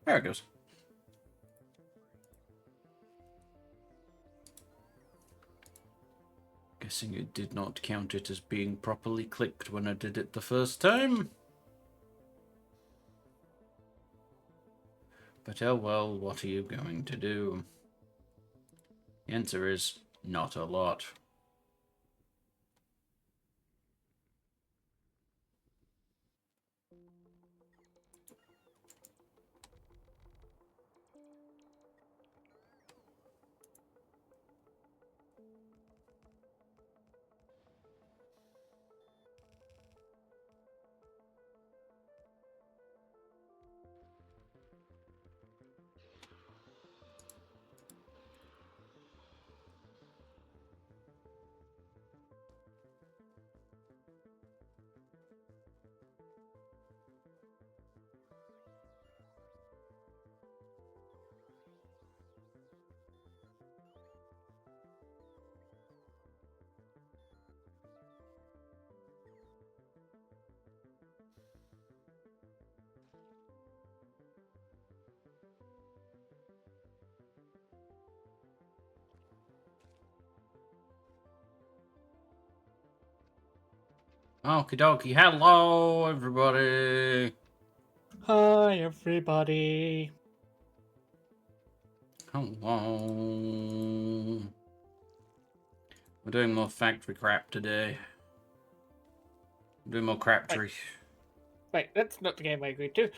There it goes. Guessing it did not count it as being properly clicked when I did it the first time. But oh well, what are you going to do? The answer is not a lot. Okie dokie, hello everybody! Hi, everybody. Hello. We're doing more factory crap today. We're doing more craptree. Wait, that's not the game I agreed to.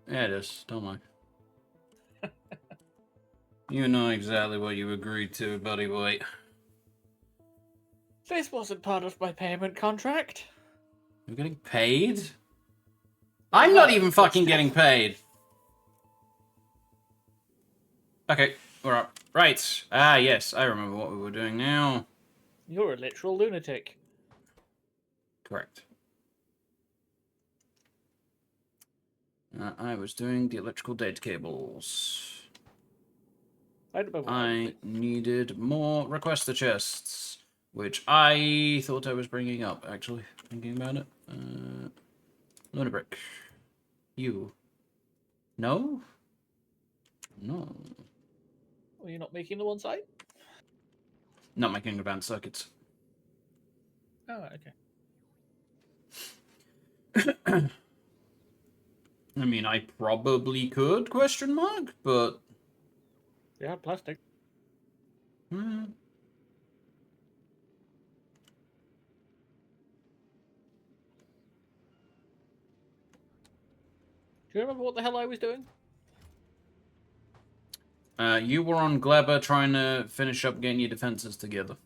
Yeah, it is, don't I? You know exactly what you agreed to, buddy boy. This wasn't part of my payment contract. You're getting paid? I'm not even fucking getting paid! Okay, we're up. Right. Ah, yes, I remember what we were doing now. You're a literal lunatic. Correct. I was doing the electrical data cables. I needed more requester chests, which I thought I was bringing up, actually, thinking about it. Luna Brick. You. No? No. Are you not making the one site? Not making advanced circuits. Oh, okay. I mean, I probably could, question mark, but... Yeah, plastic. Hmm. Do you remember what the hell I was doing? You were on Gleba trying to finish up getting your defenses together.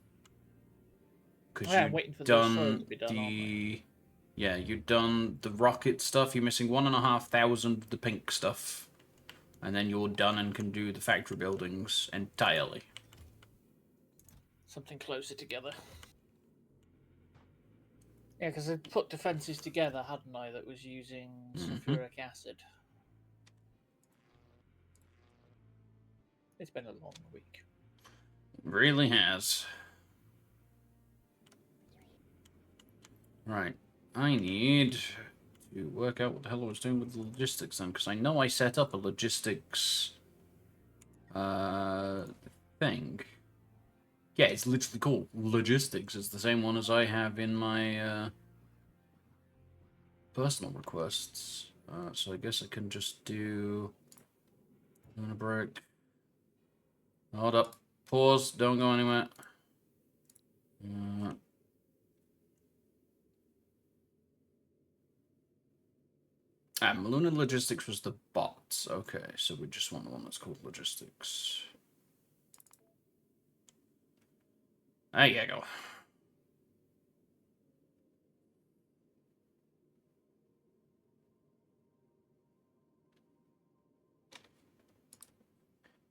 Because I'm waiting for those turrets to be done, aren't I? Yeah, you've done the rocket stuff. You're missing 1,500 of the pink stuff. And then you're done and can do the factory buildings entirely. Something closer together. Yeah, because I put defences together, hadn't I, that was using sulfuric acid. It's been a long week. It really has. Right. I need to work out what the hell I was doing with the logistics then, because I know I set up a logistics thing. Yeah, it's literally called logistics. It's the same one as I have in my personal requests. So I guess I can just do Luna Brick. Hold up. Pause. Don't go anywhere. Luna Logistics was the bots. Okay, so we just want the one that's called Logistics. There you go.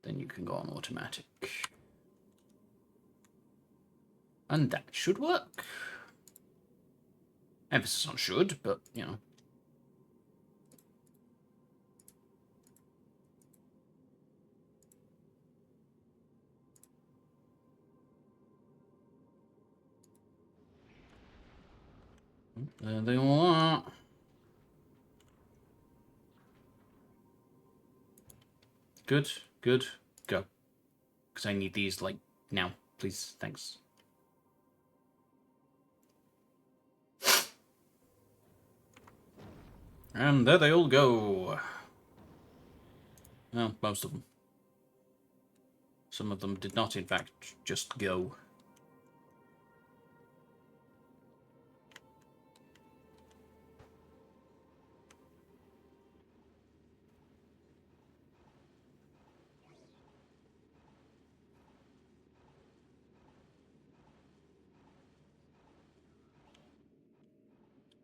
Then you can go on automatic. And that should work. Emphasis on should, but, you know. There they all are. Good, good. Go. Because I need these, like, now. Please, thanks. And there they all go. Well, most of them. Some of them did not, in fact, just go.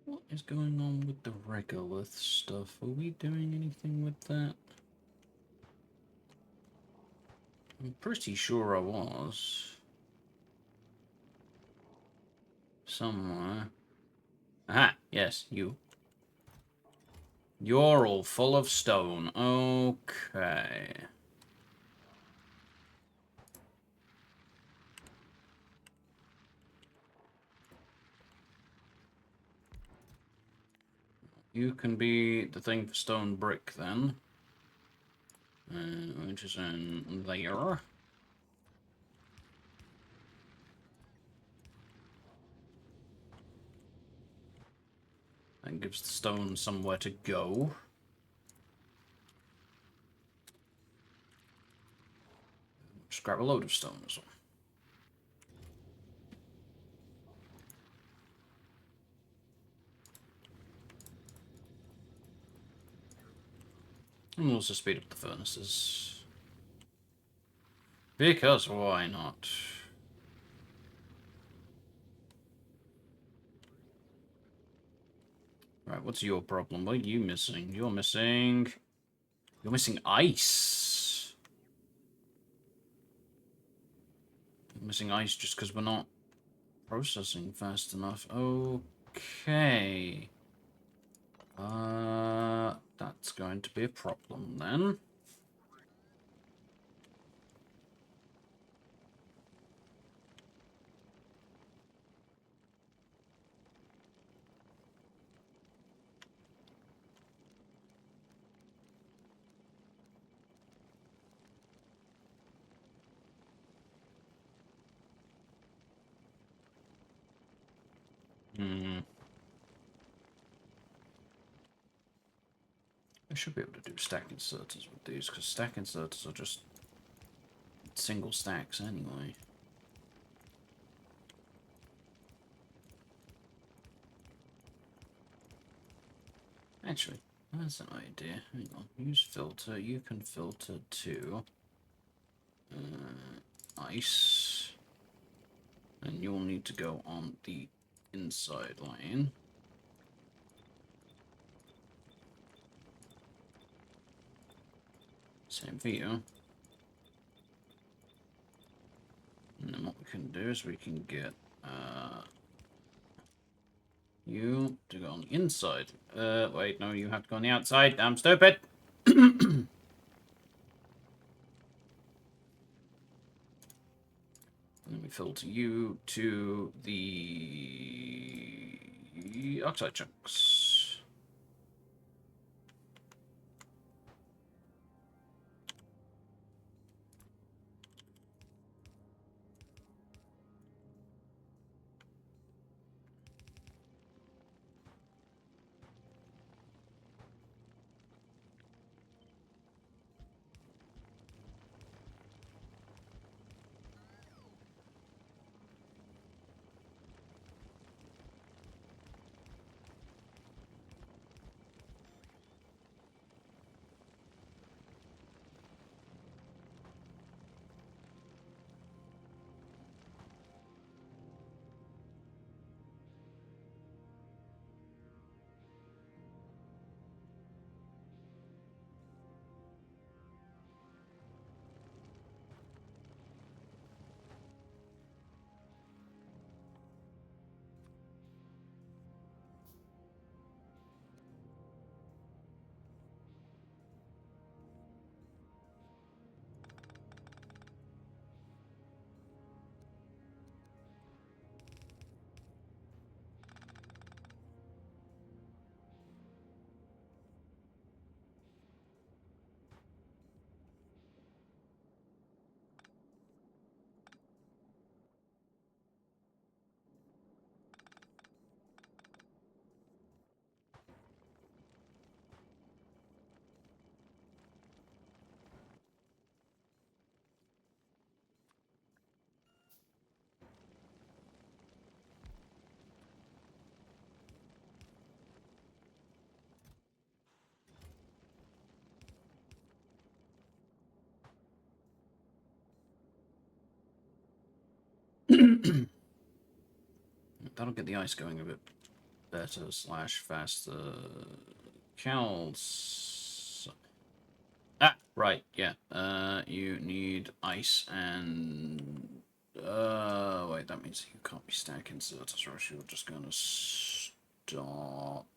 What is going on with the regolith stuff? Are we doing anything with that? I'm pretty sure I was. Somewhere. Aha! Yes, you. You're all full of stone. Okay. You can be the thing for stone brick, then. Which is in there. That gives the stone somewhere to go. Just grab a load of stone as well. And we'll also speed up the furnaces. Because why not? Right, what's your problem? What are you missing? You're missing ice. You're missing ice just because we're not processing fast enough. Okay. That's going to be a problem then. I should be able to do stack inserters with these, because stack inserters are just single stacks anyway. Actually, that's an idea. Hang on. Use filter. You can filter to ice. And you'll need to go on the inside line. Same for you. And then what we can do is we can get you to go on the inside. Wait, no, you have to go on the outside. I'm stupid. And then we filter you to the oxide chunks. That'll get the ice going a bit better slash faster. Counts. Ah, right, yeah. You need ice and... wait, that means you can't be stacking inserters, or else you're just gonna stop.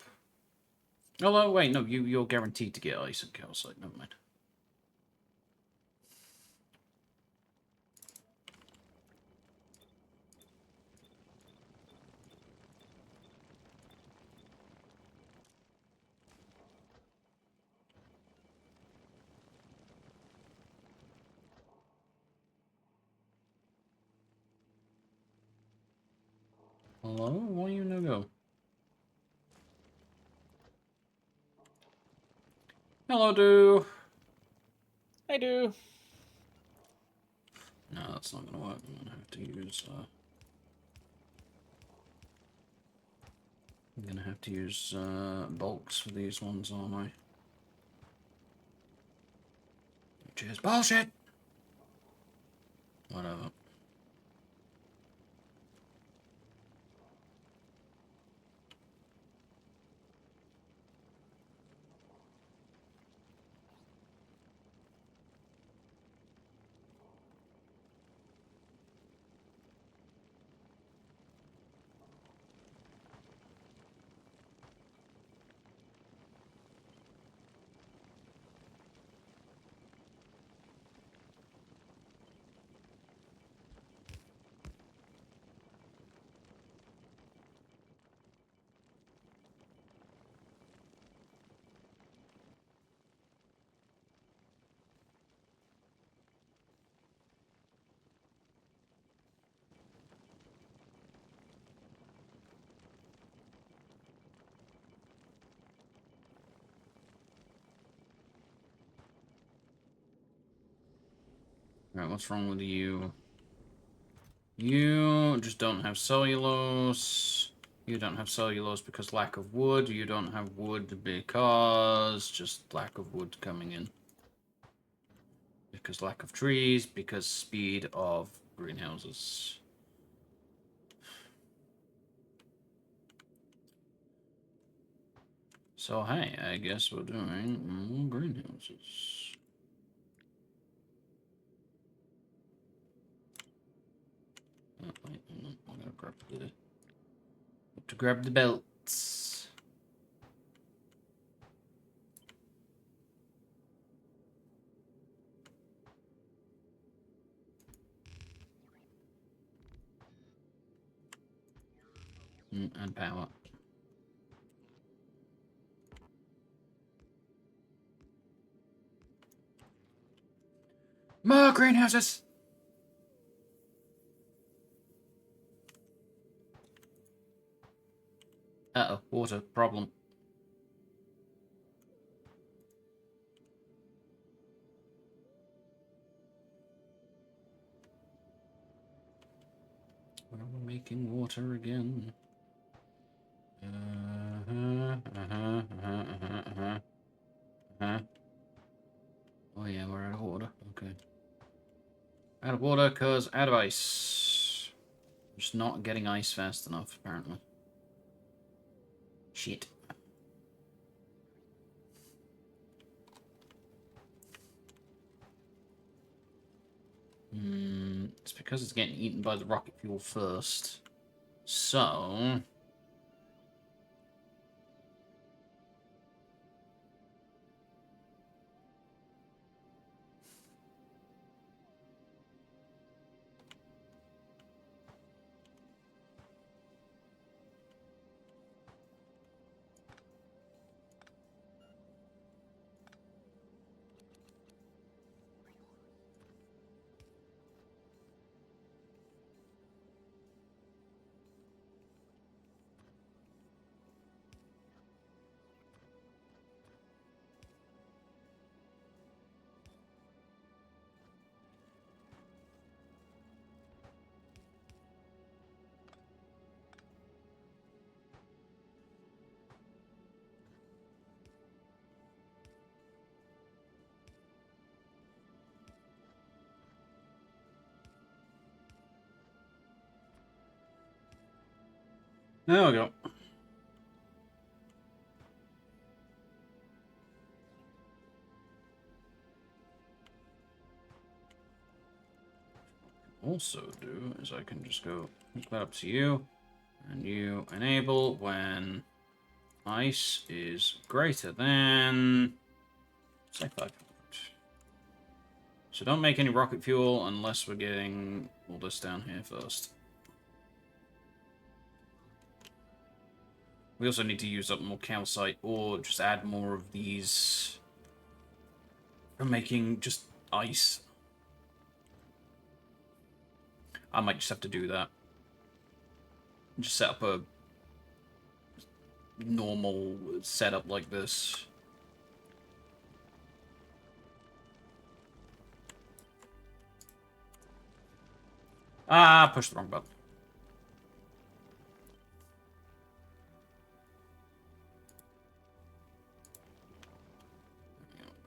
Oh, wait, no, you're guaranteed to get ice and calcite, never mind. Hello? Why you no go? Hello, do. I do. No, that's not gonna work. I'm gonna have to use. I'm gonna have to use bulks for these ones, aren't I? Which is bullshit. Whatever. Right, what's wrong with you? You just don't have cellulose. You don't have cellulose because lack of wood. You don't have wood because just lack of wood coming in. Because lack of trees, because speed of greenhouses. So, hey, I guess we're doing more greenhouses. Oh, wait, I'm gonna grab the belts. And power. More greenhouses! Uh-oh, water problem. We're making water again. Oh yeah, we're out of water. Okay. Out of water, cause out of ice. Just not getting ice fast enough, apparently. Shit. It's because it's getting eaten by the rocket fuel first. So... There we go. Also do is I can just go hook that up to you, and you enable when ice is greater than, say, 500. So don't make any rocket fuel unless we're getting all this down here first. We also need to use up more calcite or just add more of these for making just ice. I might just have to do that. Just set up a normal setup like this. Ah, pushed the wrong button.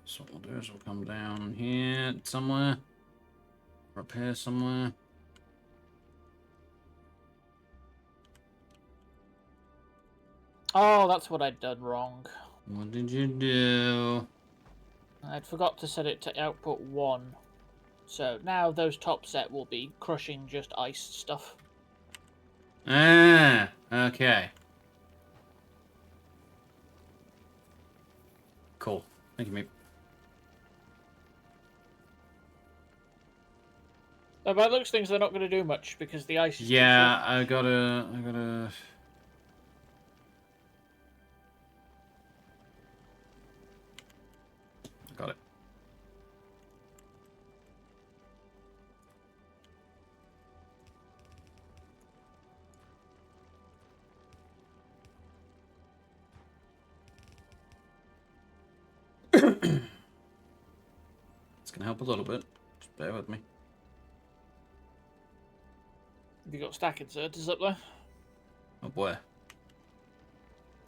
So what we'll do is we'll come down here somewhere. Or up here somewhere. Oh, that's what I'd done wrong. What did you do? I'd forgot to set it to output 1. So now those top set will be crushing just ice stuff. Ah, okay. Cool. Thank you, mate. By the looks of things, they're not going to do much because the ice is Yeah, I gotta. I got it. It's gonna help a little bit. Just bear with me. Have you got stack inserters up there? Oh boy.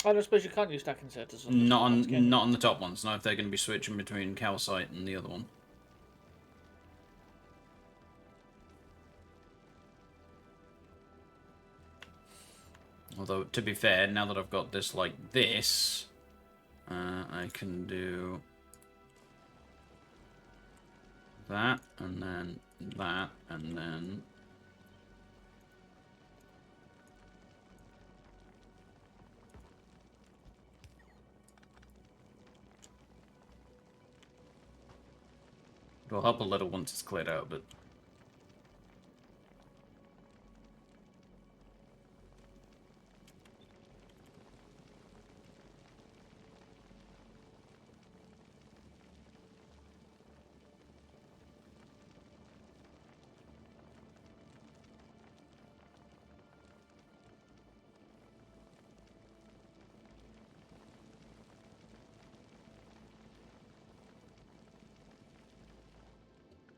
I don't suppose you can't use stack inserters on the Not top ones, can you? on the top ones. Not if they're gonna be switching between calcite and the other one. Although, to be fair, now that I've got this like this, I can do that, and then that, and then... It'll help a little once it's cleared out, but...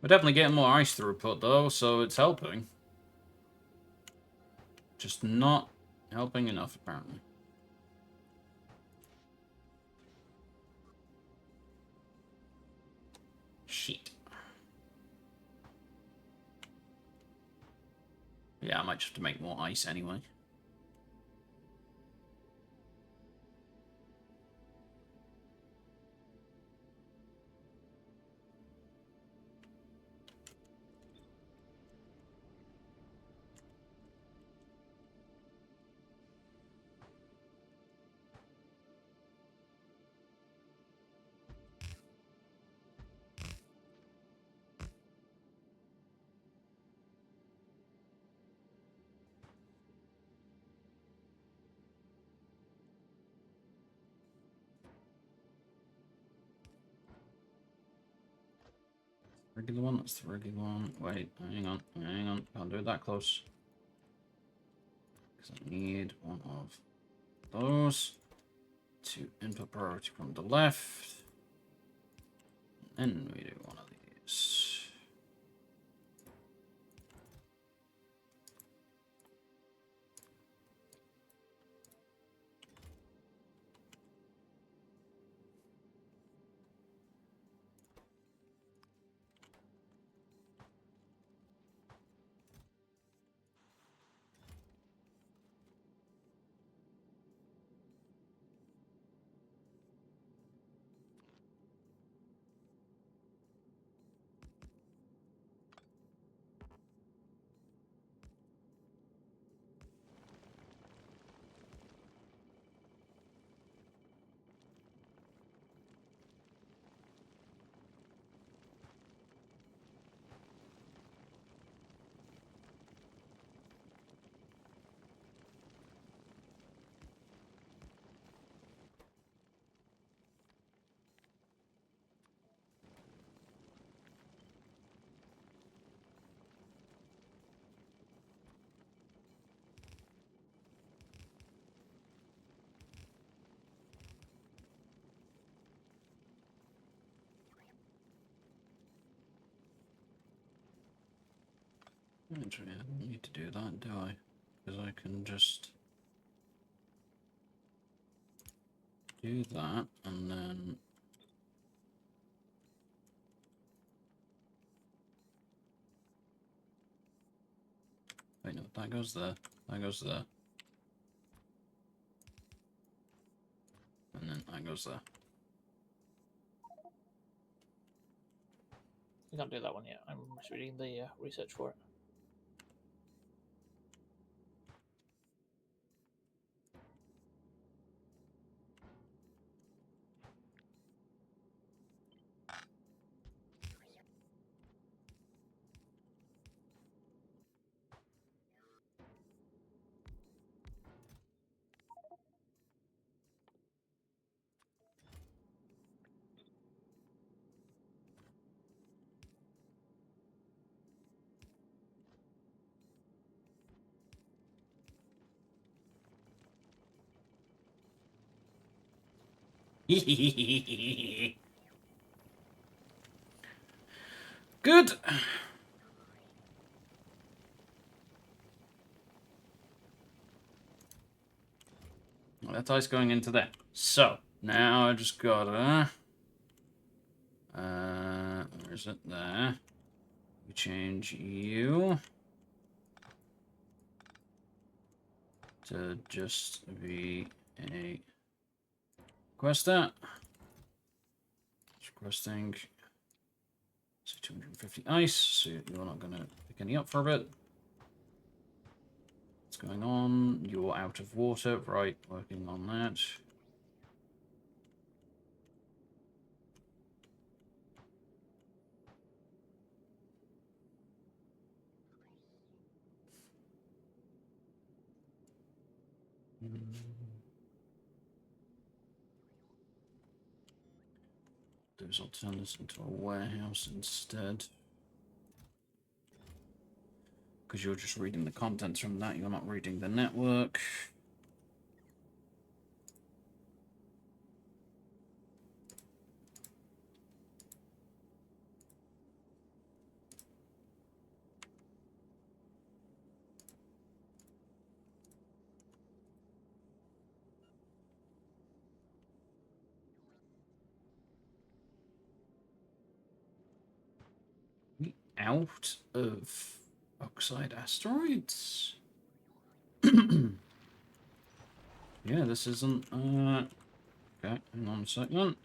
We're definitely getting more ice throughput, though, so it's helping. Just not helping enough, apparently. Shit. Yeah, I might just have to make more ice anyway. Regular one, that's the regular one. Wait, hang on, can't do it that close. Because I need one of those to input priority from the left. And then we do one of these. Actually, I don't need to do that, do I? Because I can just do that, and then... Wait, no, that goes there. That goes there. And then that goes there. You can't do that one yet. I'm just reading the research for it. Good! Well, that dice going into there. So, now I just gotta... where is it? There. We change you to just be a quester. Requesting 250 ice, so you're not gonna pick any up for a bit. What's going on? You're out of water, right? Working on that. Those, I'll turn this into a warehouse instead. Because you're just reading the contents from that, you're not reading the network. We out of oxide asteroids? Yeah, this isn't, okay, hang on a second.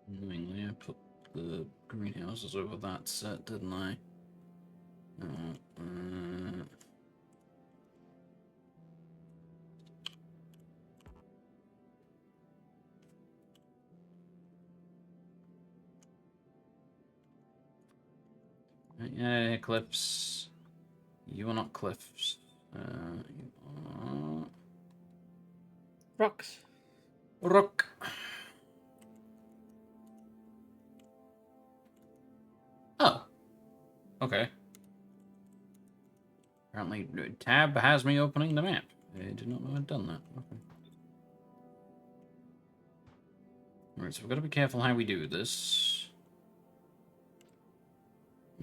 Annoyingly, I put the greenhouses over that set, didn't I? Yeah, cliffs. You are not cliffs. You are... Rocks. Rook. Oh. Okay. Apparently, tab has me opening the map. I did not know I'd done that. Okay. Alright, so we've got to be careful how we do this.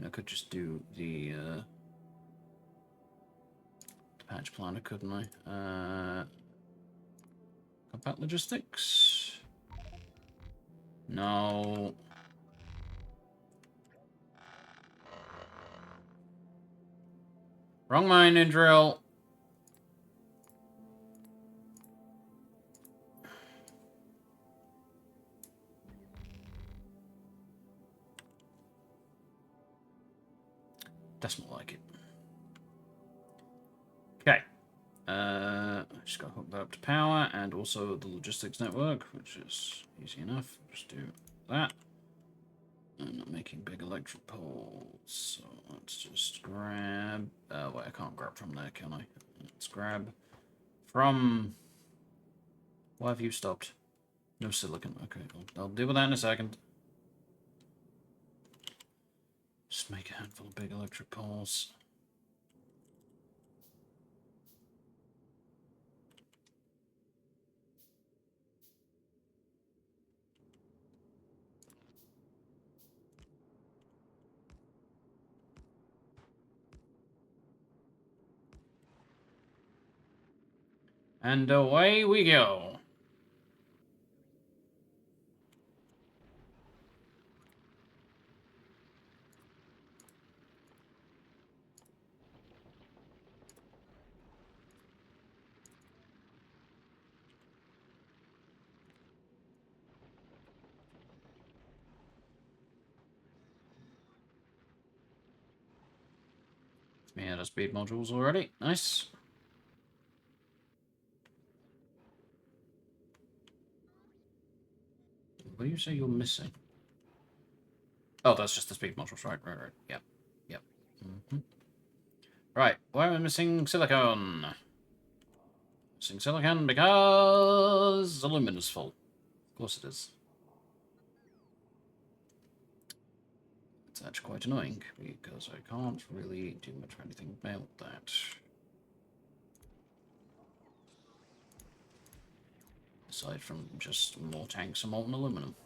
I could just do the patch planner, couldn't I? Compact logistics. No. Wrong mining drill. That's more like it. Okay. I just got to hook that up to power and also the logistics network, which is easy enough. Just do that. I'm not making big electric poles, so let's just grab... wait, I can't grab from there, can I? Let's grab from... Why have you stopped? No silicon. Okay, I'll deal with that in a second. Just make a handful of big electric poles. And away we go. Yeah, the speed modules already. Nice. What do you say you're missing? Oh, that's just the speed modules. Right. Yep. Yep. Right. Why am I missing silicon? Missing silicon because aluminum's full. Of course it is. It's actually quite annoying because I can't really do much of anything about that. Aside from just more tanks of molten aluminum.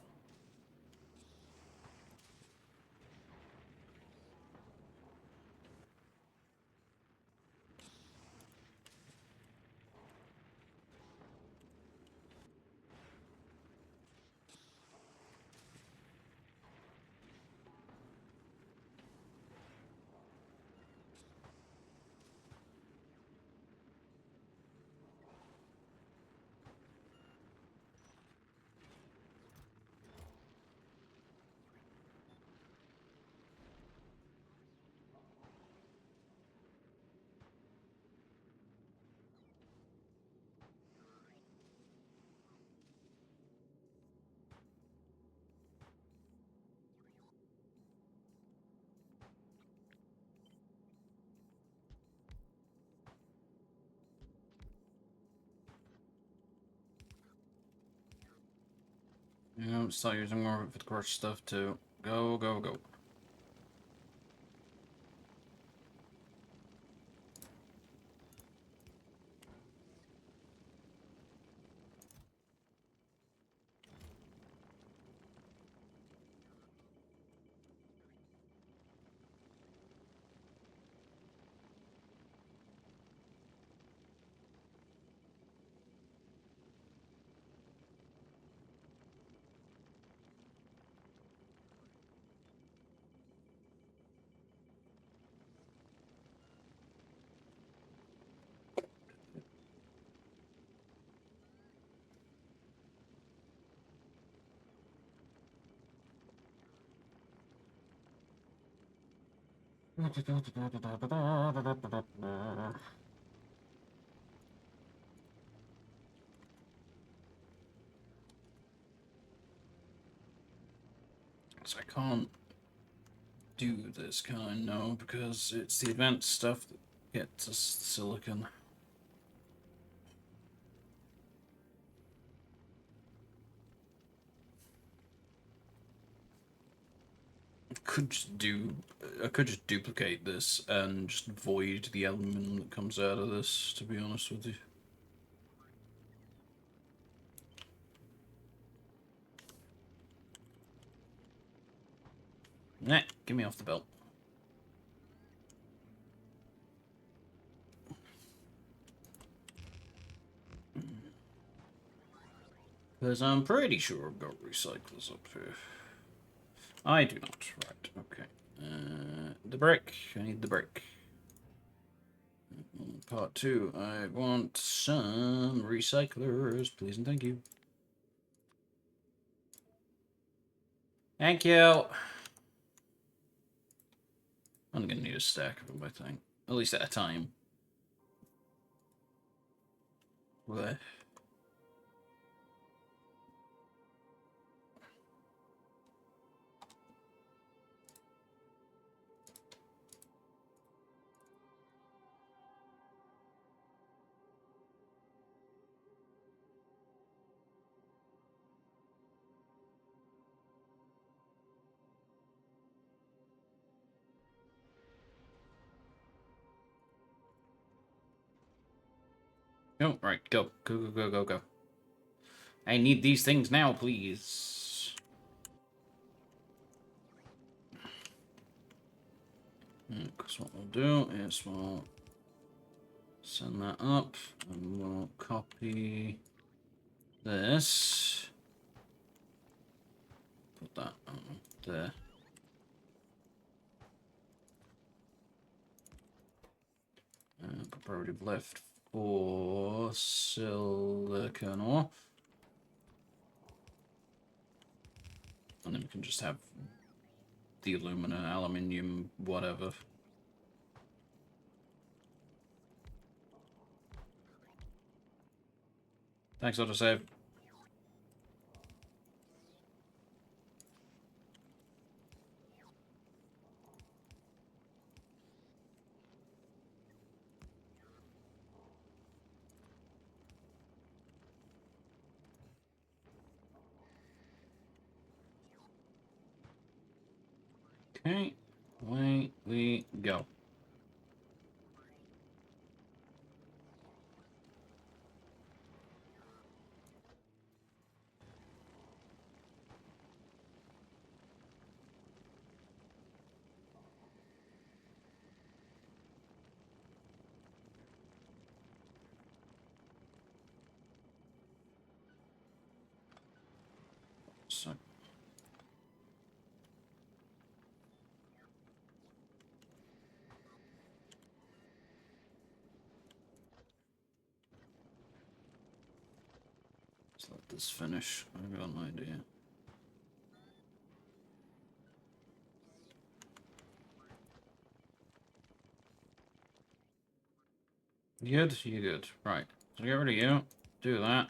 Yeah, start using more of it for the crush stuff too. Go, go, go. So I can't do this kind now because it's the advanced stuff that gets us silicon. I could just duplicate this and just void the element that comes out of this, to be honest with you. Nah, get me off the belt. Because I'm pretty sure I've got recyclers up here. I do not. Right, okay. The brick. I need the brick. Part 2. I want some recyclers, please and thank you. Thank you. I'm gonna need a stack of them, I think. At least at a time. What? Oh, right, go. Go, go, go, go, go. I need these things now, please. Because what we'll do is we'll send that up, and we'll copy this. Put that on there. Comparative left for silicon ore. And then we can just have the alumina, aluminium, whatever. Thanks, autosave. Okay, away we go. So, let's let this finish. I've got an idea. You good? You good. Right. So get rid of you. Do that.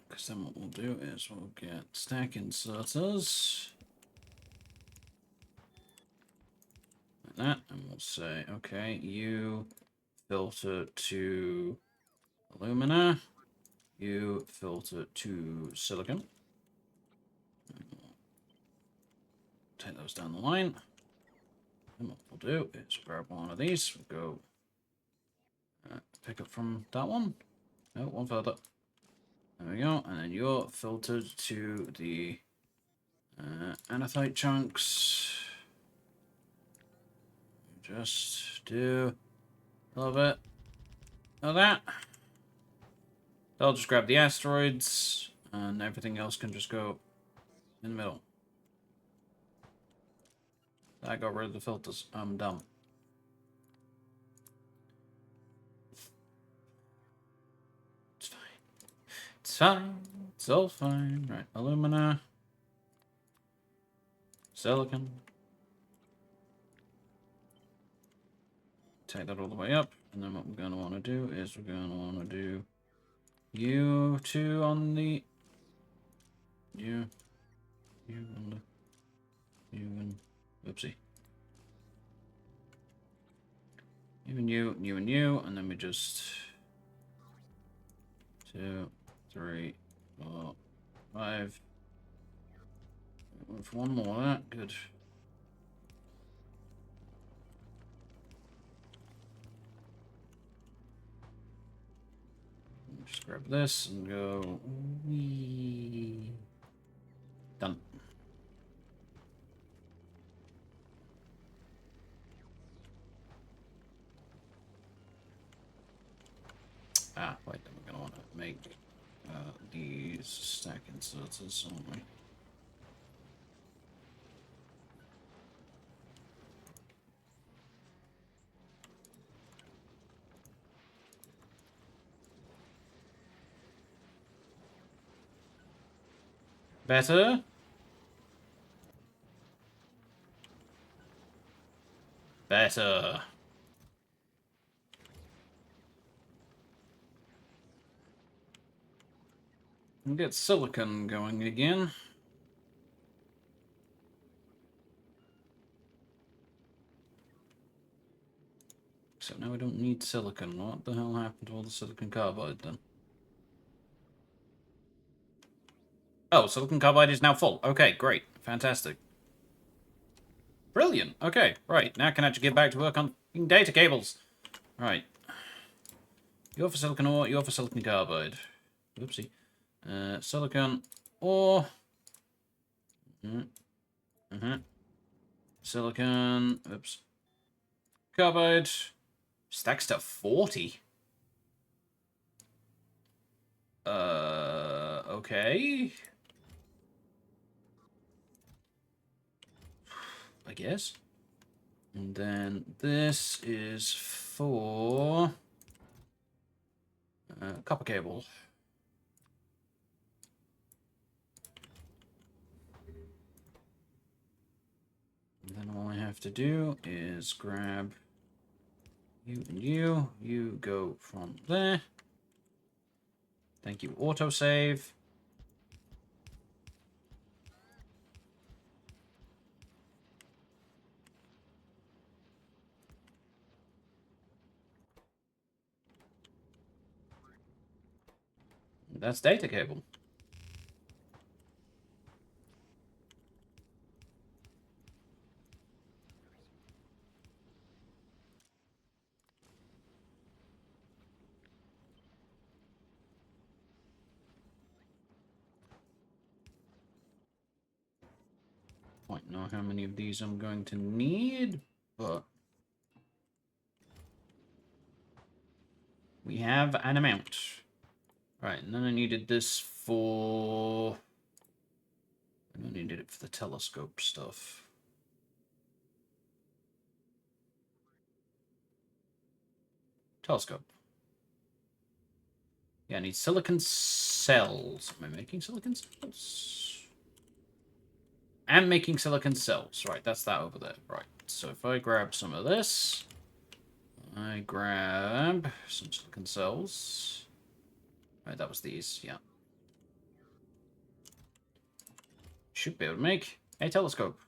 Because then what we'll do is we'll get stack inserters. Like that. And we'll say, okay, you filter to alumina. You filter to silicon. Take those down the line. And what we'll do is grab one of these. We'll go pick up from that one. No, one further. There we go. And then you're filtered to the anorthite chunks. Just do a little bit of that. I'll just grab the asteroids, and everything else can just go in the middle. I got rid of the filters. I'm dumb. It's fine. It's fine. It's all fine. Right, alumina. Silicon. Take that all the way up. And then what we're going to want to do is we're going to want to do you two on the... You on the... You and... Oopsie. You and you, and then we just... 2, 3, 4, 5. With one more of that, good. Just grab this and go. Wee. Done. Ah, wait, then we're gonna want to make these stack inserters, aren't we? Better? Better. We'll get silicon going again. So now we don't need silicon. What the hell happened to all the silicon carbide then? Oh, silicon carbide is now full. Okay, great. Fantastic. Brilliant. Okay, right. Now I can actually get back to work on data cables. Right. You're for silicon ore, you're for silicon carbide. Oopsie. Silicon ore. Silicon. Oops. Carbide. Stacks to 40. Okay. I guess. And then this is for copper cable. And then all I have to do is grab you and you. You go from there. Thank you, autosave. That's data cable. Don't know how many of these I'm going to need, but we have an amount. Right, and then I needed this for... I needed it for the telescope stuff. Telescope. Yeah, I need silicon cells. Am I making silicon cells? I'm making silicon cells. Right, that's that over there. Right, so if I grab some of this, I grab some silicon cells. Right, that was these, yeah. Should be able to make a telescope.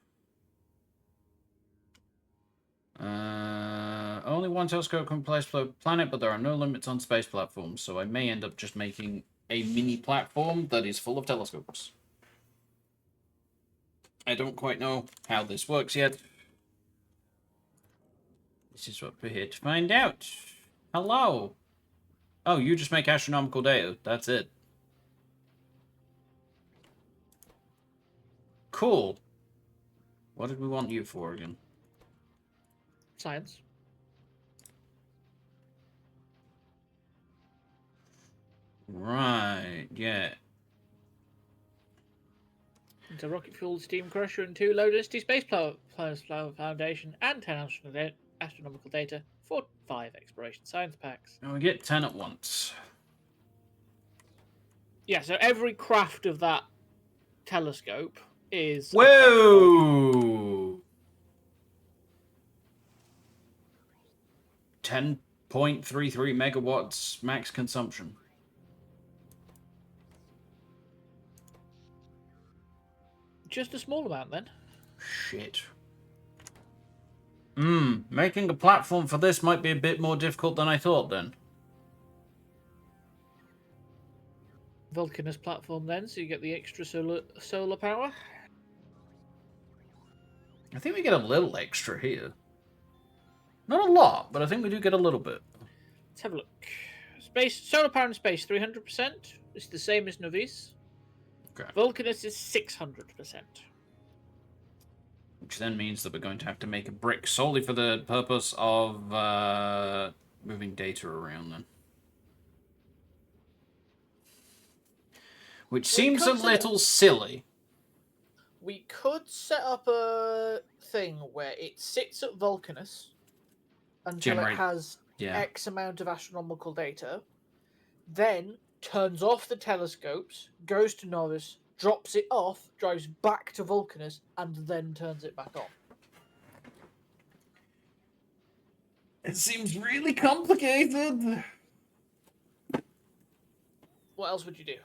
Only one telescope can place per planet, but there are no limits on space platforms, so I may end up just making a mini platform that is full of telescopes. I don't quite know how this works yet. This is what we're here to find out. Hello. Oh, you just make astronomical data. That's it. Cool. What did we want you for again? Science. Right, yeah. It's a rocket fueled steam crusher and 2 low density space power foundation and 10 astronomical data for 5 exploration science packs. And we get 10 at once. Yeah, so every craft of that telescope is... Whoa! 10.33 megawatts max consumption. Just a small amount, then. Shit. Making a platform for this might be a bit more difficult than I thought, then. Vulcanus platform, then, so you get the extra solar power. I think we get a little extra here. Not a lot, but I think we do get a little bit. Let's have a look. Solar power in space, 300%. It's the same as Novice. Okay. Vulcanus is 600%. Which then means that we're going to have to make a brick solely for the purpose of moving data around then. Which seems a little silly. We could set up a thing where it sits at Vulcanus until it has X amount of astronomical data, then turns off the telescopes, goes to Novice, drops it off, drives back to Vulcanus, and then turns it back on. It seems really complicated. What else would you do?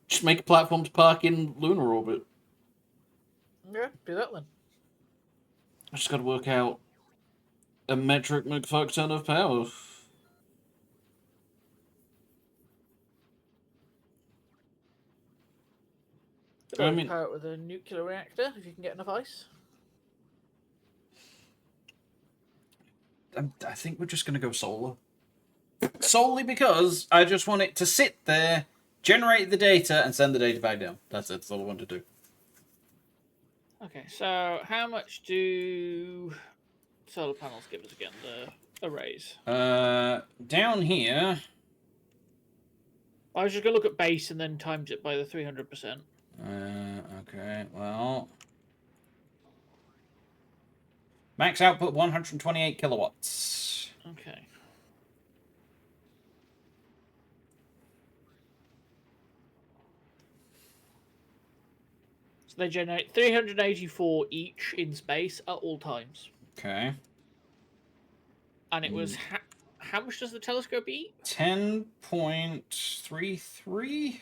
Just make a platform to park in lunar orbit. Yeah, do that then. I just got to work out a metric McFuck ton of power. I mean, power it with a nuclear reactor if you can get enough ice. I think we're just going to go solar. Solely because I just want it to sit there, generate the data, and send the data back down. That's it. That's all I want to do. Okay, so how much do solar panels give us again? The arrays. Down here. I was just gonna look at base and then times it by the 300%. Okay. Well, max output 128 kilowatts. Okay. So they generate 384 each in space at all times. Okay. And it was how much does the telescope eat? 10.33.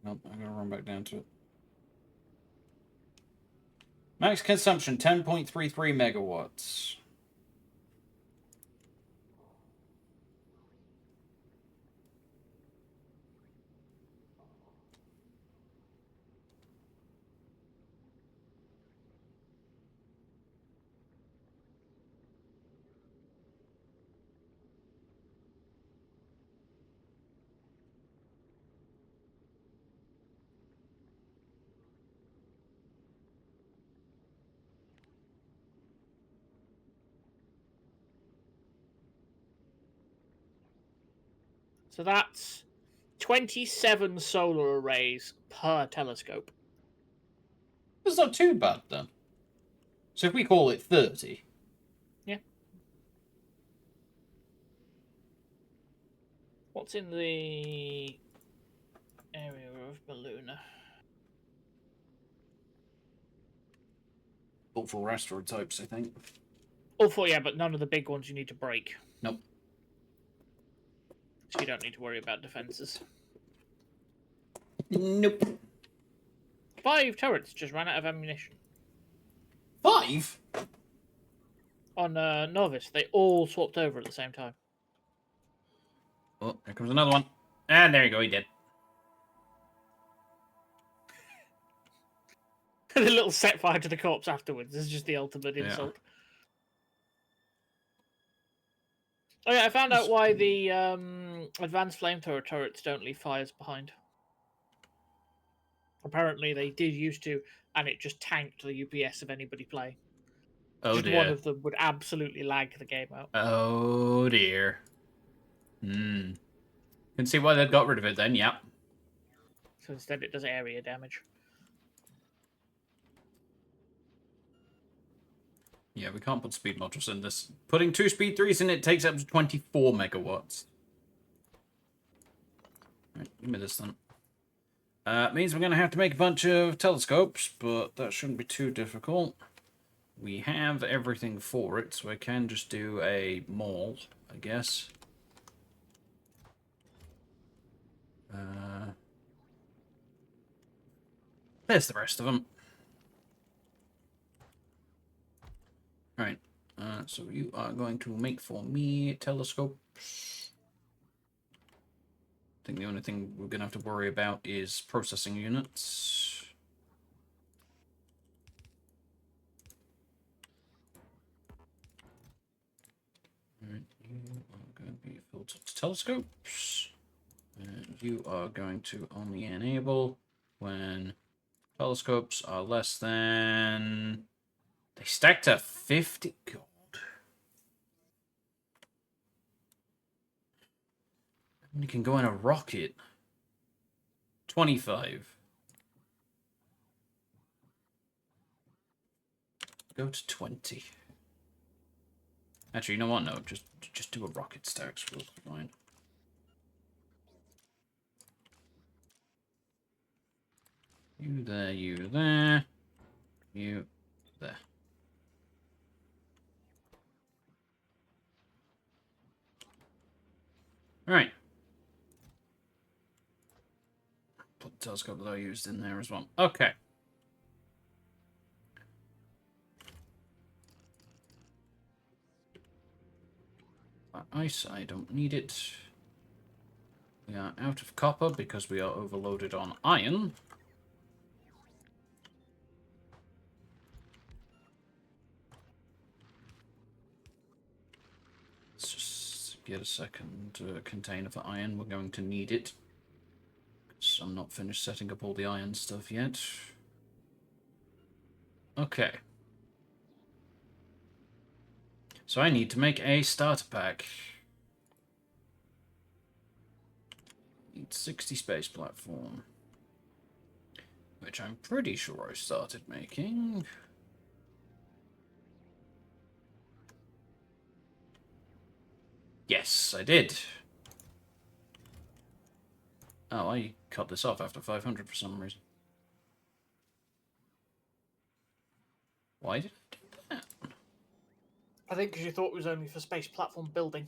Nope, I'm gonna run back down to it. Max consumption 10.33 megawatts. So that's 27 solar arrays per telescope. That's not too bad then. So if we call it 30. Yeah. What's in the area of Balluna? All for asteroid types, I think. All four, yeah, but none of the big ones you need to break. Nope. So you don't need to worry about defenses. Nope. 5 turrets just ran out of ammunition. 5? On Novice, they all swapped over at the same time. Oh, here comes another one. And there you go, he did. The little set fire to the corpse afterwards is just the ultimate insult. Oh yeah, I found out why the advanced flamethrower turrets don't leave fires behind. Apparently they did used to, and it just tanked the UPS of anybody playing. Oh just dear. one of them would absolutely lag the game out. Oh dear. Can see why they got rid of it then, yeah. So instead it does area damage. Yeah, we can't put speed modules in this. Putting 2 speed 3s in it takes up to 24 megawatts. Right, give me this then. Means we're going to have to make a bunch of telescopes, but that shouldn't be too difficult. We have everything for it, so I can just do a mall, I guess. There's the rest of them. Right, so you are going to make for me telescopes. I think the only thing we're going to have to worry about is processing units. Alright, you are going to be filtered to telescopes. And you are going to only enable when telescopes are less than... They stacked at 50. God. And you can go in a rocket. 25. Go to 20. Actually, you know what? No, just do a rocket stacks. We'll be fine. You there, you there. You there. Alright. Put the telescope that I used in there as well. Okay. Ice, I don't need it. We are out of copper because we are overloaded on iron. Let's just get a second container for iron. We're going to need it. So I'm not finished setting up all the iron stuff yet. Okay. So I need to make a starter pack. Need 60 space platform. Which I'm pretty sure I started making. Yes, I did. Oh, I cut this off after 500 for some reason. Why did I do that? I think because you thought it was only for space platform building.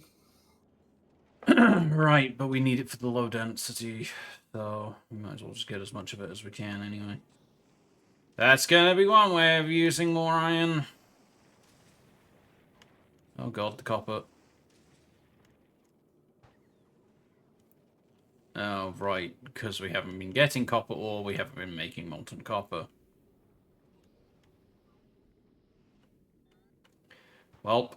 Right, but we need it for the low density, so we might as well just get as much of it as we can anyway. That's gonna be one way of using more iron. Oh god, the copper. Oh, right, because we haven't been getting copper ore, we haven't been making molten copper. Well.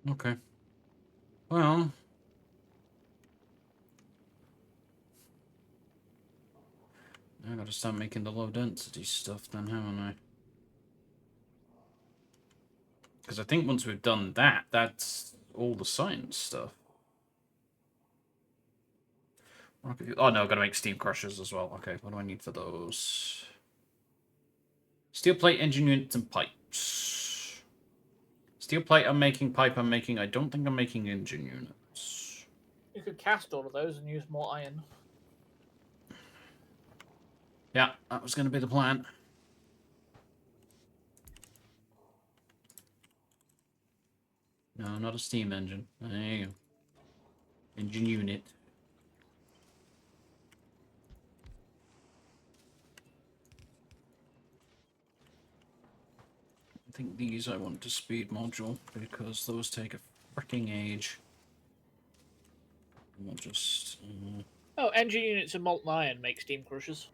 Okay. Well. I gotta start making the low density stuff then, haven't I? Because I think once we've done that, that's all the science stuff. Oh no, I've got to make steam crushers as well. Okay, what do I need for those? Steel plate, engine units, and pipes. Steel plate I'm making, pipe I'm making. I don't think I'm making engine units. You could cast all of those and use more iron. Yeah, that was going to be the plan. No, not a steam engine. There you go. Engine unit. I think these I want to speed module because those take a freaking age. We'll just... Oh, engine units and molten iron make steam crushers.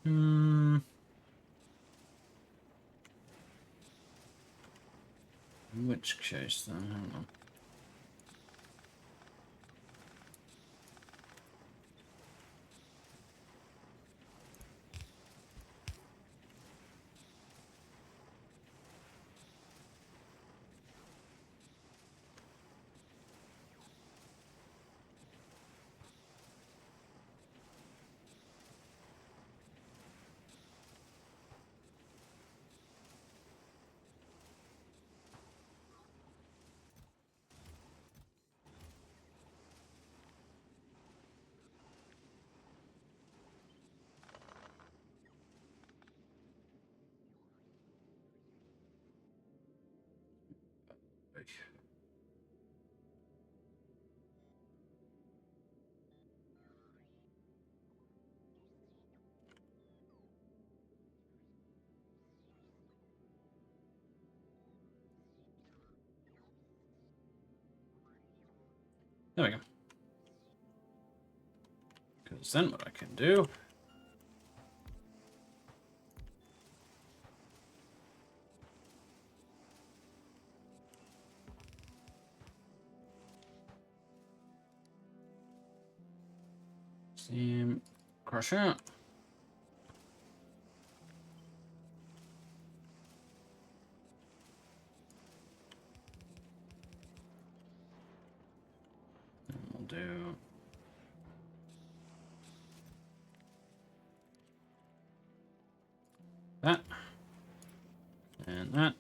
In which case then, hang on. There we go. Because then what I can do... Steam crusher. And we'll do... that. And that.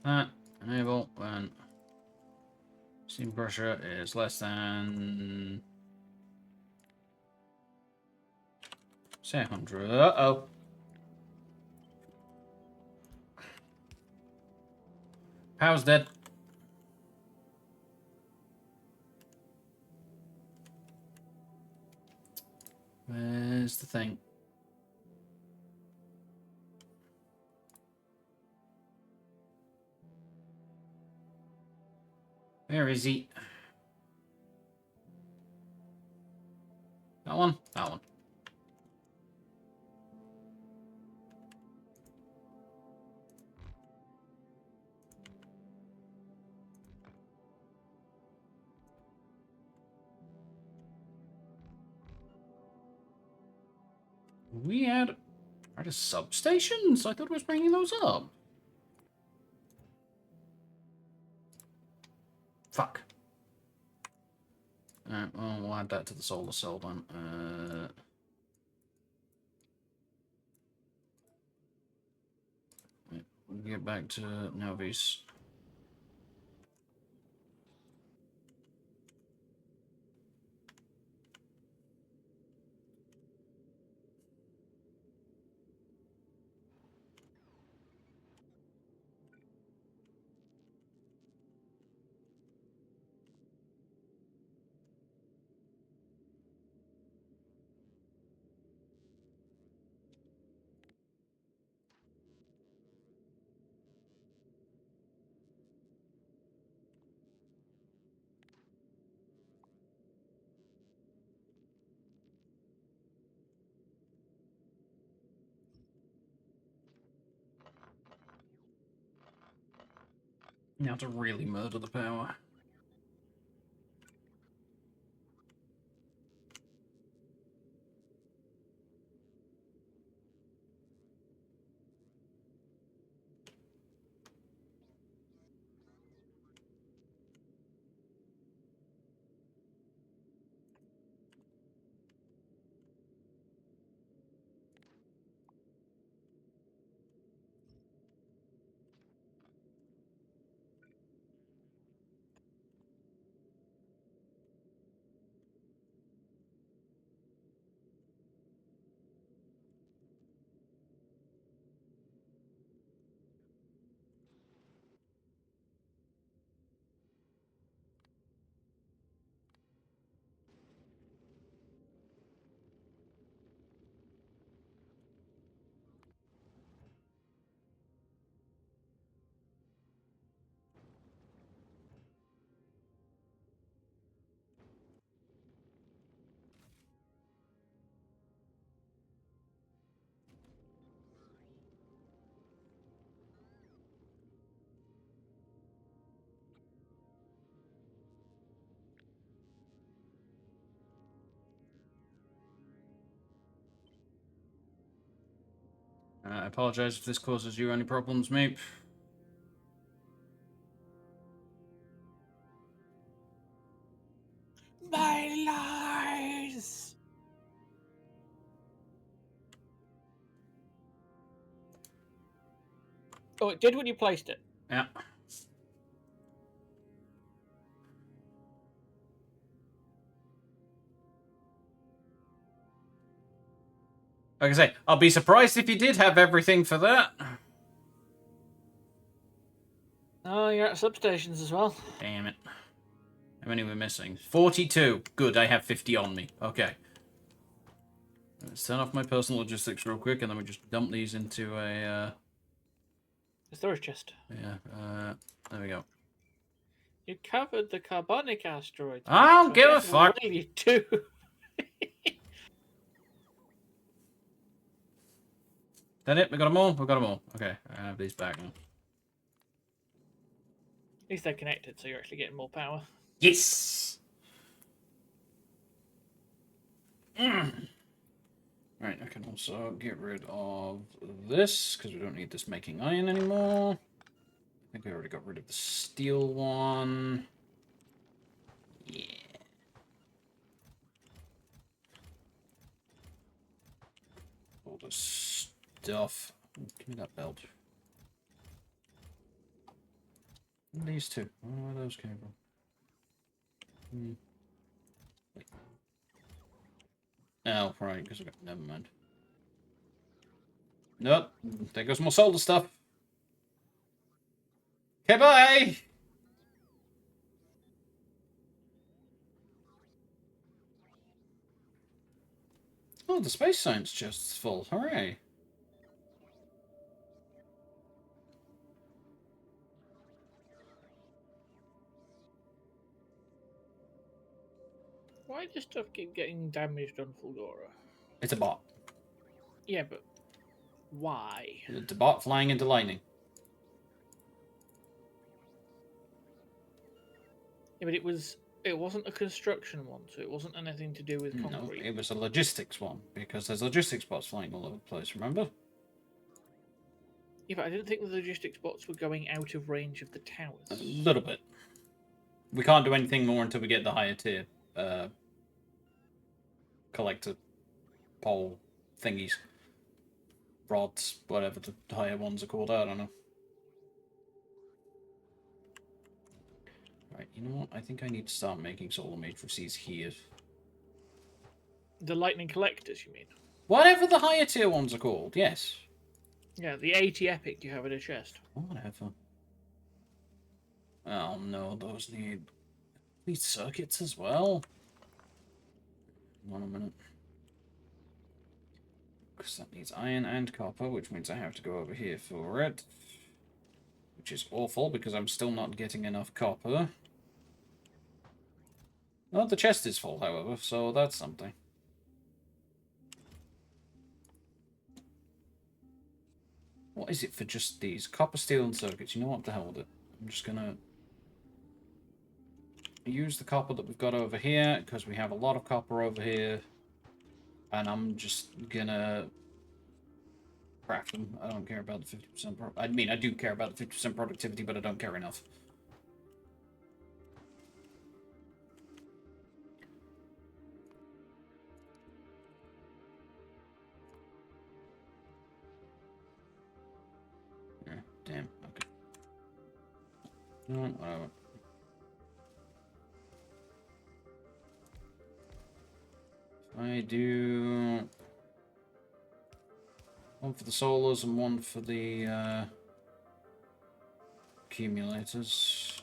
That. Enable. And... steam Working pressure is less than... say 100. Uh-oh. Power's dead. Where's the thing? Where is he? That one? That one. We had a substation, so I thought I was bringing those up. Fuck. Alright, well, we'll add that to the solar cell then. We'll get back to Novi's. Now to really murder the power. I apologize if this causes you any problems, mate. My lies! Oh, it did when you placed it. Yeah. Like I say, I'll be surprised if you did have everything for that. Oh, you're at substations as well. Damn it. How many we're missing? 42. Good, I have 50 on me. Okay. Let's turn off my personal logistics real quick, and then we just dump these into a... The storage chest. Yeah, there we go. You covered the carbonic asteroids. I don't give a fuck. Well, you do. That it? We got them all? We got them all. Okay, I have these back now. At least they're connected, so you're actually getting more power. Yes! Right, I can also get rid of this, because we don't need this making iron anymore. I think we already got rid of the steel one. Yeah. All this stuff. Give me that belt. These two. I don't know where those came from. Oh, right, because never mind. Nope, there goes more solar stuff. Okay, bye! Oh, the space science chest's full. Hooray. Why does stuff keep getting damaged on Fulgora? It's a bot. Yeah, but why? It's a bot flying into lightning. Yeah, but it wasn't a construction one, so it wasn't anything to do with concrete. No, it was a logistics one, because there's logistics bots flying all over the place, remember? Yeah, but I didn't think the logistics bots were going out of range of the towers. A little bit. We can't do anything more until we get the higher tier collector pole thingies. Rods, whatever the higher ones are called, I don't know. Right, you know what? I think I need to start making solar matrices here. The lightning collectors, you mean? Whatever the higher tier ones are called, yes. Yeah, the 80 epic you have in a chest. Whatever. Oh no, those need these circuits as well. Hold on a minute. Because that needs iron and copper, which means I have to go over here for it. Which is awful, because I'm still not getting enough copper. Oh, the chest is full, however, so that's something. What is it for just these? Copper, steel, and circuits. You know what? The hell with it. I'm just gonna use the copper that we've got over here, because we have a lot of copper over here. And I'm just gonna craft them. I don't care about the 50%. I mean, I do care about the 50% productivity, but I don't care enough. Yeah, damn. Okay. No, whatever. I do one for the solars and one for the accumulators.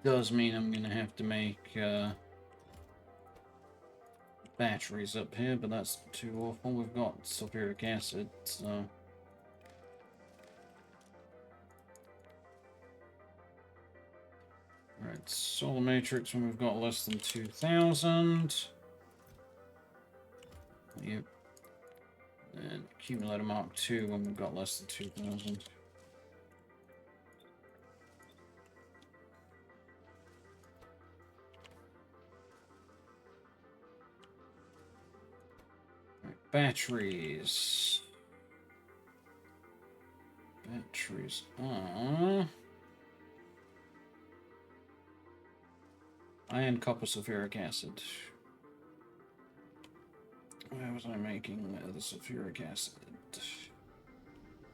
Does mean I'm gonna have to make batteries up here, but that's too awful. We've got sulfuric acid, so. Alright, solar matrix when we've got less than 2,000. Yep. And accumulator mark 2 when we've got less than 2,000. Batteries. Batteries are iron, copper, sulfuric acid. Where was I making the sulfuric acid?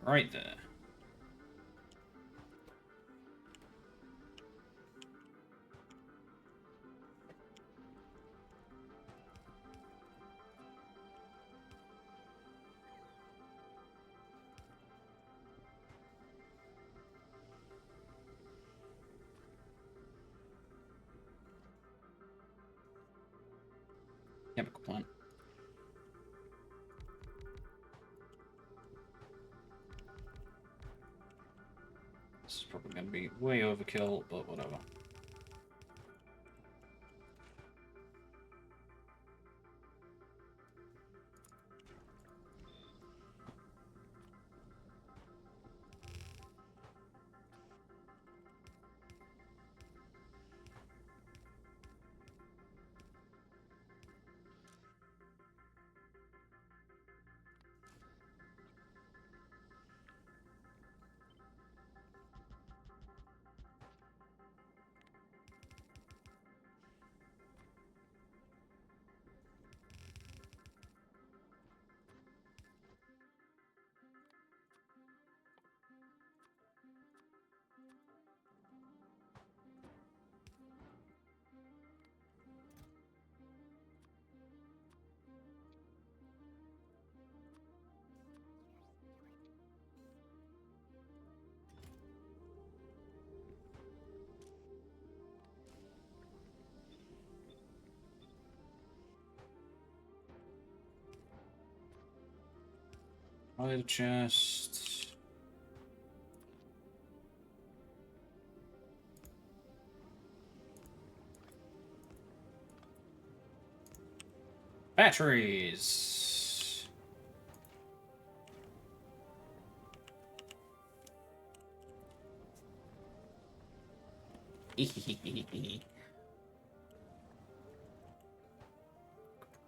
Right there. Chemical plant. This is probably going to be way overkill, but whatever. Hide a chest. Batteries.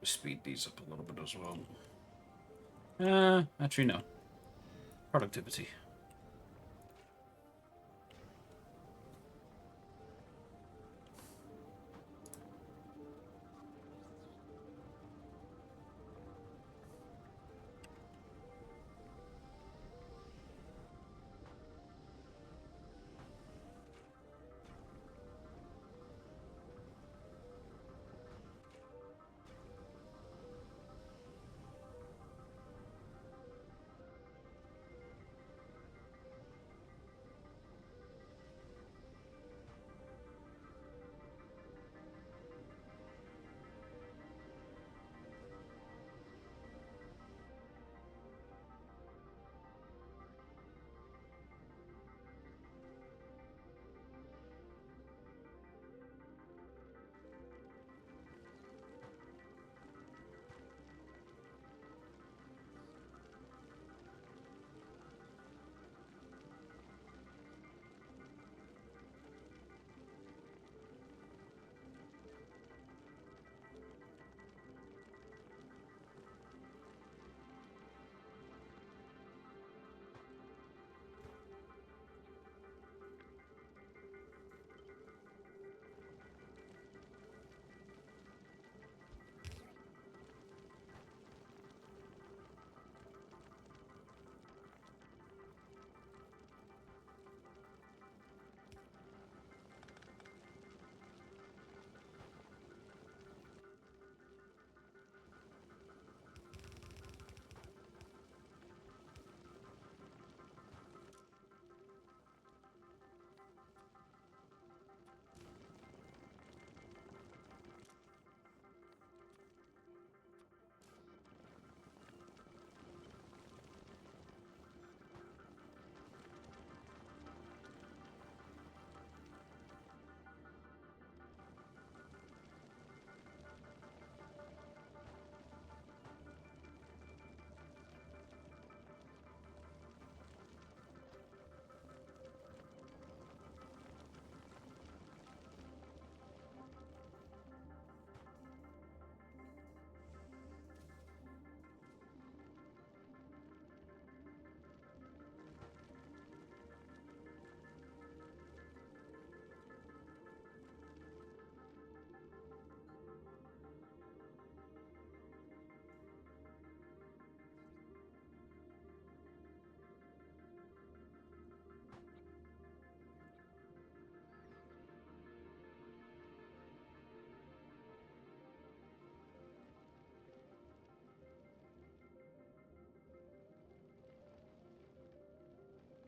Speed these up a little bit as well. Actually no. Productivity.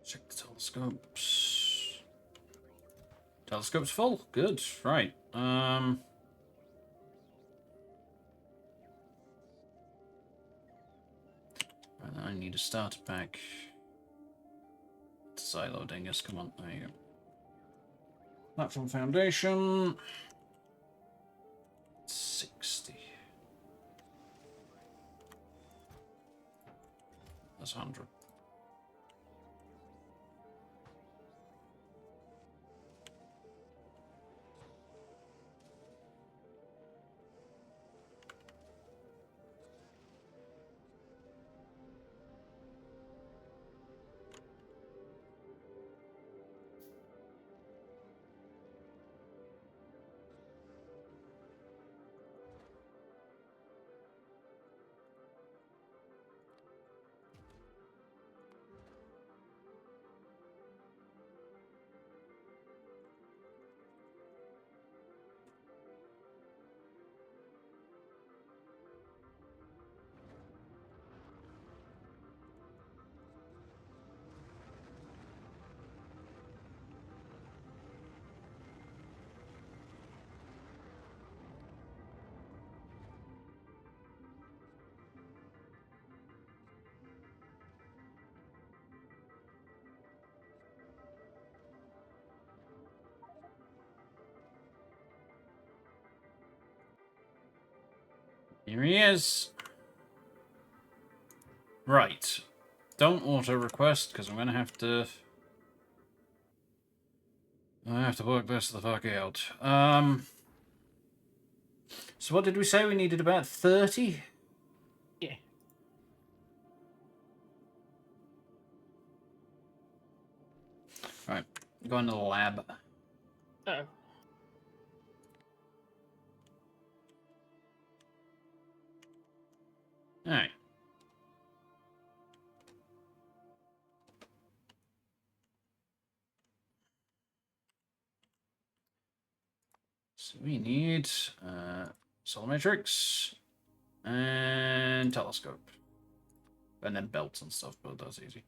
Check the telescopes. Telescope's full. Good. Right. Right, I need a starter pack. Silo dingus. Come on. There you go. Platform foundation. 60. That's 100. Here he is. Right. Don't auto-request, because I'm going to have to... I have to work this the fuck out. So what did we say? We needed about 30? Yeah. Right. Go into the lab. Oh. Alright. So we need solar matrix and telescope. And then belts and stuff, but that's easy.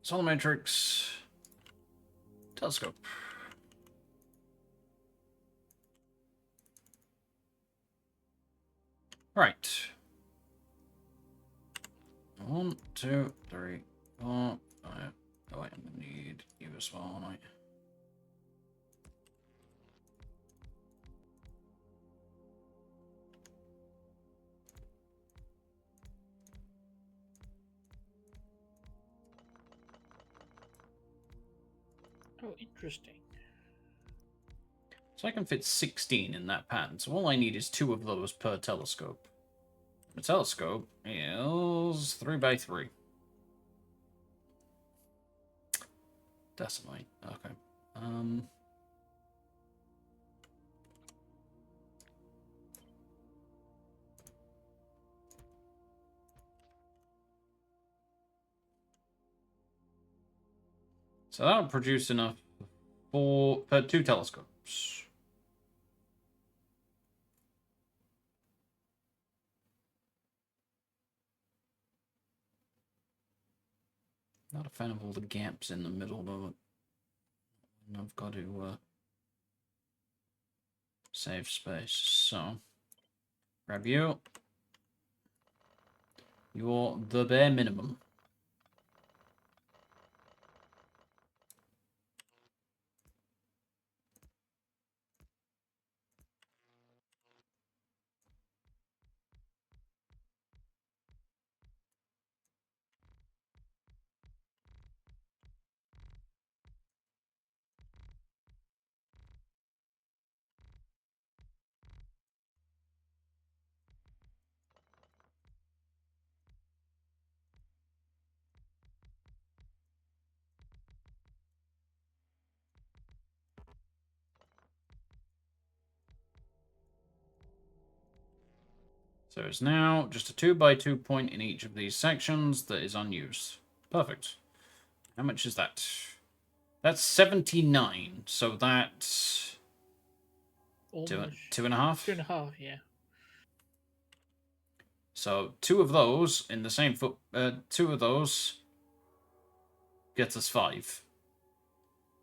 Solar matrix, telescope. Right. 1, 2, 3, 4, 5. Oh, wait, I'm gonna need you as well, aren't I? Oh, interesting. So I can fit 16 in that pan. So all I need is 2 of those per telescope. The telescope is 3 by 3. Decimate. Okay. So that'll produce enough for per 2 telescopes. Not a fan of all the gaps in the middle, though. I've got to save space. So, grab you. You're the bare minimum. So it's now just a 2 by 2 point in each of these sections that is unused. Perfect. How much is that? That's 79. So that's Almost 2.5. 2.5, yeah. So 2 of those in the same foot. 2 of those gets us 5.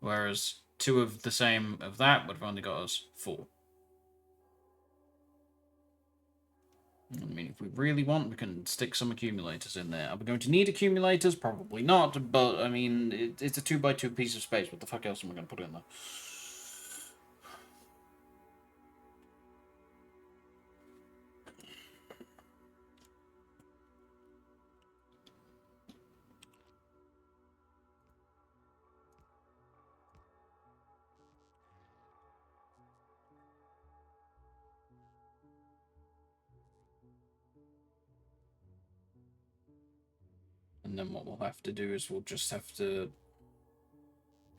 Whereas 2 of the same of that would have only got us 4. I mean, if we really want, we can stick some accumulators in there. Are we going to need accumulators? Probably not, but, I mean, it's a 2 by 2 piece of space. What the fuck else am I going to put in there? And then what we'll have to do is we'll just have to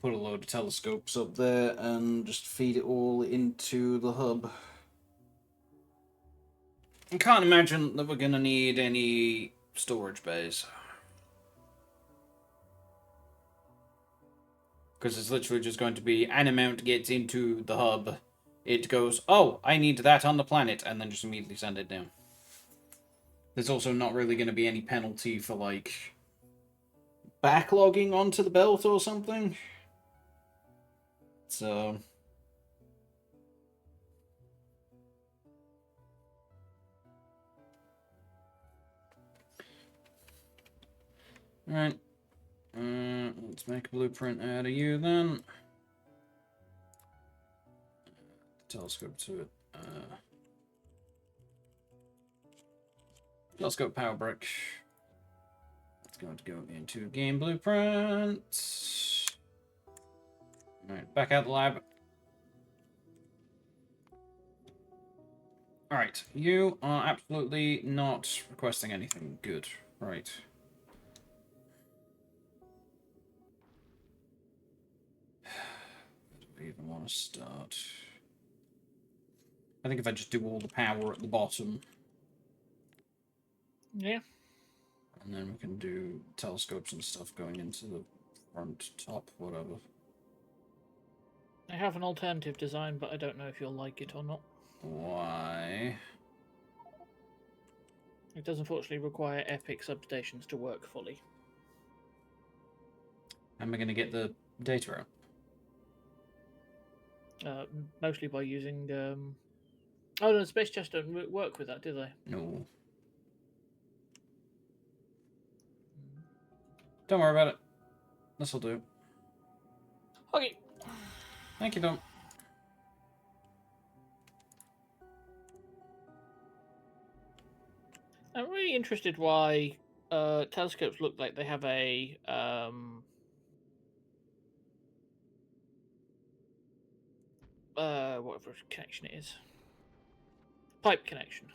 put a load of telescopes up there and just feed it all into the hub. I can't imagine that we're going to need any storage bays. Because it's literally just going to be an amount gets into the hub. It goes, oh, I need that on the planet, and then just immediately send it down. There's also not really going to be any penalty for, like, backlogging onto the belt or something. So... Alright. Let's make a blueprint out of you then. telescope to it. Telescope power brick. It's going to go into game blueprint. Alright, back out the lab. Alright, you are absolutely not requesting anything good. Right. Where do we even want to start? I think if I just do all the power at the bottom. Yeah. And then we can do telescopes and stuff going into the front, top, whatever. I have an alternative design, but I don't know if you'll like it or not. Why? It does unfortunately require Epic substations to work fully. How am I going to get the data out? Mostly by using... Oh no, Space Chest don't work with that, do they? No. Don't worry about it. This'll do. Okay. Thank you, Dom. I'm really interested why telescopes look like they have a whatever connection it is. Pipe connection.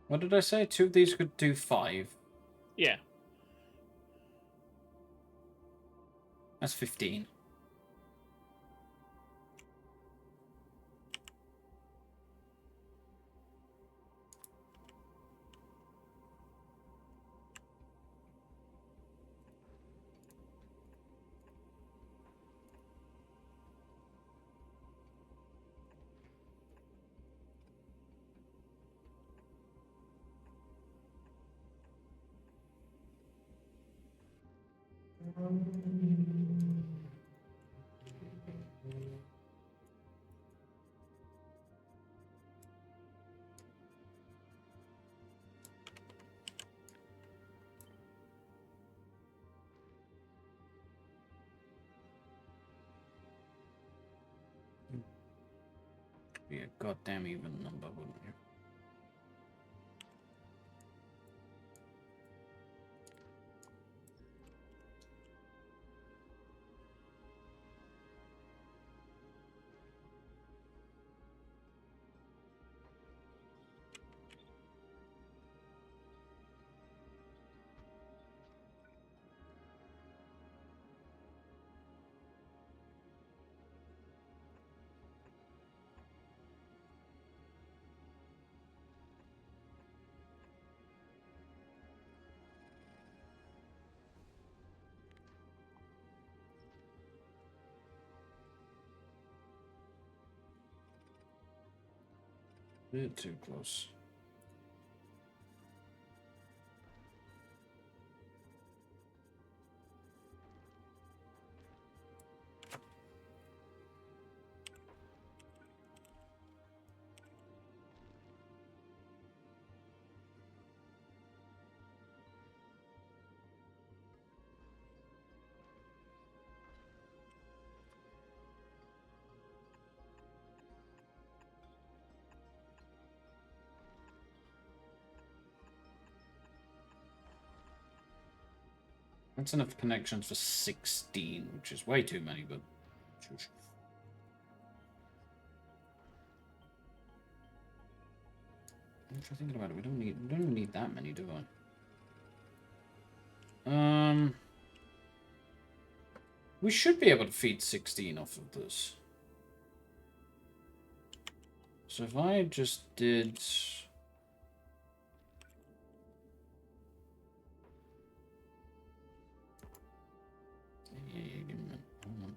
What did I say? 2 of these could do 5. Yeah. That's 15. Be a goddamn even number, wouldn't you? A bit too close. That's enough connections for 16, which is way too many, but... I'm thinking about it. We don't need that many, do I? We should be able to feed 16 off of this. So if I just did... Yeah, give me a minute. Hold on.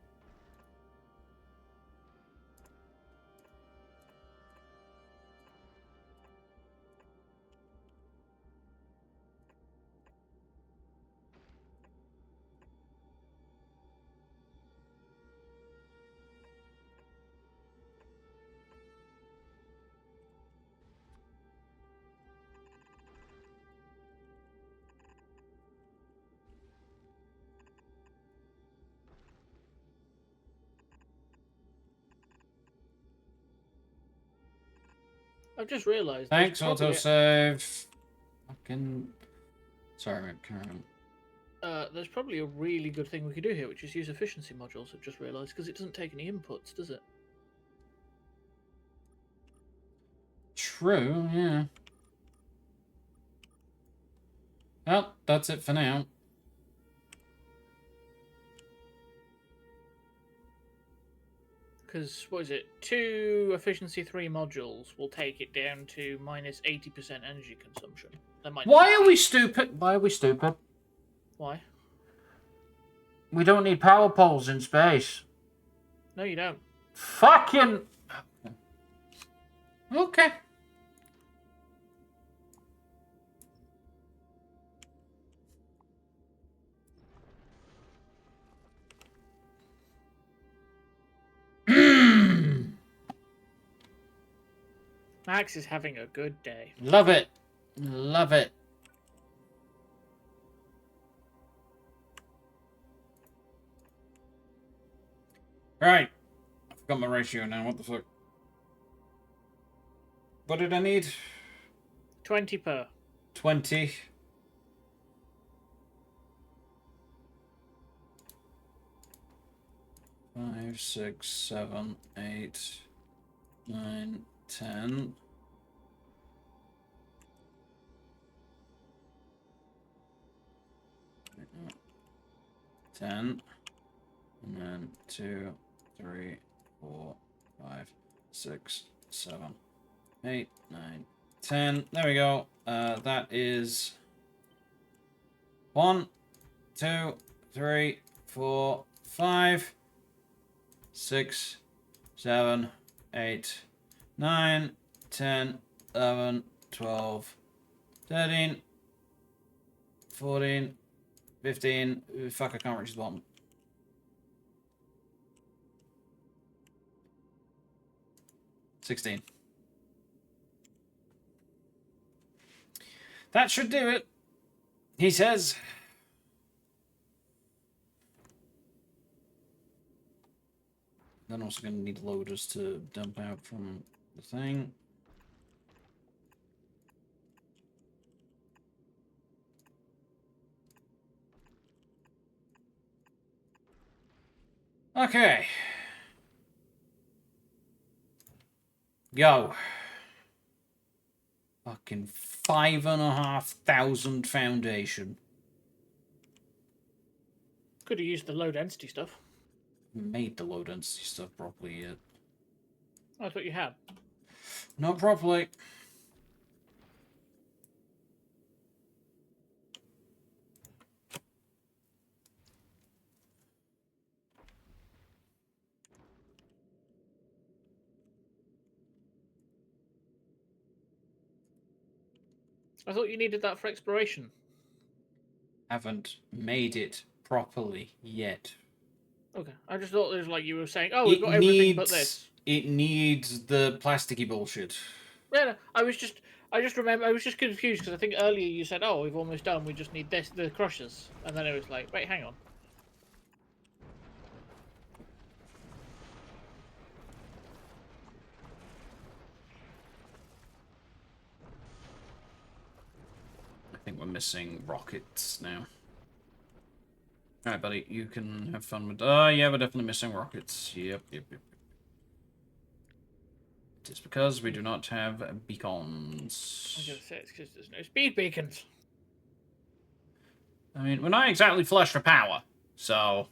I've just realised. Thanks, autosave. Fucking. Sorry, mate, carry on. There's probably a really good thing we could do here, which is use efficiency modules. I've just realised, because it doesn't take any inputs, does it? True, yeah. Well, that's it for now. Because, what is it? 2 efficiency 3 modules will take it down to minus 80% energy consumption. Why are we stupid? Why are we stupid? Why? We don't need power poles in space. No, you don't. Fucking... Okay. Max is having a good day. Love it. Love it. Right. I forgot my ratio now. What the fuck? What did I need? 20 per. 20. Five, 6, 7, 8, 9, 10. And then 2, 3, 4, 5, 6, 7, 8, 9, 10. There we go. That is 1, 2, 3, 4, 5, 6, 7, 8, 9, 10, 11, 12, 13, 14, 15. Fuck, I can't reach the bottom. 16. That should do it, he says. Then also going to need loaders to dump out from the thing. Okay. Go. Fucking 5,500 foundation. Could have used the low density stuff. Made the low density stuff properly yet. I thought you had. Not properly. I thought you needed that for exploration. Haven't made it properly yet. Okay, I just thought it was like you were saying, oh, we've got everything but this. It needs the plasticky bullshit. Yeah, no, I just remember, I was just confused because I think earlier you said, oh, we've almost done, we just need this, the crushers. And then it was like, wait, hang on. I think we're missing rockets now. Alright, buddy, you can have fun with... yeah, we're definitely missing rockets. Yep. It's because we do not have beacons. I was going to say it's because there's no speed beacons. I mean, we're not exactly flush for power, so...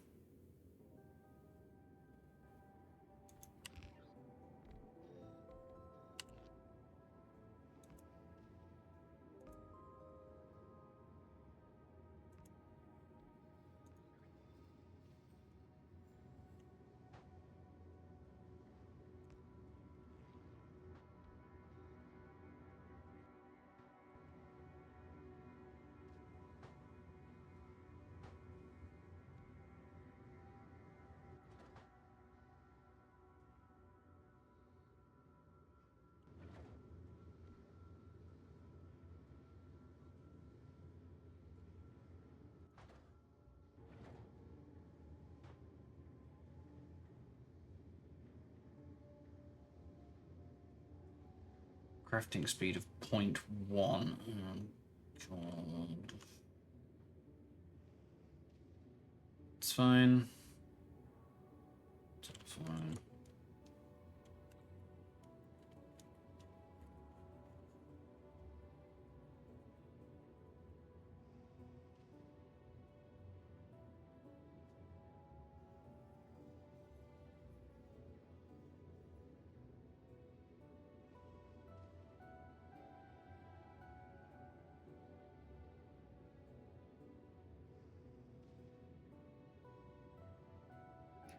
Crafting speed of 0.1. Oh, God. It's fine. It's fine.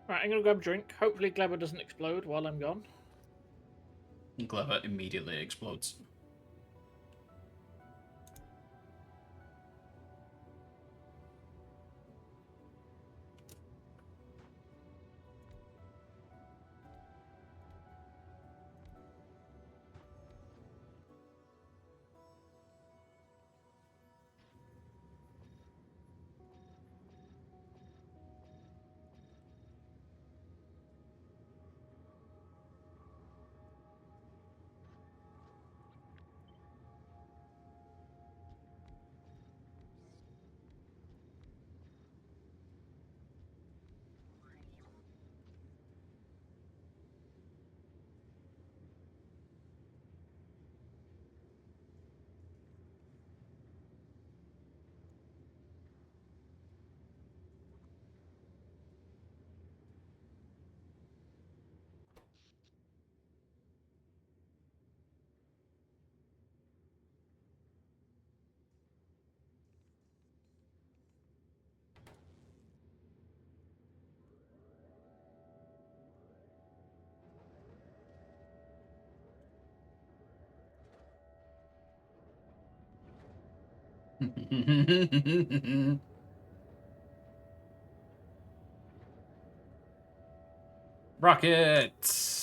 Right, I'm gonna grab a drink. Hopefully Gleba doesn't explode while I'm gone. Gleba immediately explodes. Rockets!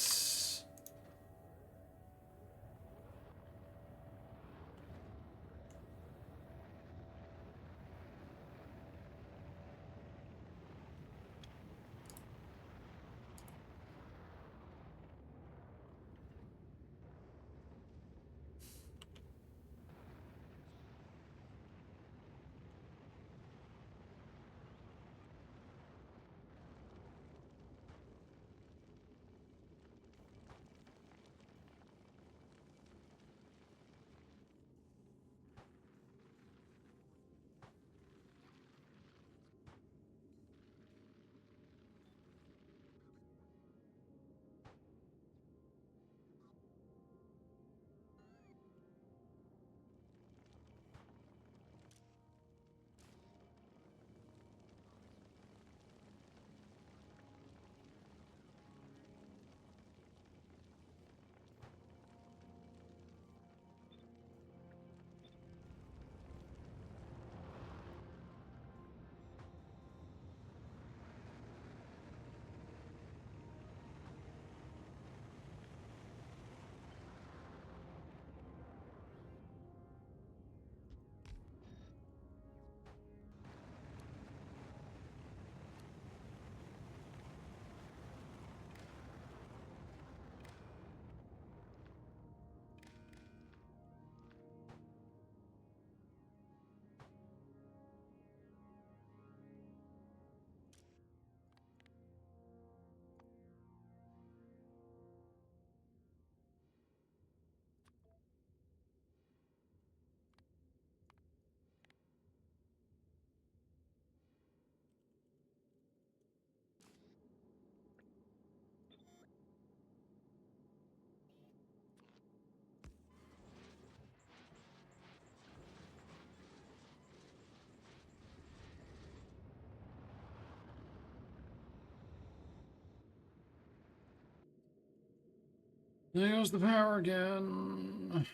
There's the power again.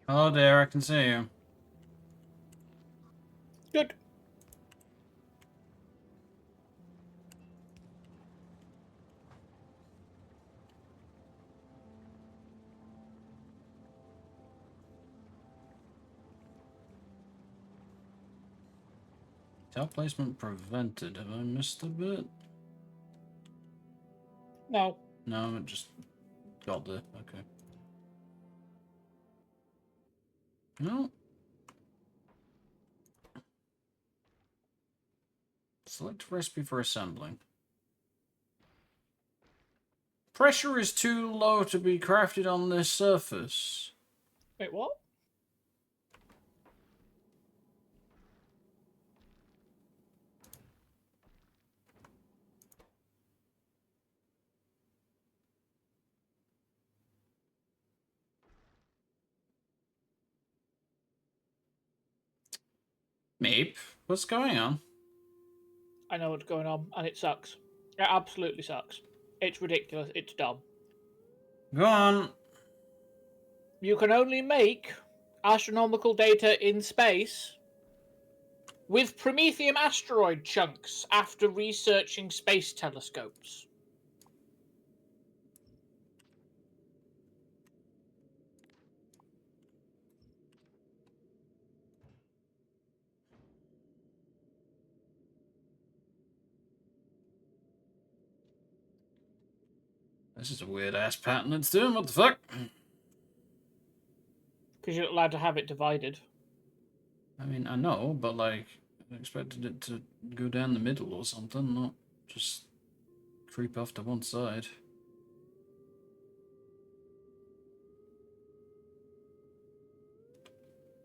Hello there, I can see you. Good. Tile placement prevented. Have I missed a bit? No. No, it just got there. Okay. No. Select recipe for assembling. Pressure is too low to be crafted on this surface. Wait, what? Meep, what's going on? I know what's going on, and it sucks. It absolutely sucks. It's ridiculous. It's dumb. Go on. You can only make astronomical data in space with Prometheum asteroid chunks after researching space telescopes. This is a weird ass pattern it's doing. What the fuck? Because you're not allowed to have it divided. I mean, I know, but like, I expected it to go down the middle or something, not just creep off to one side.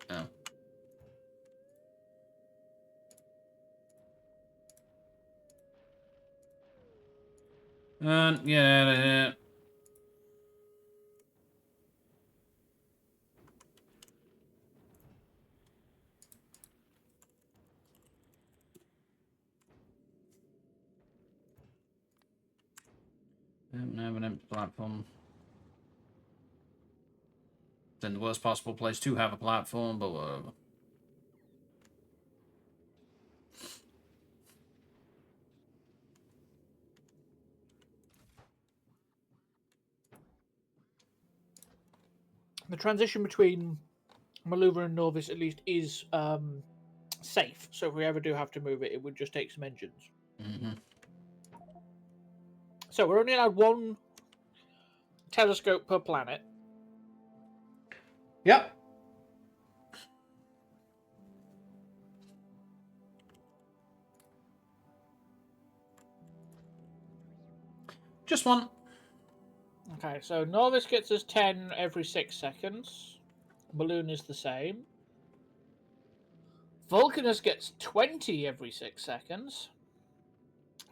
Oh. Get out of here. I don't have an empty platform. It's in the worst possible place to have a platform, but whatever. The transition between Maluva and Norvis at least is safe. So if we ever do have to move it, it would just take some engines. Mm-hmm. So we're only allowed one telescope per planet. Yep. Just one. Okay, so Norvis gets us 10 every 6 seconds. Balloon is the same. Vulcanus gets 20 every 6 seconds.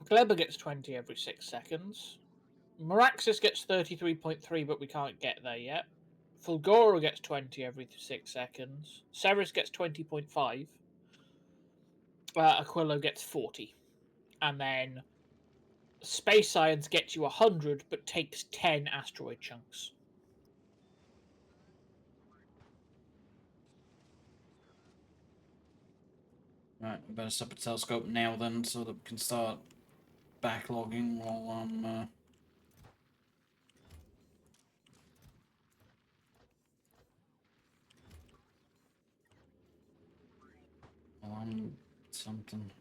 Kleber gets 20 every 6 seconds. Meraxis gets 33.3, but we can't get there yet. Fulgora gets 20 every 6 seconds. Ceres gets 20.5. Aquilo gets 40. And then Space Science gets you 100, but takes 10 asteroid chunks. Right, we better set up a telescope now then, so that we can start backlogging while I'm something.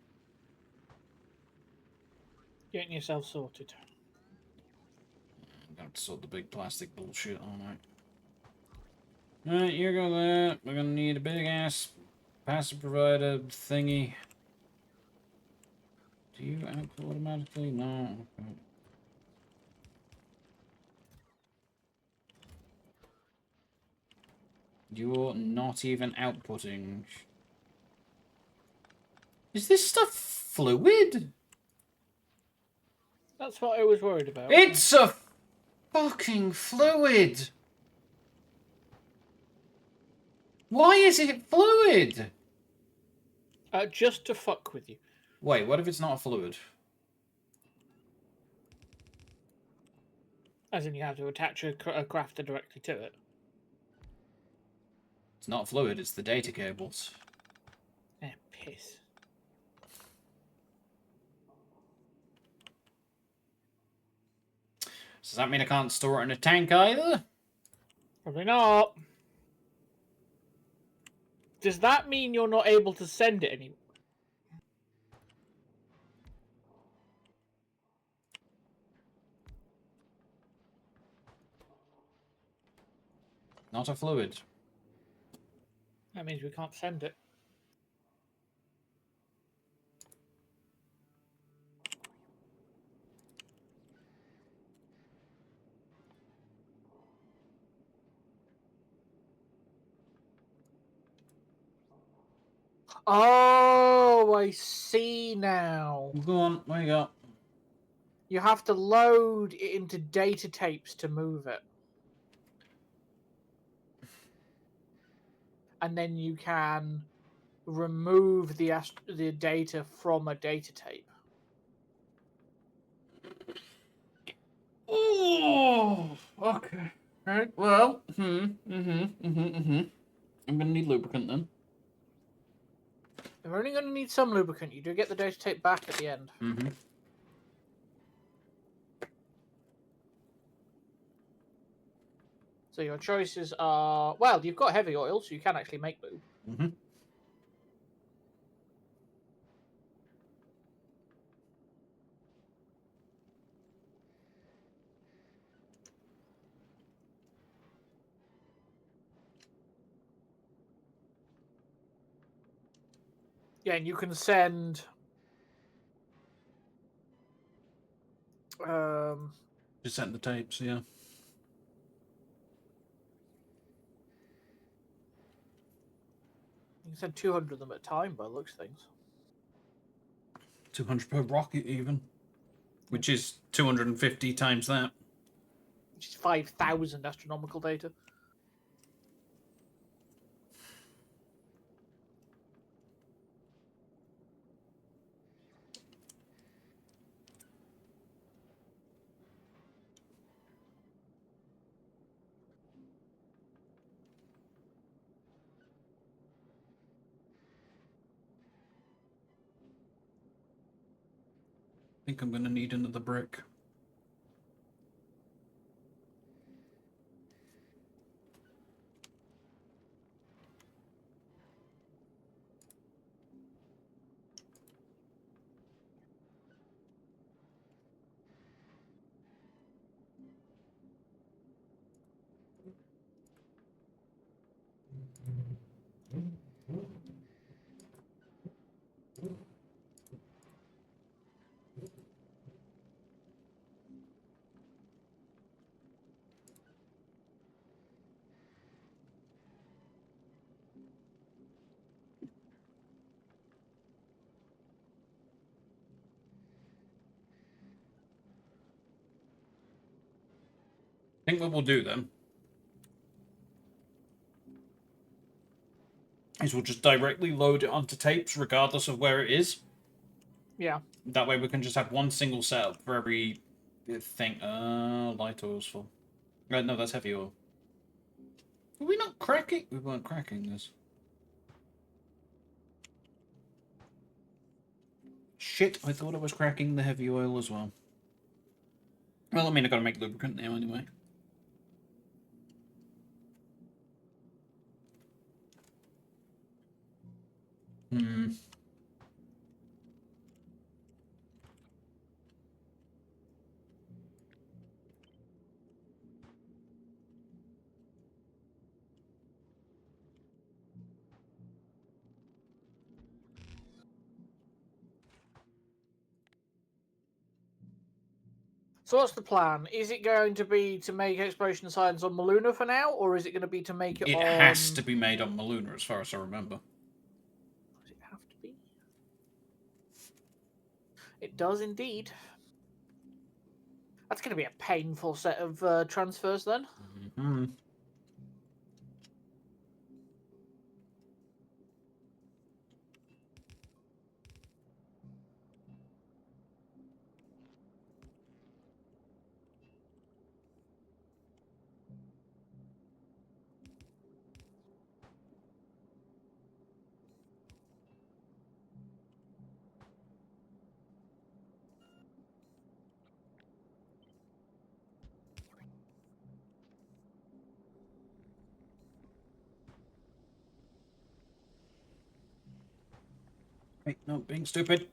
Getting yourself sorted. I'm gonna have to sort the big plastic bullshit, alright. Alright, you go there. We're gonna need a big ass passive provider thingy. Do you output automatically? No. Okay. You're not even outputting. Is this stuff fluid? That's what I was worried about. It's a fucking fluid! Why is it fluid? Just to fuck with you. Wait, what if it's not a fluid? As in, you have to attach a crafter directly to it. It's not fluid, it's the data cables. Piss. Does that mean I can't store it in a tank either? Probably not. Does that mean you're not able to send it anymore? Not a fluid. That means we can't send it. Oh, I see now. Go on, what you got? You have to load it into data tapes to move it. And then you can remove the data from a data tape. Oh, okay. Right, well, I'm gonna need lubricant then. You're only going to need some lubricant. You do get the data tape back at the end. So your choices are... Well, you've got heavy oil, so you can actually make lube. Yeah, and you can send... Just send the tapes, yeah. You can send 200 of them at a time by the looks of things. 200 per rocket even. Which is 250 times that. Which is 5,000 astronomical data. I think I'm gonna need another brick. I think what we'll do then is we'll just directly load it onto tapes regardless of where it is. Yeah. That way we can just have one single setup for every thing. Light oil's full. Right, no, that's heavy oil. Were we not cracking? We weren't cracking this. Shit, I thought I was cracking the heavy oil as well. Well, I mean, I gotta make lubricant now anyway. So what's the plan? Is it going to be to make exploration science on Maluna for now, or is it going to be to make it on... It has to be made on Maluna, as far as I remember. Does it have to be? It does indeed. That's going to be a painful set of transfers then. Wait, no, being stupid.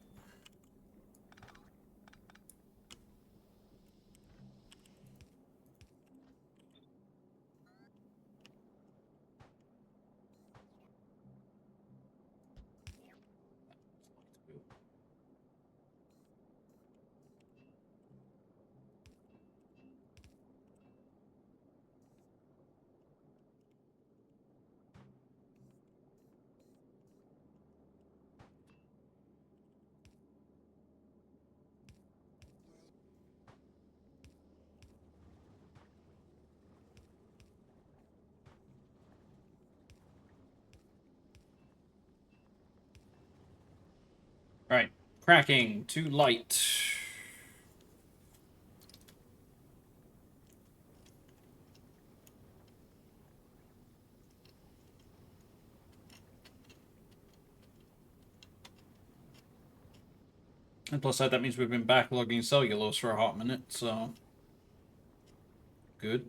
Right. Cracking. Too light. And plus that means we've been backlogging cellulose for a hot minute, so... Good.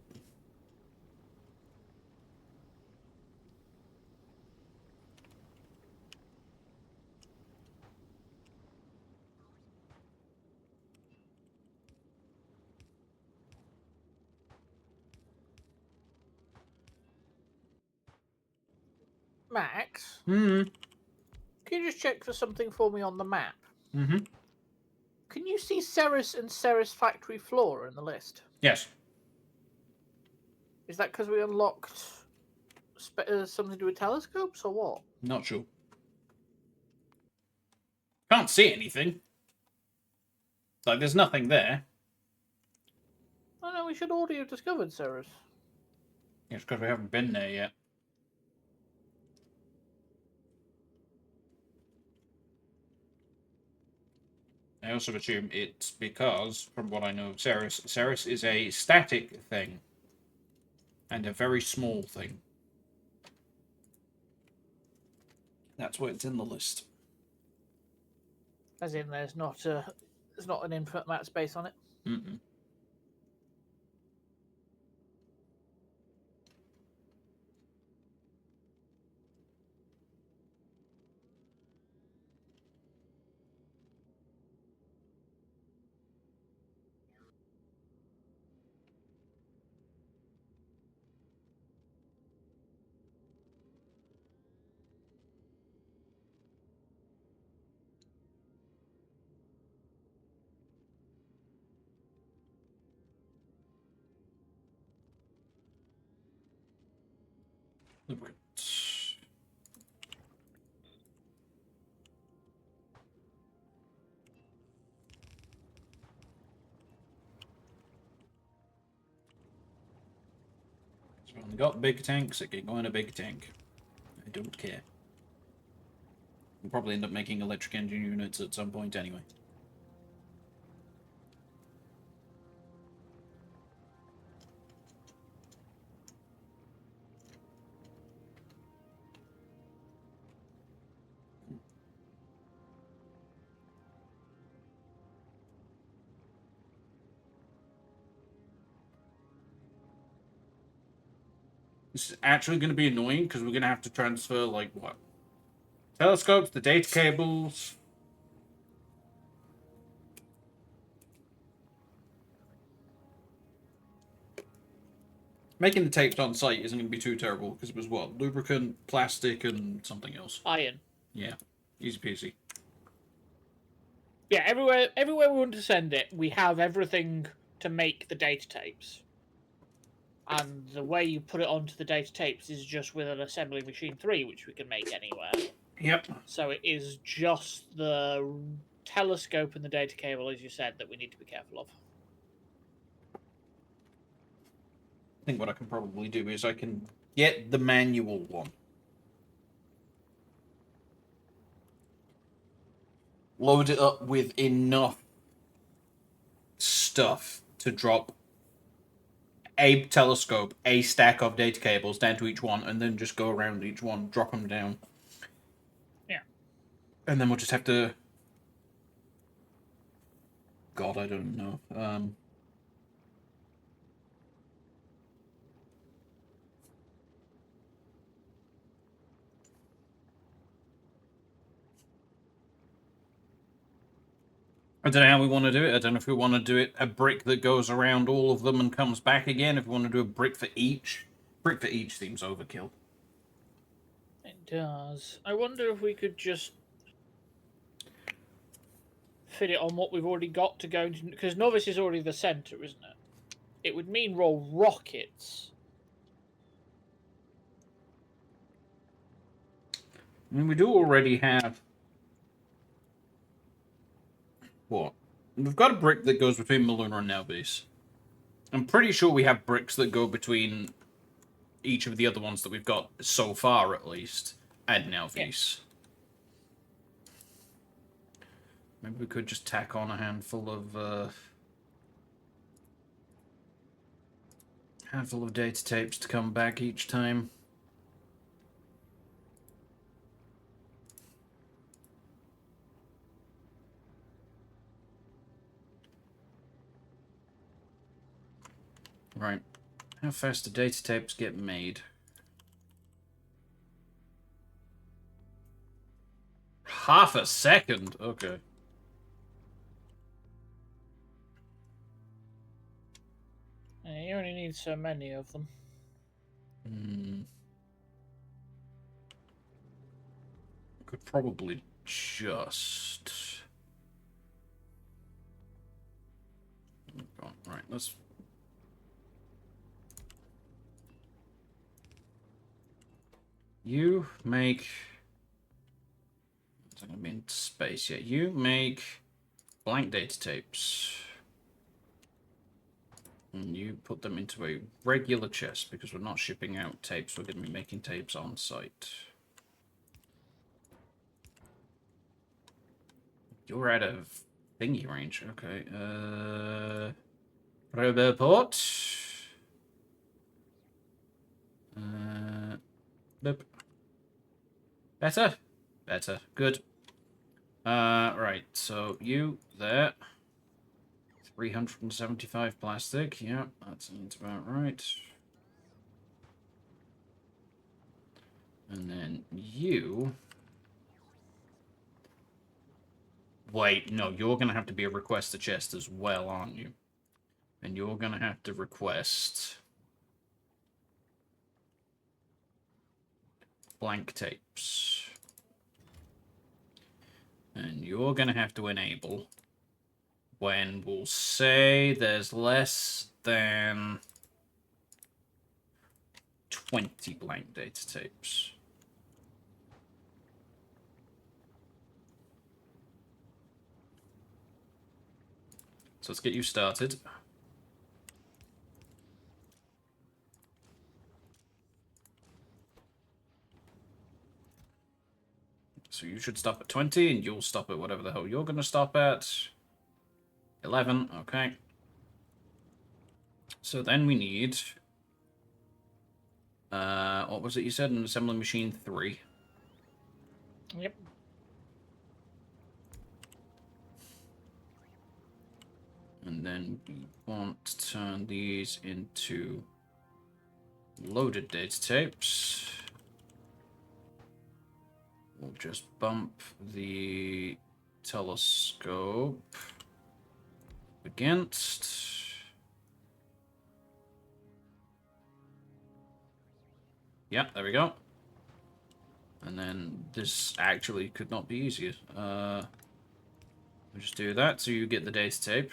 Max, Hmm. can you just check for something for me on the map? Mm-hmm. Can you see Ceres and Ceres factory floor in the list? Yes. Is that because we unlocked something to do with telescopes or what? Not sure. Can't see anything. Like, there's nothing there. Oh no, we should already have discovered Ceres. It's because we haven't been there yet. I also assume it's because, from what I know of Ceres is a static thing. And a very small thing. That's why it's in the list. As in, there's not an infinite map space on it. Mm-mm. Lubricants. So we've only got big tanks that can go in a big tank. I don't care. We'll probably end up making electric engine units at some point anyway. This is actually going to be annoying because we're going to have to transfer, like, what? Telescopes, the data cables. Making the tapes on site isn't going to be too terrible because it was what? Lubricant, plastic, and something else. Iron. Yeah. Easy peasy. Yeah, everywhere we want to send it, we have everything to make the data tapes. And the way you put it onto the data tapes is just with an assembly machine 3, which we can make anywhere. Yep. So it is just the telescope and the data cable, as you said, that we need to be careful of. I think what I can probably do is I can get the manual one. Load it up with enough stuff to drop a telescope, a stack of data cables down to each one, and then just go around each one, drop them down. Yeah. And then we'll just have to... God, I don't know. I don't know how we want to do it. I don't know if we want to do it a brick that goes around all of them and comes back again. If we want to do a brick for each. Brick for each seems overkill. It does. I wonder if we could just fit it on what we've already got to go into... Because Novice is already the centre, isn't it? It would mean roll rockets. I mean, we do already have... What? We've got a brick that goes between Maluna and Novice. I'm pretty sure we have bricks that go between each of the other ones that we've got so far, at least, and Novice. Yeah. Maybe we could just tack on a handful of data tapes to come back each time. Right. How fast do data tapes get made? Half a second? Okay. You only need so many of them. Could probably just... Right, let's... You make... It's not going to be in space yet. You make blank data tapes. And you put them into a regular chest, because we're not shipping out tapes, we're going to be making tapes on site. You're out of thingy range. Okay. Roboport. Nope. Better? Better. Good. Right. So you there. 375 plastic. Yeah, that sounds about right. And then you... Wait, no, you're going to have to be a request a chest as well, aren't you? And you're going to have to request... blank tapes. And you're going to have to enable... when we'll say there's less than 20 blank data tapes. So let's get you started. So you should stop at 20, and you'll stop at whatever the hell you're going to stop at. 11, okay. So then we need... what was it you said? An assembly machine 3. Yep. And then we want to turn these into loaded data tapes. We'll just bump the telescope against. Yeah, there we go. And then this actually could not be easier. We'll just do that so you get the data tape.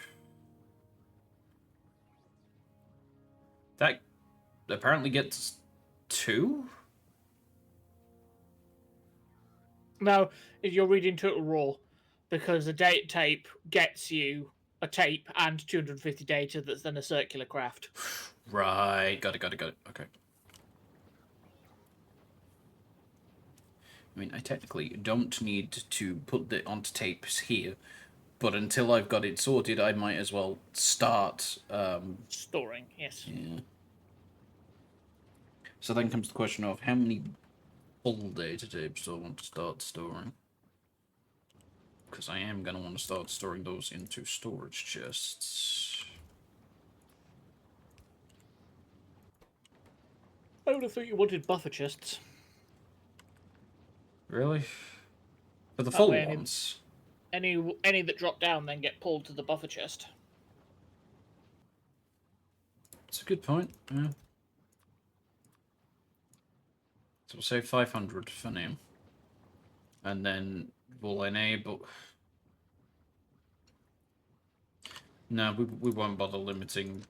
That apparently gets 2? No, if you're reading Total Raw, because the data tape gets you a tape and 250 data that's then a circular craft. Right, got it. Okay. I mean, I technically don't need to put it onto tapes here, but until I've got it sorted, I might as well start... storing, yes. Yeah. So then comes the question of how many full data tapes do I want to start storing? Because I am going to want to start storing those into storage chests. I would have thought you wanted buffer chests. Really? For the full ones? Any that drop down then get pulled to the buffer chest. That's a good point. Yeah. So we'll say 500 for now. And then we'll enable... No, we won't bother limiting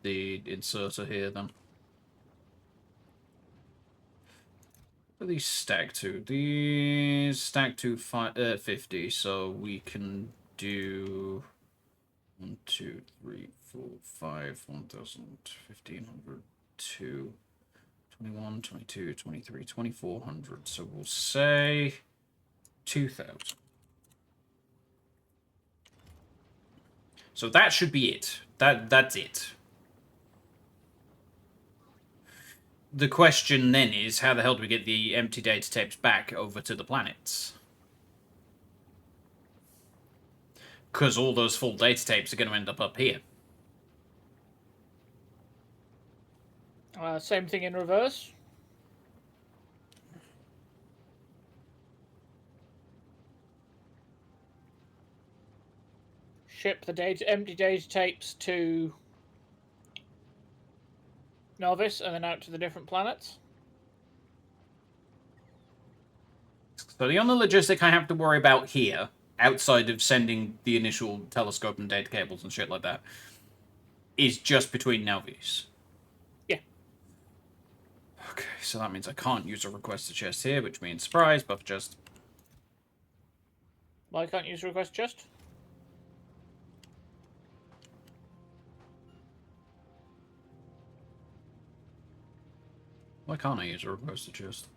the inserter here then. What are these stack to? These stack to 50, so we can do 1, 2, 3, 4, 5, 1,000, 1,500, 2, 21, 22, 23, 2,400. So we'll say 2,000. So that should be it. That's it. The question then is, how the hell do we get the empty data tapes back over to the planets? Because all those full data tapes are going to end up here. Same thing in reverse. Ship the empty data tapes to Novice and then out to the different planets. So the only logistic I have to worry about here, outside of sending the initial telescope and data cables and shit like that, is just between Novice. Yeah. Okay, so that means I can't use a request to chest here, which means surprise, buffer chest. Why can't you use request chest? Why can't I use a request to chest?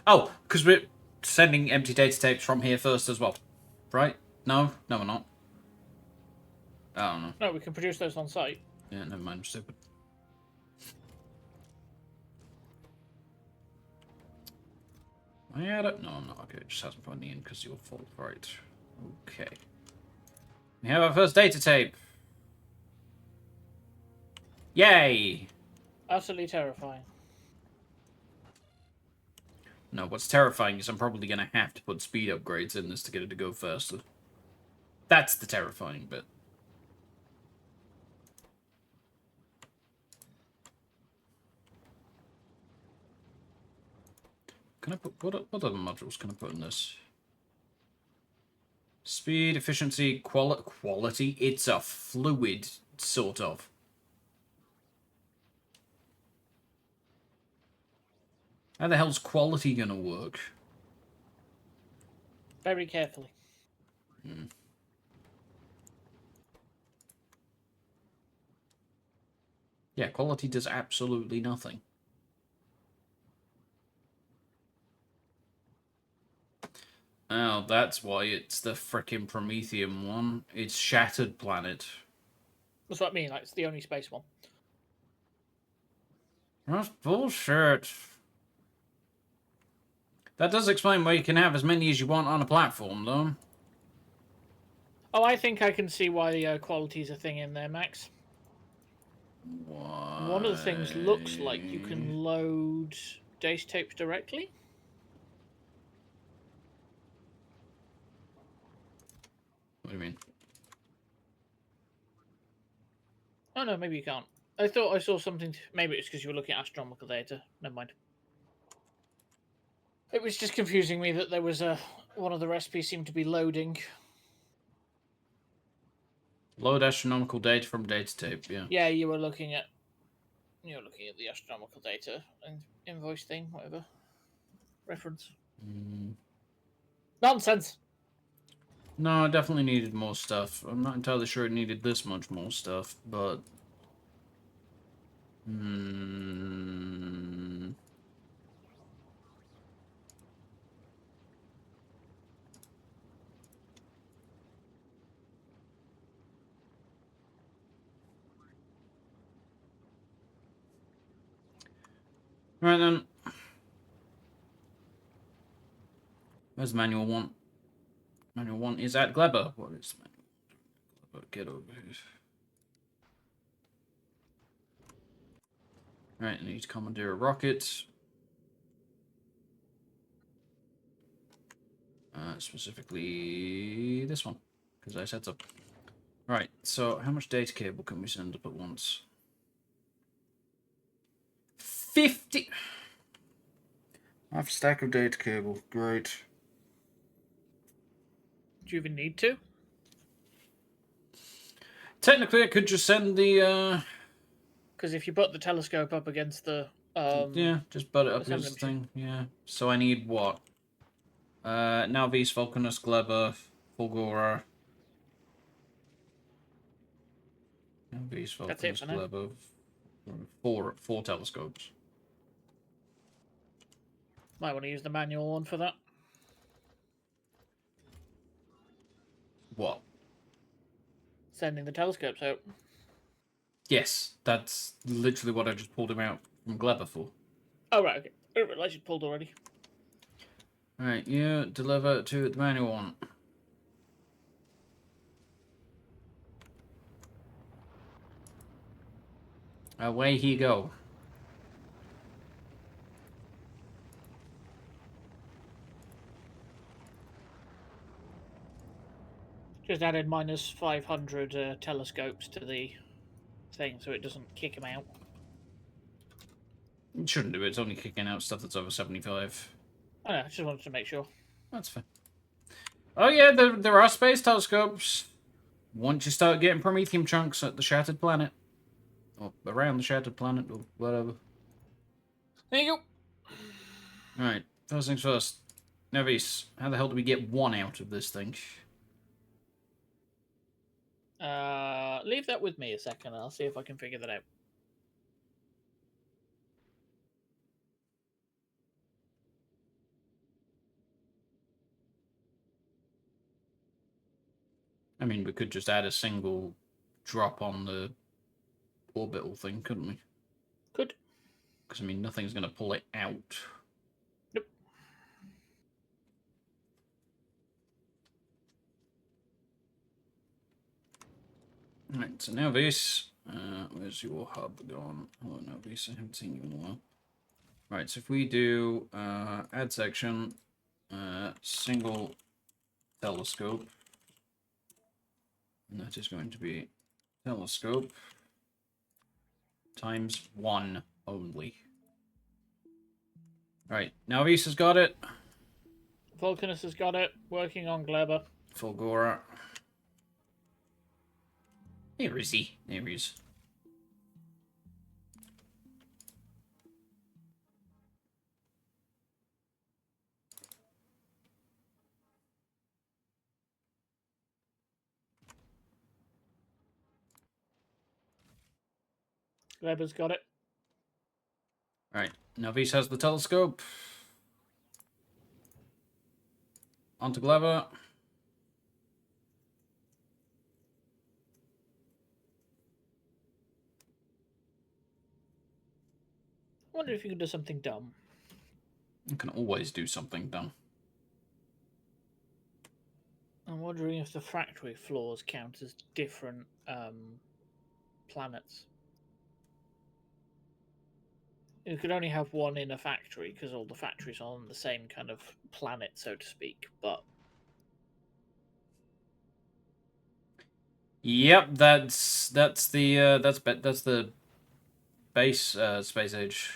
Oh, because we're sending empty data tapes from here first as well. Right? No? No, we're not. I don't know. No, we can produce those on site. Yeah, never mind, I'm stupid. I had it? No, I'm not. Okay, it just hasn't put me in because your fault. Right. Okay. We have our first data tape. Yay! Utterly terrifying. No, what's terrifying is I'm probably going to have to put speed upgrades in this to get it to go faster. That's the terrifying bit. Can I put... What other modules can I put in this? Speed, efficiency, quality. It's a fluid, sort of. How the hell's quality gonna work? Very carefully. Yeah, quality does absolutely nothing. Oh, that's why it's the frickin' Prometheum one. It's Shattered Planet. That's what I mean, like, it's the only space one. That's bullshit. That does explain why you can have as many as you want on a platform, though. Oh, I think I can see why the quality's a thing in there, Max. Why? One of the things looks like you can load data tapes directly. What do you mean? Oh no, maybe you can't. I thought I saw something. Maybe it's because you were looking at astronomical data. Never mind. It was just confusing me that there was one of the recipes seemed to be loading. Load astronomical data from data tape, yeah. Yeah, you were looking at the astronomical data and invoice thing, whatever. Reference. Nonsense! No, I definitely needed more stuff. I'm not entirely sure it needed this much more stuff, but... Right then. Where's manual 1? Manual 1 is at Gleber. What is manual 1? Get over here. Right, I need to commandeer a rocket. Specifically this one, because I said so. Right, so how much data cable can we send up at once? 50! Half a stack of data cable, great. Do you even need to? Technically, I could just send the, Because if you put the telescope up against the, yeah, just butt it up assembly against the machine. thing, yeah. So I need what? Nalvis, Vulcanus, Gleba, Fulgora. Nalvis, That's it Vulcanus, for now. Gleba. Four telescopes. Might want to use the manual one for that. What? Sending the telescopes out. Yes, that's literally what I just pulled him out from Gleba for. Oh, right, okay. I didn't realise you'd pulled already. Alright, you deliver to the manual one. Away he go. Just added minus 500 telescopes to the thing so it doesn't kick him out. It shouldn't do it, it's only kicking out stuff that's over 75. I know, I just wanted to make sure. That's fine. Oh yeah, there are space telescopes. Once you start getting promethium chunks at the Shattered Planet. Or around the Shattered Planet, or whatever. There you go. Alright, first things first. Navis, how the hell do we get one out of this thing? Leave that with me a second. I'll see if I can figure that out. I mean, we could just add a single drop on the orbital thing, couldn't we? Could. Because, I mean, nothing's going to pull it out. Nope. Right, so now this. Where's your hub gone? Oh, no, this. I haven't seen you in a while. Right, so if we do add section, single telescope, and that is going to be telescope times 1 only. Right, now Avis has got it. Vulcanus has got it. Working on Gleba. Fulgora. Here is he. There he is. Gleba's got it. Right, now Avis has the telescope. Onto Gleba. I wonder if you can do something dumb. You can always do something dumb. I'm wondering if the factory floors count as different planets. You could only have one in a factory because all the factories are on the same kind of planet, so to speak. But yep, that's the base space age.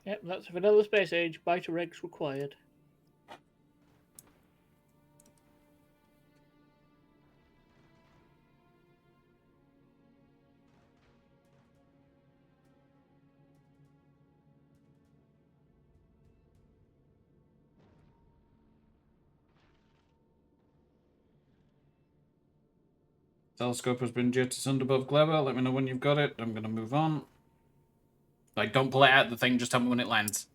yep, that's a vanilla space age. Beta regs required. Telescope has been jettisoned above Gleba. Let me know when you've got it. I'm going to move on. Like, don't pull it out of the thing. Just tell me when it lands.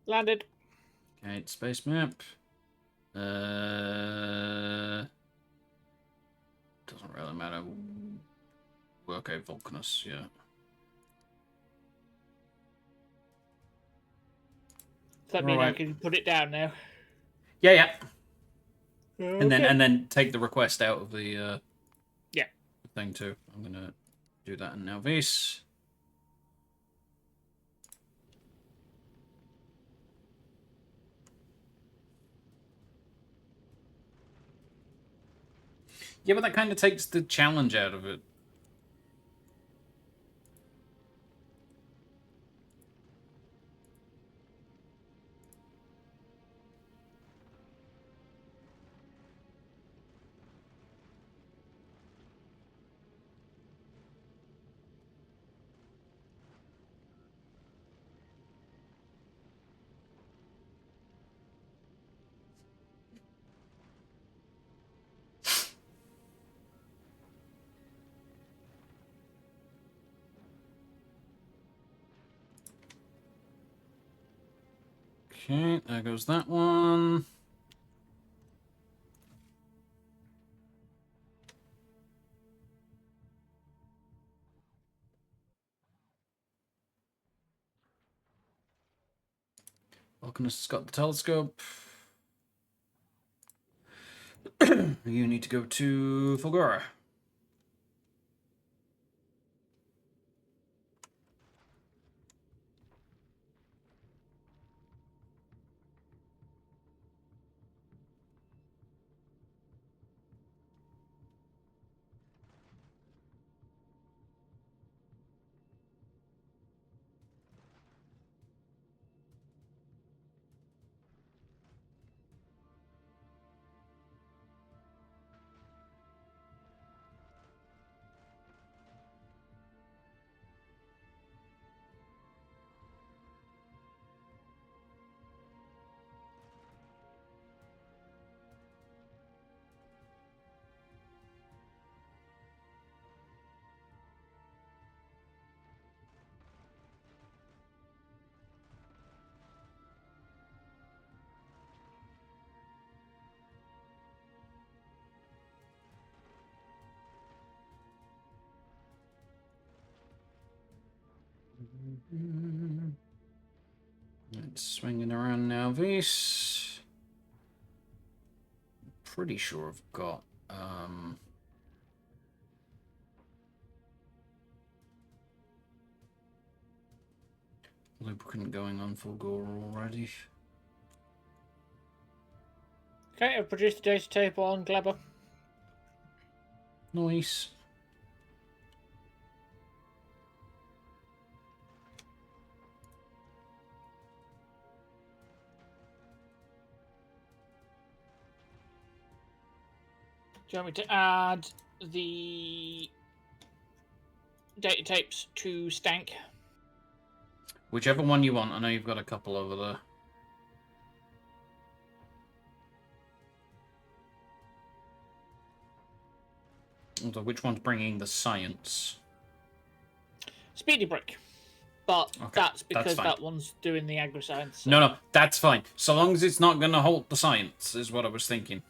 Landed. Okay, space map. Doesn't really matter. Okay, Vulcanus, yeah. Let me know. Right. Can you put it down now? Yeah, yeah. Okay. And then take the request out of the yeah thing too. I'm gonna do that in now. This. Yeah, but that kind of takes the challenge out of it. Okay, there goes that one. Vulcanus has got the telescope. You need to go to Fulgora. It's swinging around now, Vise. Pretty sure I've got lubricant going on Fulgora already. Okay, I've produced the data tape on Glabber. Nice. Do you want me to add the data tapes to Stank? Whichever one you want. I know you've got a couple over there. Although, which one's bringing the science? Speedy Brick. But Okay, that's because that one's doing the agri-science. So. No, that's fine. So long as it's not going to halt the science, is what I was thinking.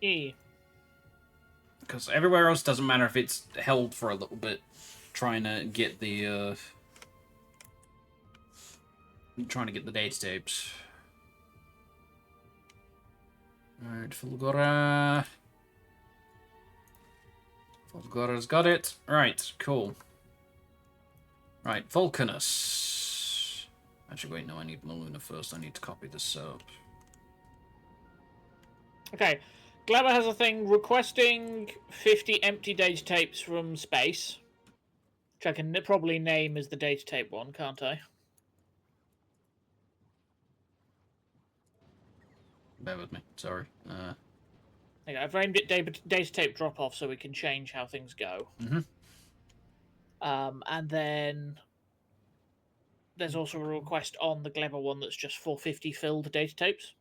Yeah. Because everywhere else doesn't matter if it's held for a little bit. Trying to get the data tapes. Alright, Fulgora. Fulgora's got it. Right, cool. Right, Vulcanus. Actually, wait, no, I need Maluna first. I need to copy this up. Okay. Glabber has a thing requesting 50 empty data tapes from space. Which I can probably name as the data tape one, can't I? Bear with me, sorry. Okay, I've named it data tape drop off so we can change how things go. And then there's also a request on the Glabber one that's just 450 filled data tapes.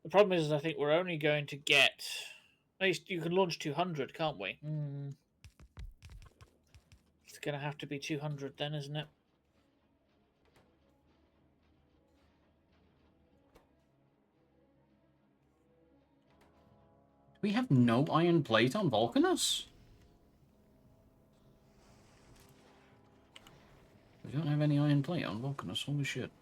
The problem is, I think we're only going to get... At least you can launch 200, can't we? It's going to have to be 200 then, isn't it? We have no iron plate on Vulcanus? We don't have any iron plate on Vulcanus, holy shit.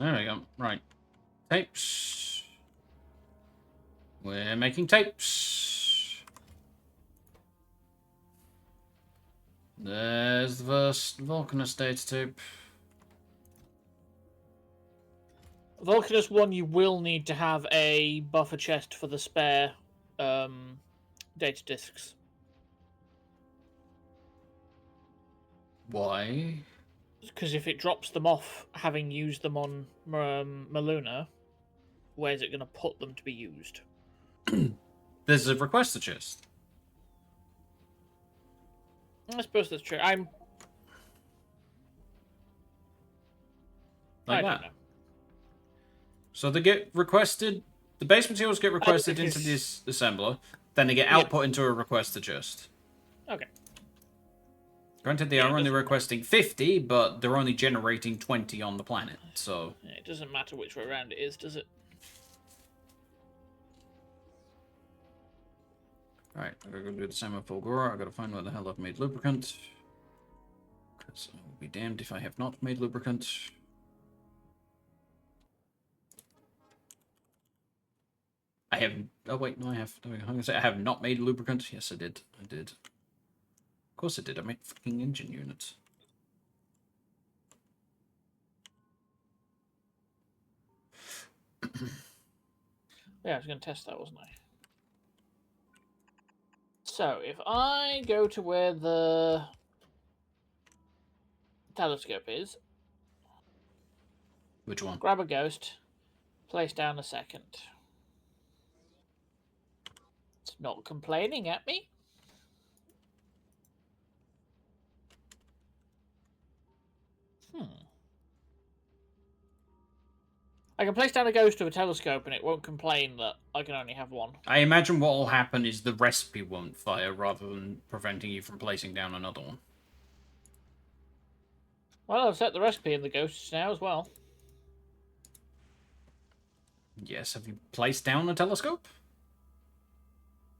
There we go. Right. Tapes. We're making tapes. There's the first Vulcanus data tape. Vulcanus 1, you will need to have a buffer chest for the spare data disks. Why? Because if it drops them off, having used them on Maluna, where's it going to put them to be used? There's a requester chest. I suppose that's true. I don't know. So they get requested. The base materials get requested into this assembler. Then they get output into a requester chest. Okay. Granted, they are only requesting 50, but they're only generating 20 on the planet, so... It doesn't matter which way around it is, does it? Alright, I gotta go do the same with Fulgora. I gotta find where the hell I've made lubricant. Because I will be damned if I have not made lubricant. I have... Oh, wait, no, I have... I'm gonna say I have not made lubricant. Yes, I did. I did. Of course I did. I made fucking engine units. Yeah, I was going to test that, wasn't I? So, if I go to where the telescope is... Which one? Grab a ghost, place down a second. It's not complaining at me. I can place down a ghost of a telescope and it won't complain that I can only have one. I imagine what will happen is the recipe won't fire rather than preventing you from placing down another one. Well, I've set the recipe in the ghosts now as well. Yes, have you placed down a telescope?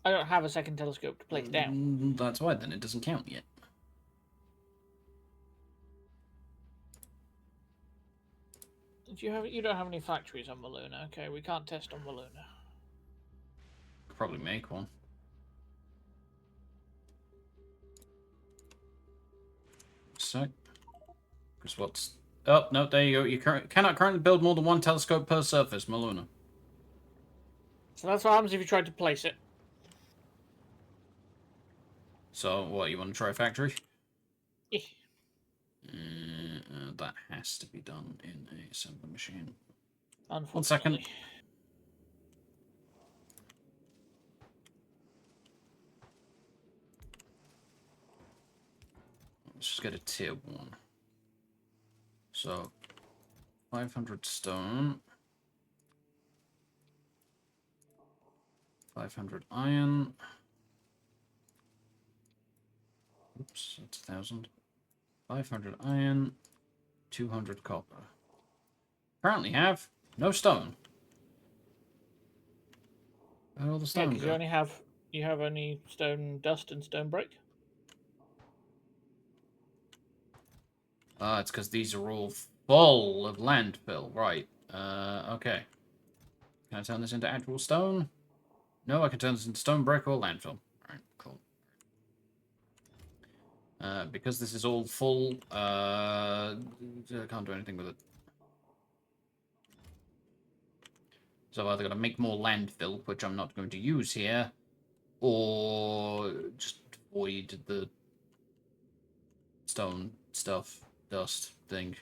I don't have a second telescope to place down. That's why then it doesn't count yet. You don't have any factories on Maluna. Okay, we can't test on Maluna. Could probably make one. So, because what's... Oh, no, there you go. You cannot currently build more than one telescope per surface, Maluna. So that's what happens if you try to place it. So, what, you want to try a factory? Yeah. That has to be done in a assembly machine. Unfortunately. 1 second. Let's just get a tier 1. So, 500 stone. 500 iron. Oops, that's 1,000. 500 iron. 200 copper. Currently have no stone. Where'd all the stone because go? you have only stone dust and stone brick. It's because these are all full of landfill. Right. Okay. Can I turn this into actual stone? No, I can turn this into stone brick or landfill. Alright, cool. Because this is all full, I can't do anything with it. So I've either got to make more landfill, which I'm not going to use here, or just void the stone stuff, dust thing.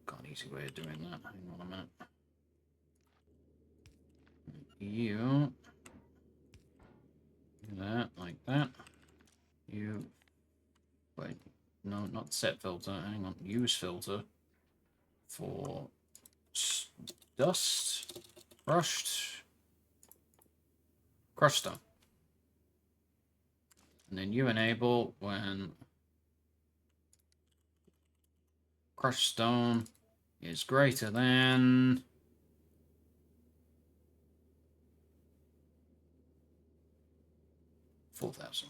Got an easy way of doing that. Hang on a minute. You do that, like that. You... Wait. No, not set filter. Hang on. Use filter for dust, crushed stone. And then you enable when crushed stone is greater than 4,000.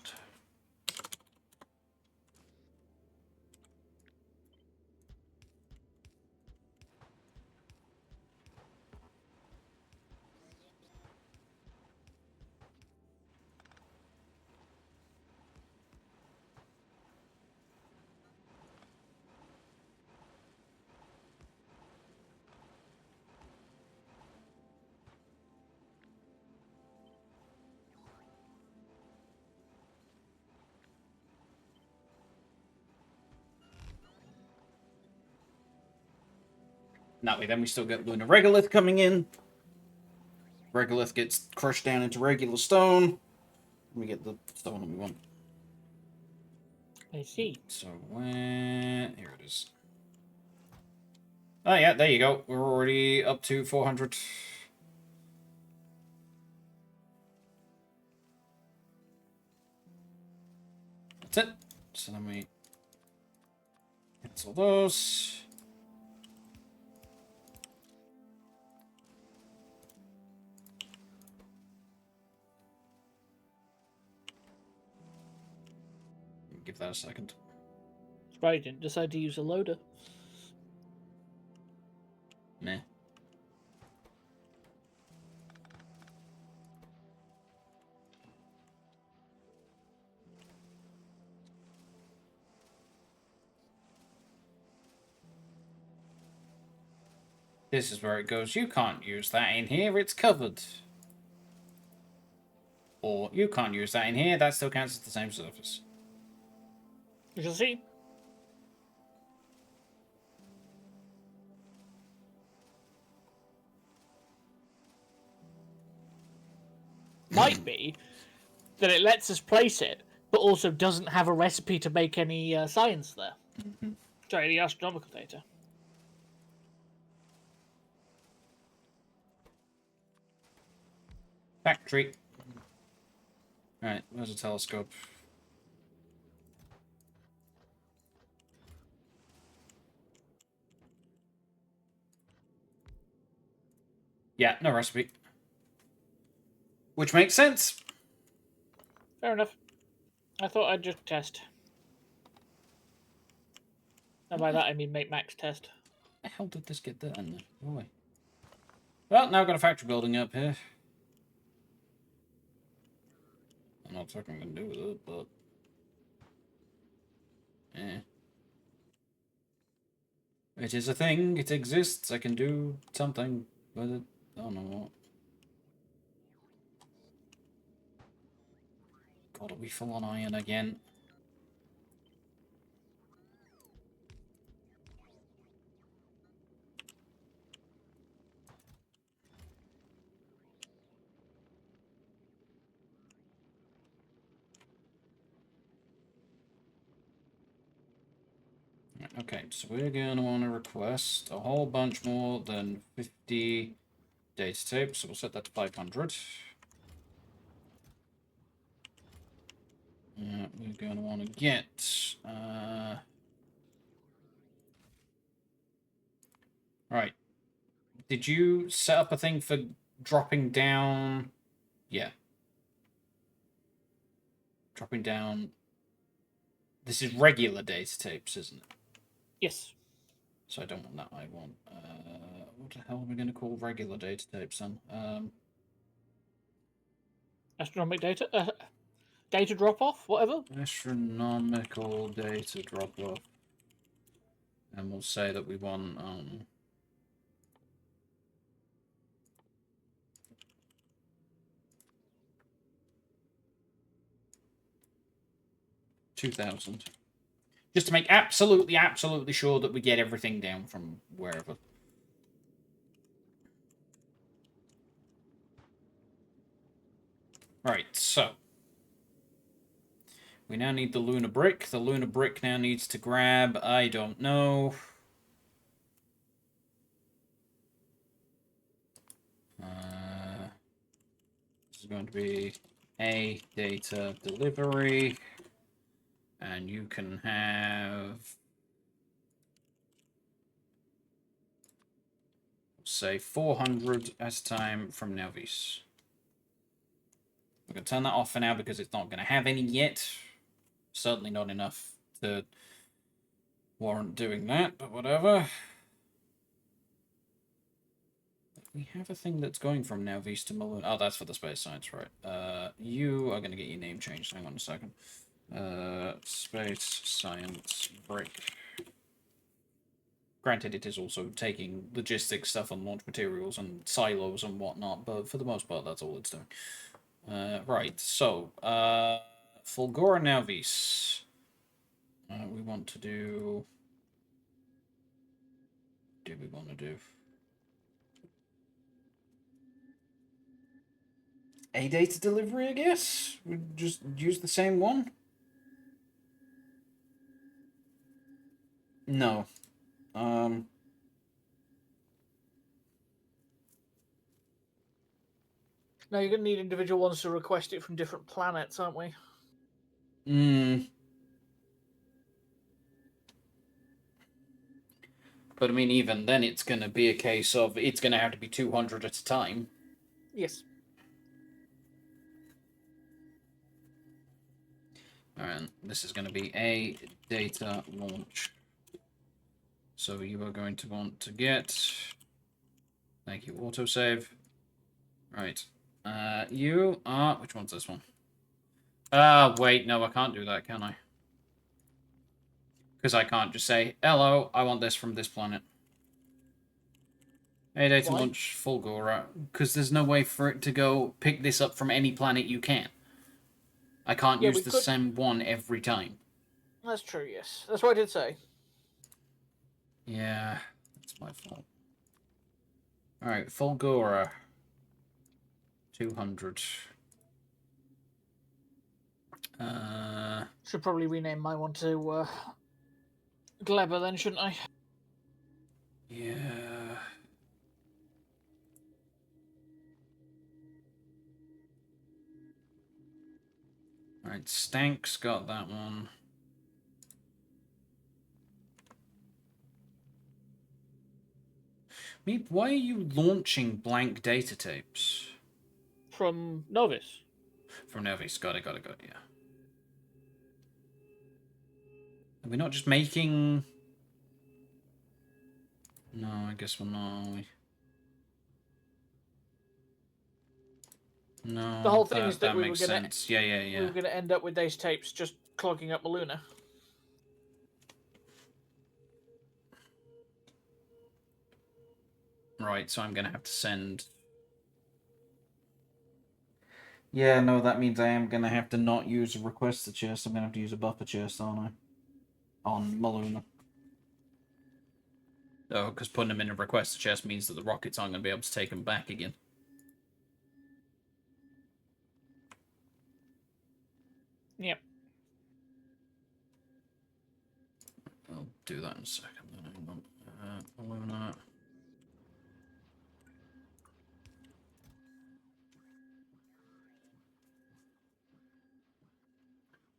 That way, then we still get lunar regolith coming in. Regolith gets crushed down into regular stone. We get the stone that we want. I see. So when here it is. Oh yeah, there you go. We're already up to 400. That's it. So then we cancel those. Give that a second. Right, I didn't decide to use a loader. Meh. This is where it goes. You can't use that in here. It's covered. Or you can't use that in here. That still counts as the same surface. You shall see. Might be that it lets us place it, but also doesn't have a recipe to make any science there. Sorry, the astronomical data. Factory. Alright, where's a telescope? Yeah, no recipe. Which makes sense. Fair enough. I thought I'd just test. And by that I mean make Max test. How the hell did this get there? Boy. Well, now I've got a factory building up here. I'm not sure what I'm going to do with it, but... Eh. It is a thing. It exists. I can do something with it. I don't know what. God, are we full on iron again? Okay, so we're going to want to request a whole bunch more than 50 data tapes, so we'll set that to 500. We're going to want to get... Right. Did you set up a thing for dropping down... Yeah. Dropping down... This is regular data tapes, isn't it? Yes. So I don't want that. I want... what the hell are we going to call regular data tapes then? Astronomic data? Data drop-off? Whatever? Astronomical data drop-off. And we'll say that we want... 2,000. Just to make absolutely sure that we get everything down from wherever. Right, so. We now need the lunar brick. The lunar brick now needs to grab, I don't know. This is going to be a data delivery. And you can have, say, 400 at a time from Nelvis. We're going to turn that off for now because it's not going to have any yet. Certainly not enough to warrant doing that, but whatever. We have a thing that's going from Nelvis to Malone. Oh, that's for the space science, right. You are going to get your name changed. Hang on a second. Space science brick. Granted, it is also taking logistics stuff and launch materials and silos and whatnot, but for the most part, that's all it's doing. Right, so, Fulgora Navis. We want to do do we want to do? A data delivery, I guess? We just use the same one? No. No, you're going to need individual ones to request it from different planets, aren't we? But I mean, even then, it's going to be a case of it's going to have to be 200 at a time. Yes. And this is going to be a data launch. So you are going to want to get... Thank you, autosave. Right. You are... Which one's this one? Wait, no, I can't do that, can I? Because I can't just say, hello, I want this from this planet. A data launch Fulgora. Because there's no way for it to go pick this up from any planet you can. I can't use the same one every time. That's true, yes. That's what I did say. Yeah, that's my fault. Alright, Fulgora. 200. Should probably rename my one to Gleber then, shouldn't I? Yeah. Alright, Stank's got that one. Meep, why are you launching blank data tapes? From Novice. From Novice, got it, yeah. Are we not just making... No, I guess we're not, are we? No, the whole thing is that we makes were gonna, sense. Yeah. We were going to end up with these tapes just clogging up Maluna. Right, so I'm going to have to send... Yeah, no, that means I am going to have to not use a requester chest. I'm going to have to use a buffer chest, aren't I? On Maluna. Oh, because putting them in a requester chest means that the rockets aren't going to be able to take them back again. Yep. I'll do that in a second. Maluna.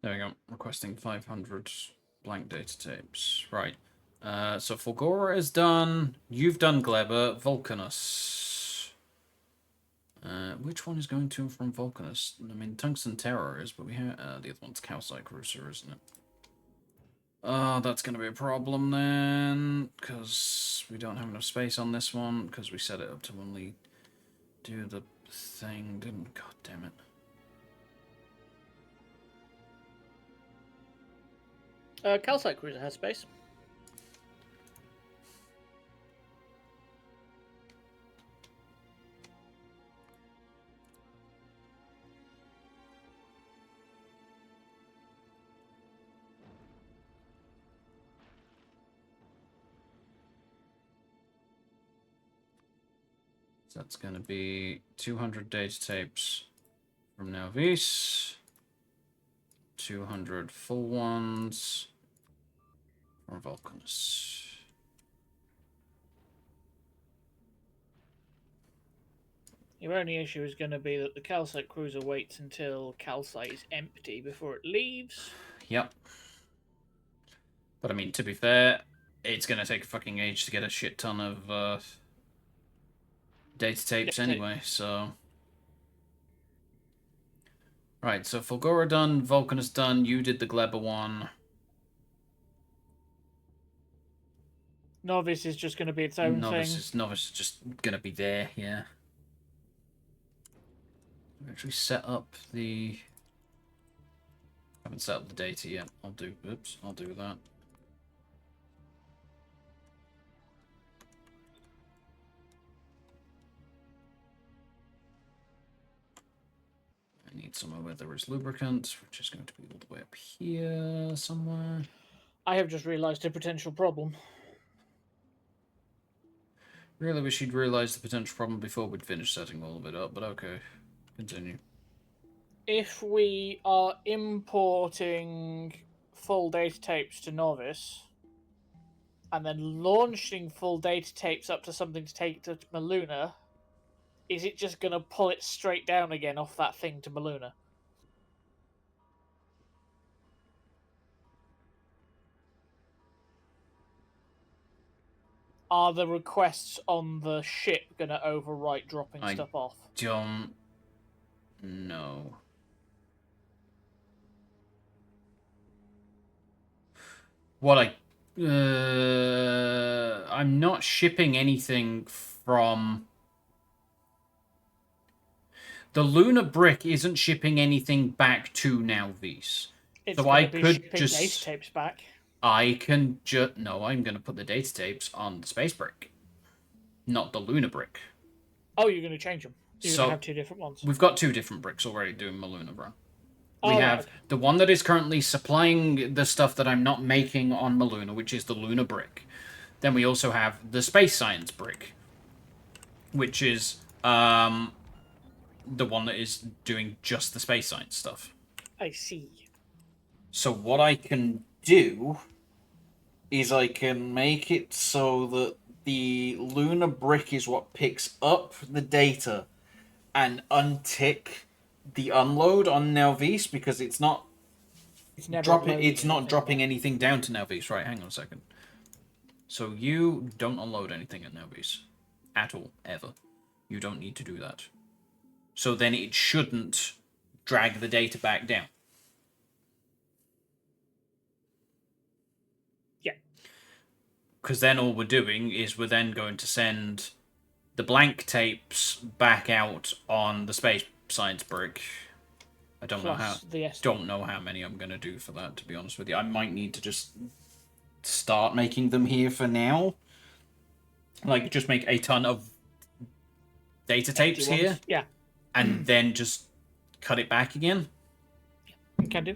There we go. Requesting 500 blank data tapes. Right. So Fulgora is done. You've done Gleber. Vulcanus. Which one is going to and from Vulcanus? I mean, Tungsten Terror is, but we have... the other one's Calcite Cruiser, isn't it? Oh, that's going to be a problem then, because we don't have enough space on this one, because we set it up to only do the thing, didn't... God damn it. Calcite Cruiser has space. So that's going to be 200 data tapes from Novice. 200 full ones from Vulcanus. Your only issue is going to be that the Calcite Cruiser waits until Calcite is empty before it leaves. Yep. But I mean, to be fair, it's going to take a fucking age to get a shit ton of data tapes anyway, so... Right, so Fulgora done, Vulcanus done, you did the Gleber one. Novice is just going to be its own thing. Novice is just going to be there, yeah. Actually set up the... I haven't set up the data yet. I'll do that. I need somewhere where there is lubricant, which is going to be all the way up here somewhere. I have just realised a potential problem. Really wish he'd realised the potential problem before we'd finished setting all of it up, but okay. Continue. If we are importing full data tapes to Novice, and then launching full data tapes up to something to take to Maluna, is it just going to pull it straight down again off that thing to Maluna? Are the requests on the ship going to overwrite dropping stuff off? Don't know. What I'm not shipping anything from... The Lunar Brick isn't shipping anything back to Nalvis. It's so I could just data tapes back. I can just... No, I'm going to put the data tapes on the Space Brick. Not the Lunar Brick. Oh, you're going to change them. You're going to have two different ones. We've got two different bricks already doing my Lunar run. We have the one that is currently supplying the stuff that I'm not making on Maluna, which is the Lunar Brick. Then we also have the Space Science Brick, which is the one that is doing just the space science stuff. I see. So what I can do is I can make it so that the Lunar Brick is what picks up the data and untick the unload on Nalvis, because it's not dropping anything down to Nalvis. Right, hang on a second. So you don't unload anything at Nalvis. At all, ever. You don't need to do that. So then it shouldn't drag the data back down. Yeah. Because then all we're doing is we're then going to send the blank tapes back out on the space science brick. I don't know how many I'm going to do for that, to be honest with you. I might need to just start making them here for now. Like, just make a ton of data tapes here. Yeah. And then just cut it back again. You can do.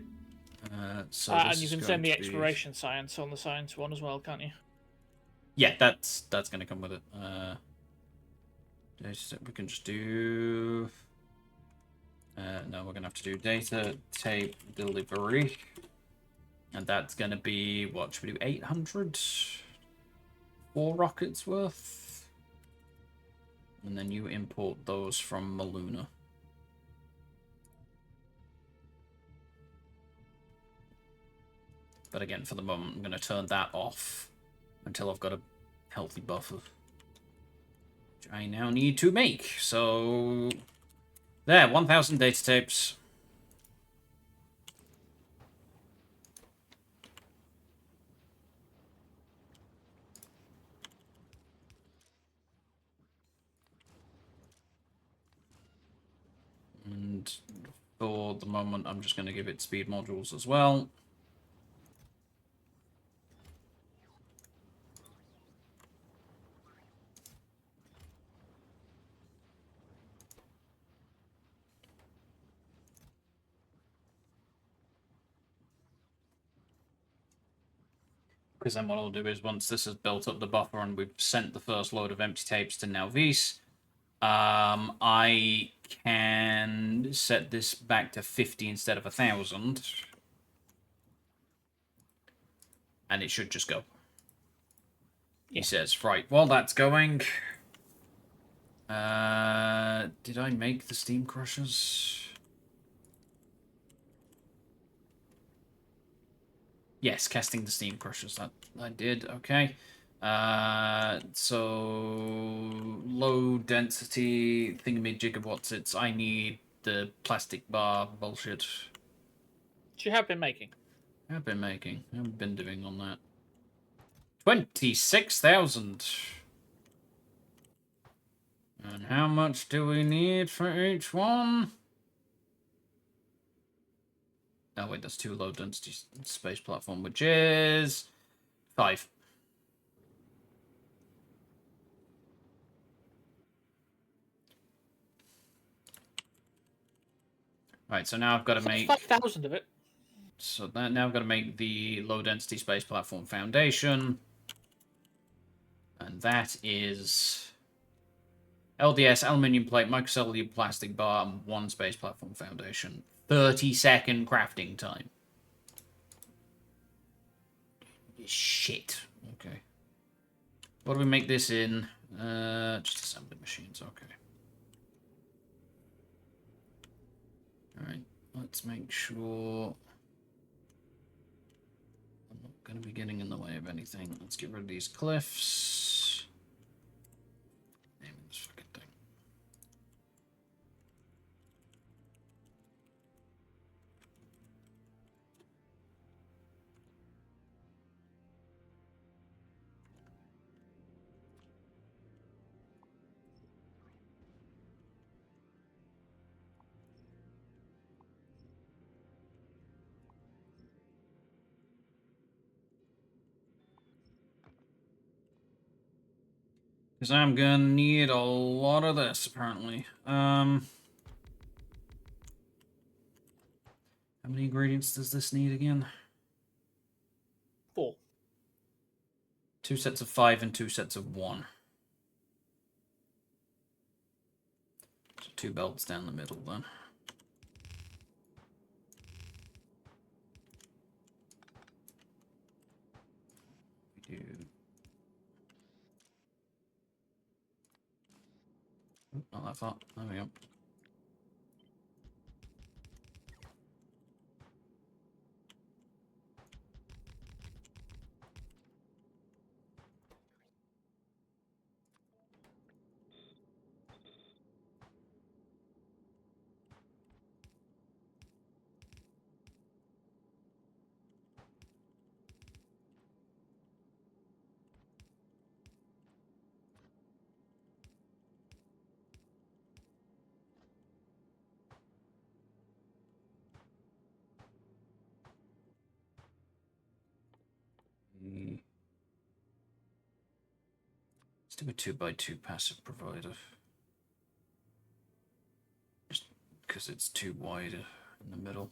And you can send the exploration science on the science one as well, can't you? Yeah, that's going to come with it. We can just do... no, we're going to have to do data tape delivery. And that's going to be, what, should we do 800? 4 rockets worth? And then you import those from Maluna. But again, for the moment, I'm going to turn that off until I've got a healthy buffer, which I now need to make. So, there, 1,000 data tapes. And for the moment, I'm just going to give it speed modules as well. Because then what I'll do is, once this has built up the buffer and we've sent the first load of empty tapes to Nalvis, I can set this back to 50 instead of 1,000. And it should just go. He says, right, while that's going... did I make the steam crushers? Yes, casting the steam crushers. That I did. Okay. So low density thingamajigabwhatsits. I need the plastic bar bullshit. Which you have been making. I've been making. I've been doing on that. 26,000. And how much do we need for each one? Oh wait, that's 2 low density space platform, which is 5. Right, so now I've got to make 5,000 of it. So now I've got to make the low density space platform foundation, and that is LDS, aluminium plate, microcellular plastic bar, and 1 space platform foundation. 30-second crafting time. Shit. Okay. What do we make this in? Just assembly machines. Okay. Alright. Let's make sure I'm not going to be getting in the way of anything. Let's get rid of these cliffs. Name this fucking thing. Because I'm gonna need a lot of this, apparently. How many ingredients does this need again? 4. 2 sets of 5 and 2 sets of 1. So 2 belts down the middle, then. We do... Not that far. There we go. Let's do a 2x2 passive provider. Just because it's too wide in the middle.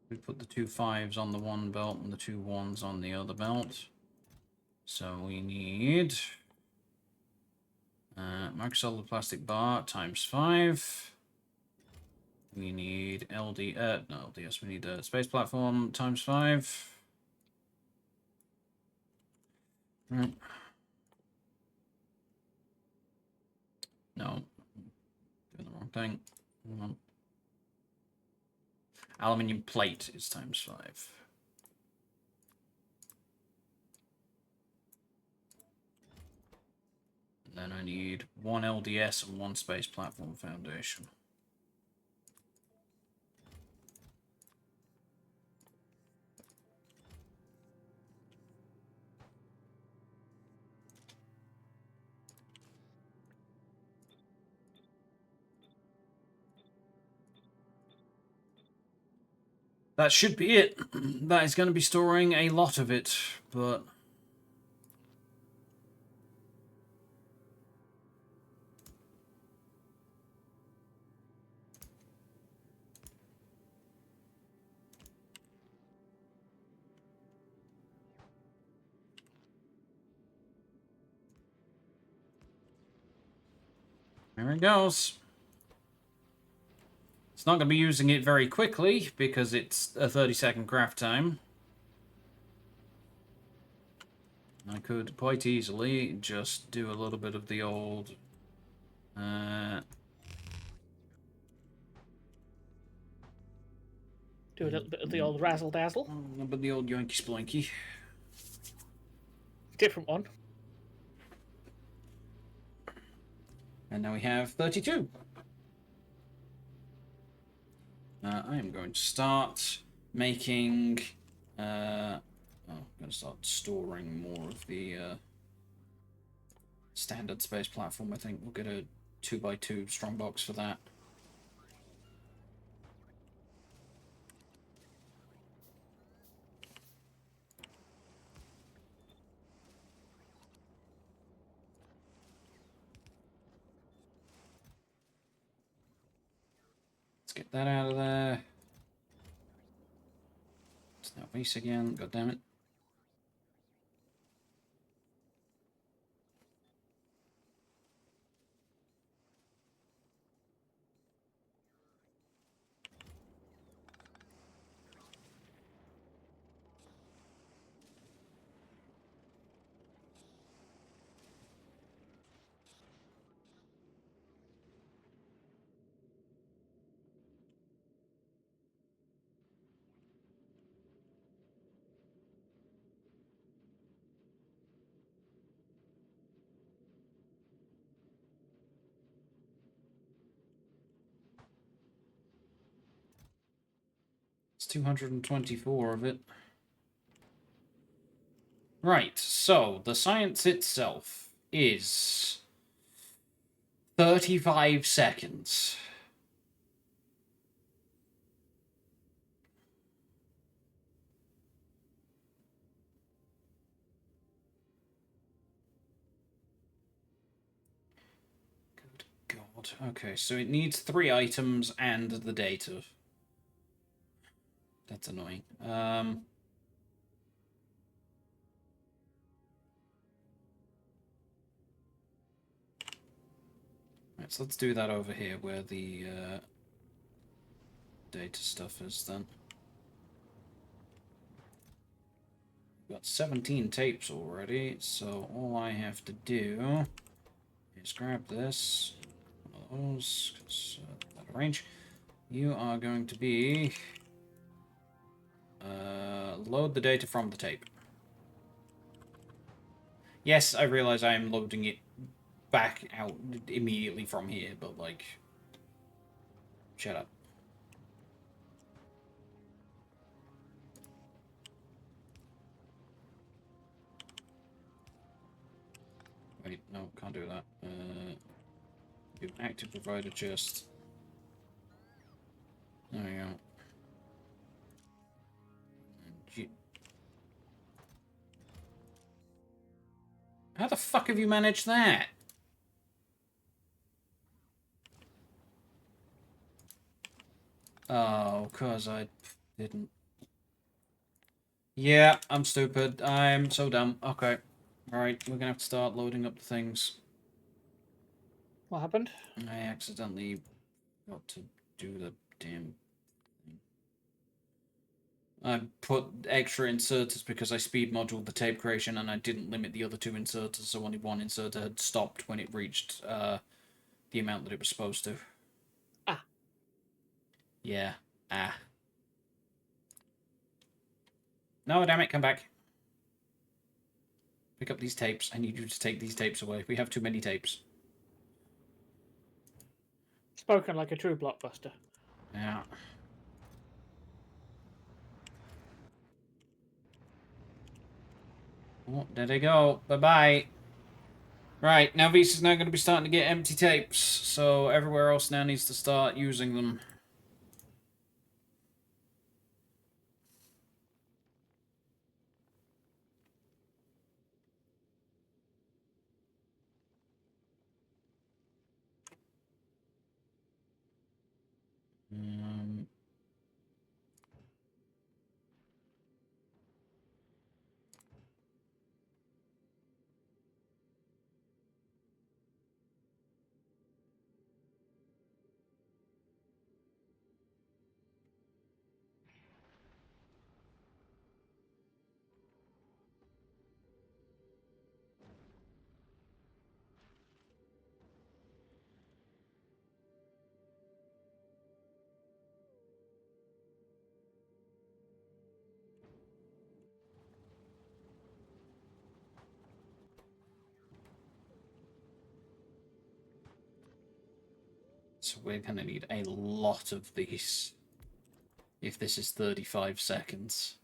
We put the 2 5s on the one belt and the 2 1s on the other belt. So we need microcellular plastic bar times 5. We need no LDS. We need a space platform times 5. Right. No. Doing the wrong thing. Aluminium plate is times 5. And then I need 1 LDS and 1 space platform foundation. That should be it. That is going to be storing a lot of it, but... There it goes. It's not going to be using it very quickly because it's a 30-second craft time. I could quite easily just do a little bit of the old... Do a little bit of the old razzle-dazzle. A little bit of the old yoinky-sploinky. Different one. And now we have 32. I am going to start making... I'm going to start storing more of the standard space platform. I think we'll get a 2x2 strongbox for that. Let's get that out of there. It's now base again. God damn it. It's 224 of it. Right, so the science itself is 35 seconds. Good God. Okay, so it needs 3 items and the data. That's annoying. Right, so let's do that over here where the data stuff is then. We've got 17 tapes already, so all I have to do is grab this. One of those, because out of range. You are going to be... load the data from the tape. Yes, I realize I am loading it back out immediately from here, but, like... Shut up. Wait, no, can't do that. Do active provider chest. There we go. How the fuck have you managed that? Oh, cause I didn't. Yeah, I'm stupid. I'm so dumb. Okay. Alright, we're gonna have to start loading up the things. What happened? I accidentally got to do the damn thing. I put extra inserters because I speed moduled the tape creation and I didn't limit the other 2 inserters, so only 1 inserter had stopped when it reached the amount that it was supposed to. Ah. Yeah. Ah. No, damn it, come back. Pick up these tapes. I need you to take these tapes away. We have too many tapes. Spoken like a true blockbuster. Yeah. Oh, there they go. Bye-bye. Right, now Visa's now going to be starting to get empty tapes, so everywhere else now needs to start using them. So we're going to need a lot of these if this is 35 seconds.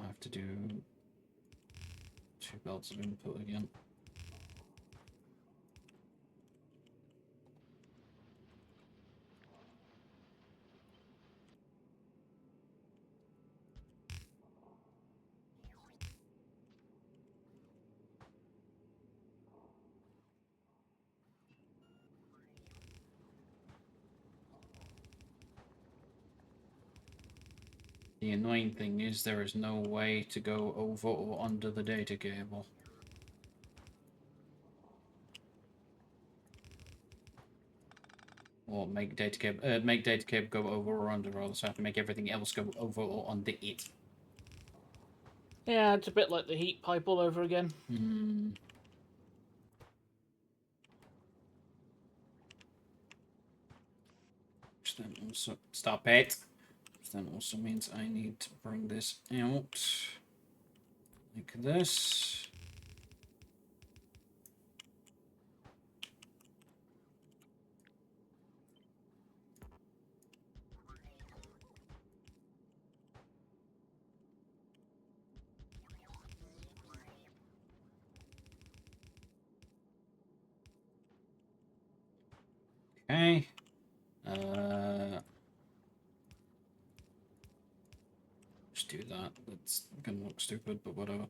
have to do 2 belts of input again. The annoying thing is there is no way to go over or under the data cable. Or make data cable go over or under, rather, so I have to make everything else go over or under it. Yeah, it's a bit like the heat pipe all over again. Hmm. Which then also... Stop it! Which then also means I need to bring this out. Like this. Okay. Just do that. That's gonna look stupid, but whatever.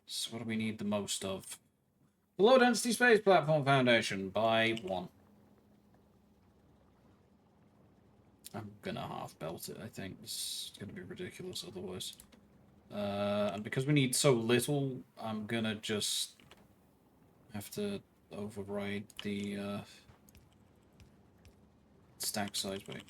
So what do we need the most of? The Low Density Space Platform Foundation by 1. I'm gonna half belt it, I think. It's gonna be ridiculous otherwise. And because we need so little, I'm gonna just have to override the stack size. Wait.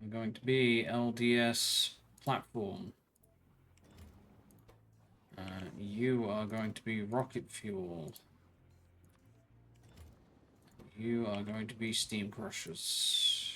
I'm going to be LDS platform. You are going to be rocket fuel. You are going to be steam crushers.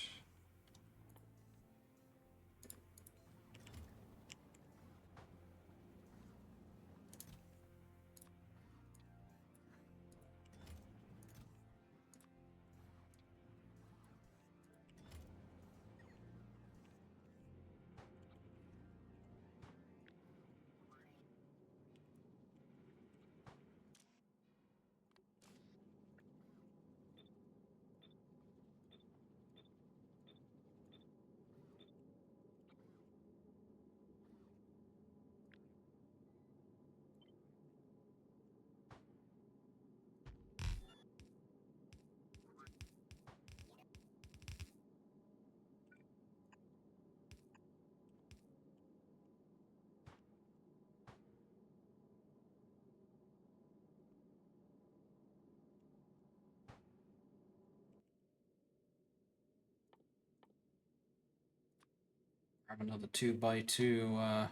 Grab another 2x2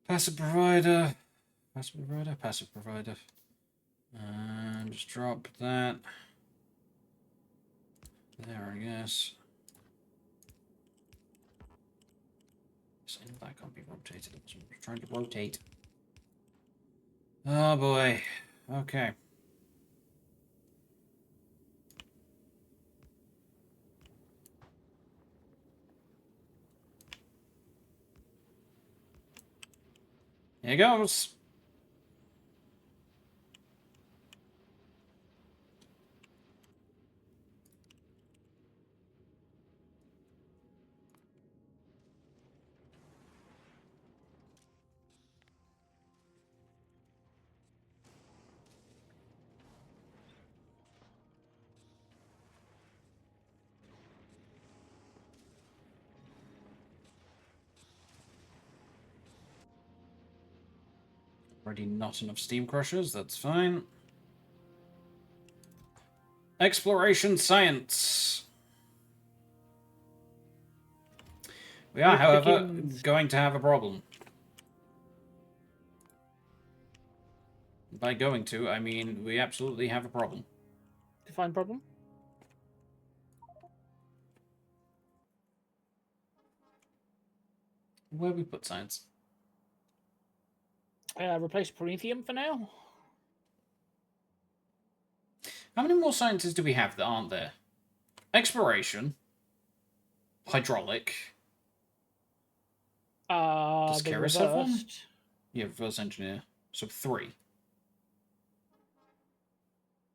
passive provider. Passive provider. And just drop that. There, I guess. So that can't be rotated. I'm trying to rotate. Oh boy. Okay. Here goes. Already not enough steam crushers, that's fine. Exploration science. We are, however, going to have a problem. By going to, I mean we absolutely have a problem. Define problem? Where we put science? Replace Prometheum for now. How many more sciences do we have that aren't there? Exploration. Hydraulic. Does Keras have one? Yeah, reverse engineer. So 3.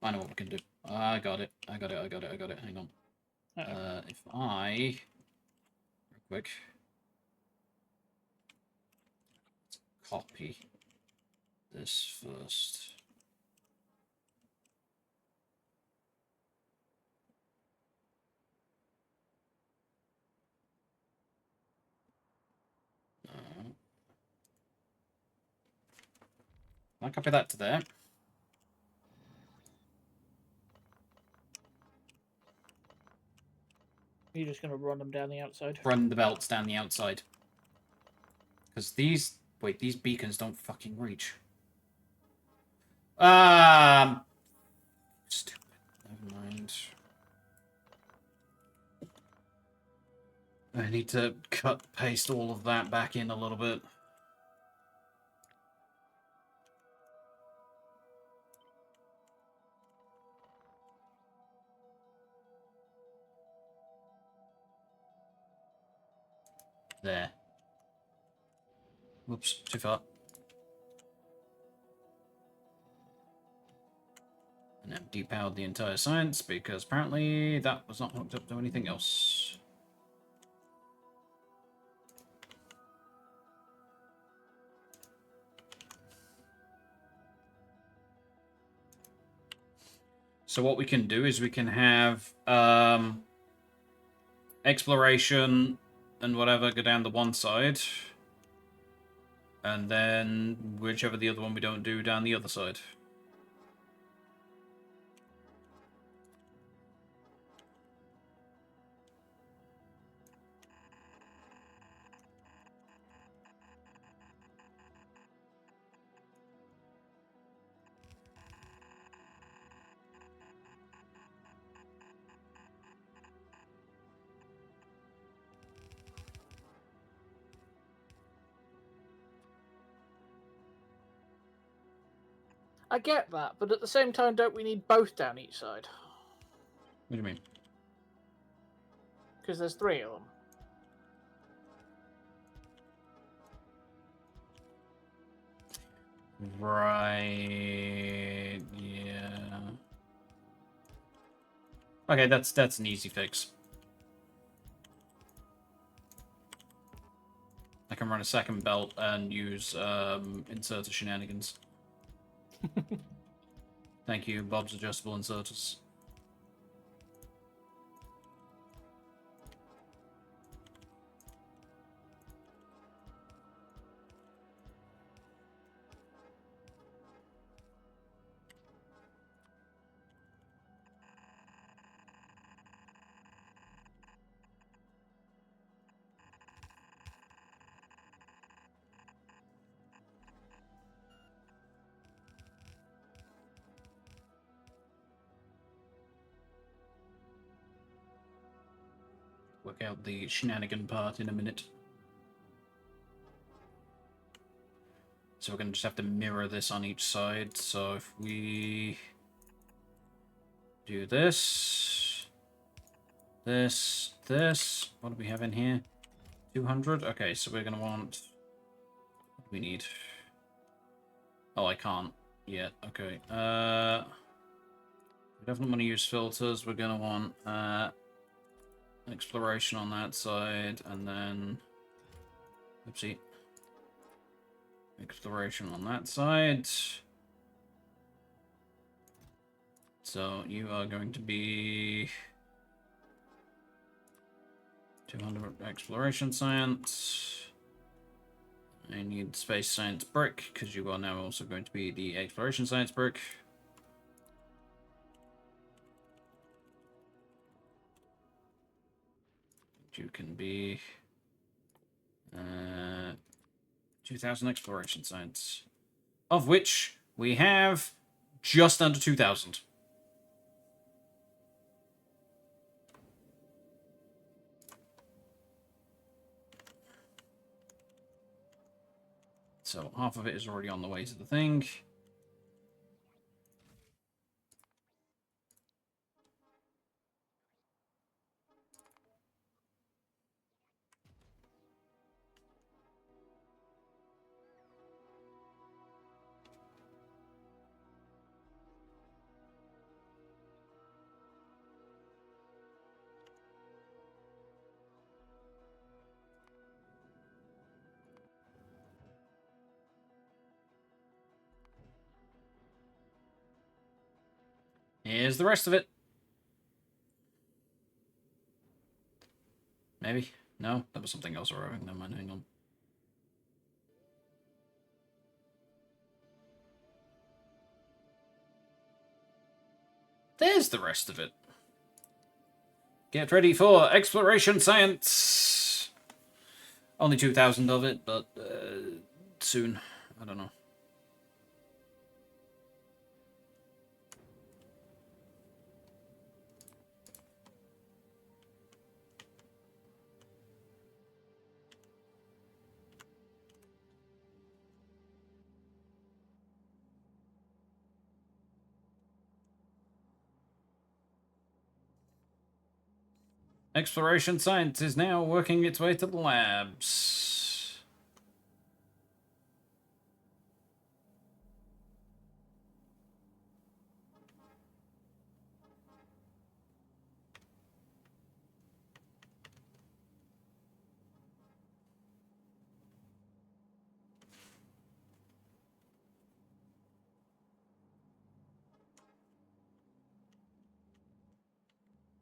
I know what we can do. I got it. Hang on. If I... Real quick. Copy this first. I'll copy that to there. You're just going to run them down the outside? Run the belts down the outside. Because these... Wait, these beacons don't fucking reach. Stupid. Never mind. I need to paste all of that back in a little bit. There. Whoops, too far. And then depowered the entire science because apparently that was not hooked up to anything else. So what we can do is we can have exploration and whatever go down the one side. And then whichever the other one we don't do down the other side. I get that, but at the same time, don't we need both down each side? What do you mean? Because there's 3 of them. Right, yeah. Okay, that's an easy fix. I can run a second belt and use inserter shenanigans. Thank you, Bob's adjustable inserters. Work out the shenanigan part in a minute. So we're going to just have to mirror this on each side. So if we do this, this, what do we have in here? 200? Okay, so we're going to want... What do we need? Oh, I can't yet. Okay. We definitely want to use filters. We're going to want exploration on that side, and then... Oopsie. Exploration on that side. So you are going to be 200 exploration science. I need space science brick because you are now also going to be the exploration science brick. You can be 2,000 exploration science. Of which we have just under 2,000. So half of it is already on the way to the thing. Here's the rest of it. Maybe? No? That was something else arriving. Never mind, hang on. There's the rest of it. Get ready for exploration science! Only 2,000 of it, but soon. I don't know. Exploration science is now working its way to the labs.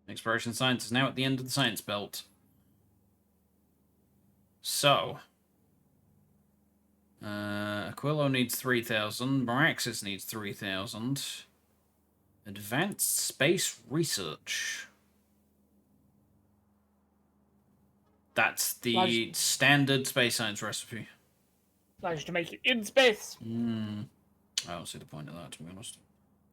Exploration science is now at the end of the science belt. So, Aquilo needs 3,000. Meraxis needs 3,000. Advanced space research. That's the standard space science recipe. Allows you to make it in space. I don't see the point of that, to be honest.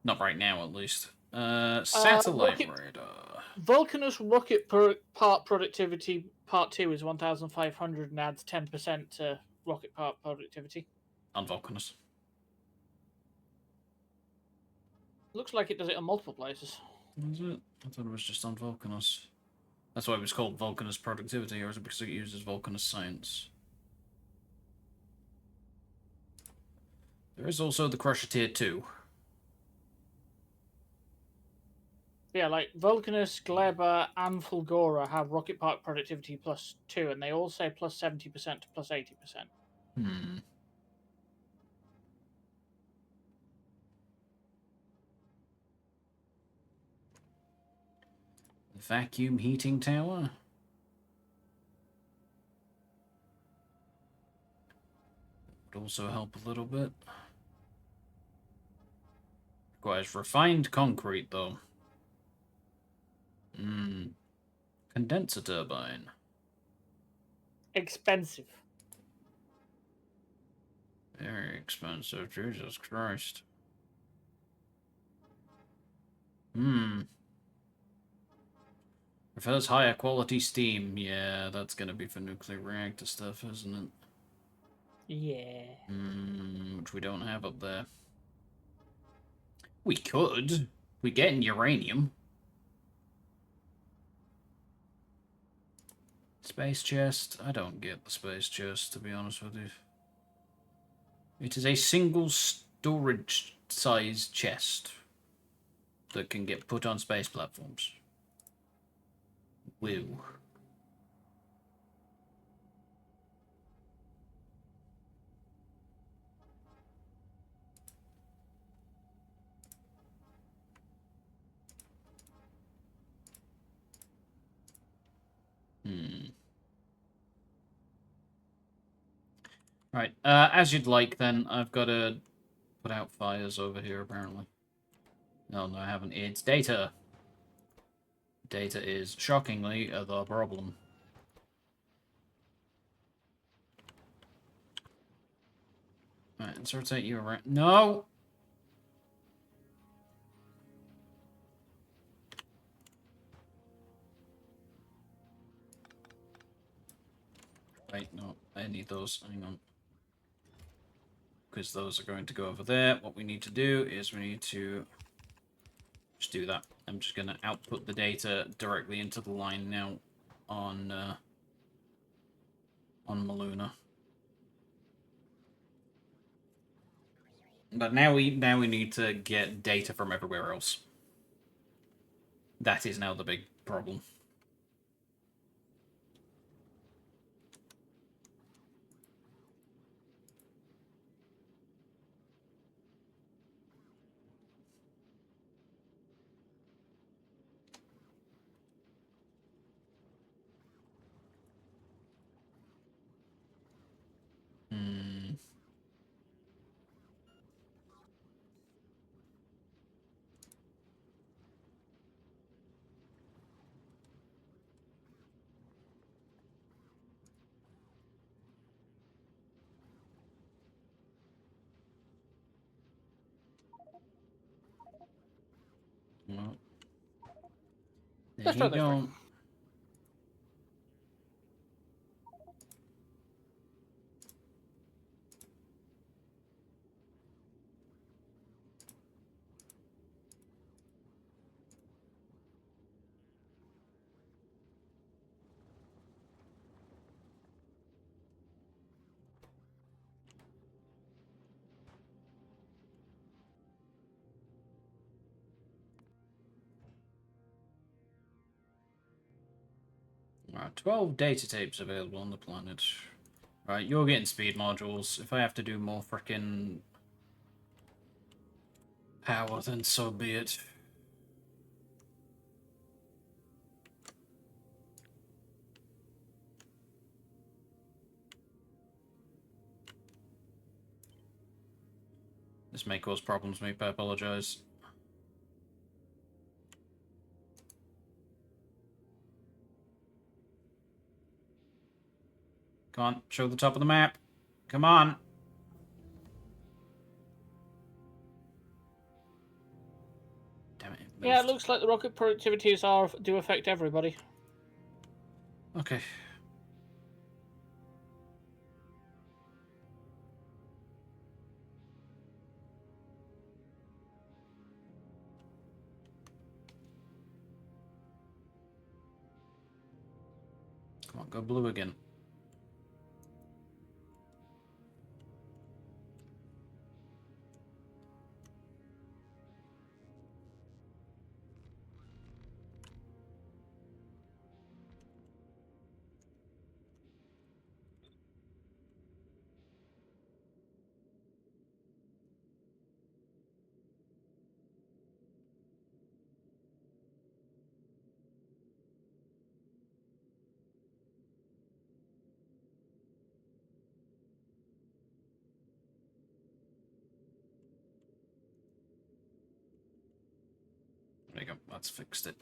Not right now, at least. Satellite radar. Vulcanus rocket part productivity part 2 is 1,500 and adds 10% to rocket part productivity. On Vulcanus. Looks like it does it on multiple places. Is it? I thought it was just on Vulcanus. That's why it was called Vulcanus productivity, or is it because it uses Vulcanus science? There is also the Crusher Tier 2. Yeah, like Vulcanus, Gleba, and Fulgora have rocket part productivity +2, and they all say +70% to +80%. Vacuum heating tower. Would also help a little bit. Requires refined concrete, though. Condenser turbine. Expensive. Very expensive, Jesus Christ. Prefers higher quality steam. Yeah, that's gonna be for nuclear reactor stuff, isn't it? Yeah. Which we don't have up there. We could. We're getting uranium. Space chest. I don't get the space chest, to be honest with you. It is a single storage size chest that can get put on space platforms. Woo. Right, as you'd like then, I've got to put out fires over here apparently. No, I haven't. It's data. Data is shockingly the problem. Right, let's rotate you around. No! Wait, no, I need those. Hang on. Because those are going to go over there. What we need to do is we need to just do that. I'm just going to output the data directly into the line now on Maluna. But now we need to get data from everywhere else. That is now the big problem. Hmm. 'Well, there Let's you try this go. 12 data tapes available on the planet. Right, you're getting speed modules. If I have to do more frickin' power, then so be it. This may cause problems, mate, I apologize. Come on, show the top of the map. Come on. Damn it. Yeah, it looks like the rocket productivities do affect everybody. Okay. Come on, go blue again. There you go. That's fixed it.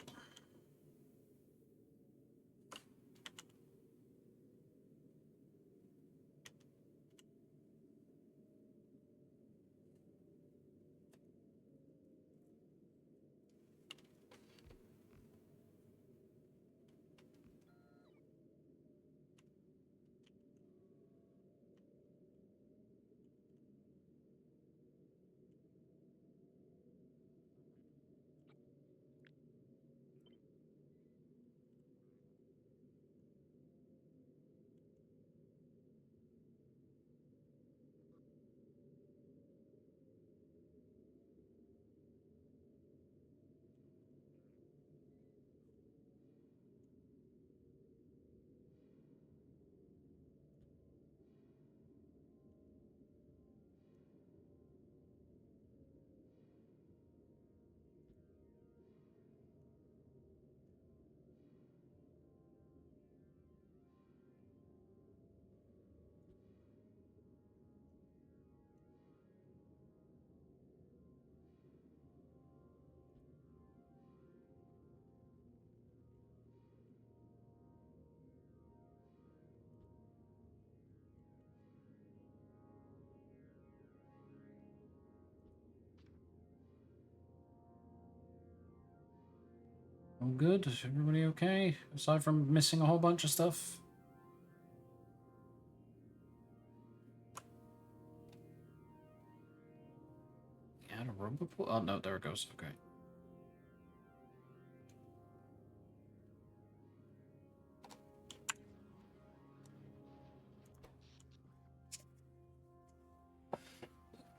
All good? Is everybody okay? Aside from missing a whole bunch of stuff? Add a rubber pool? Oh, no, there it goes. Okay.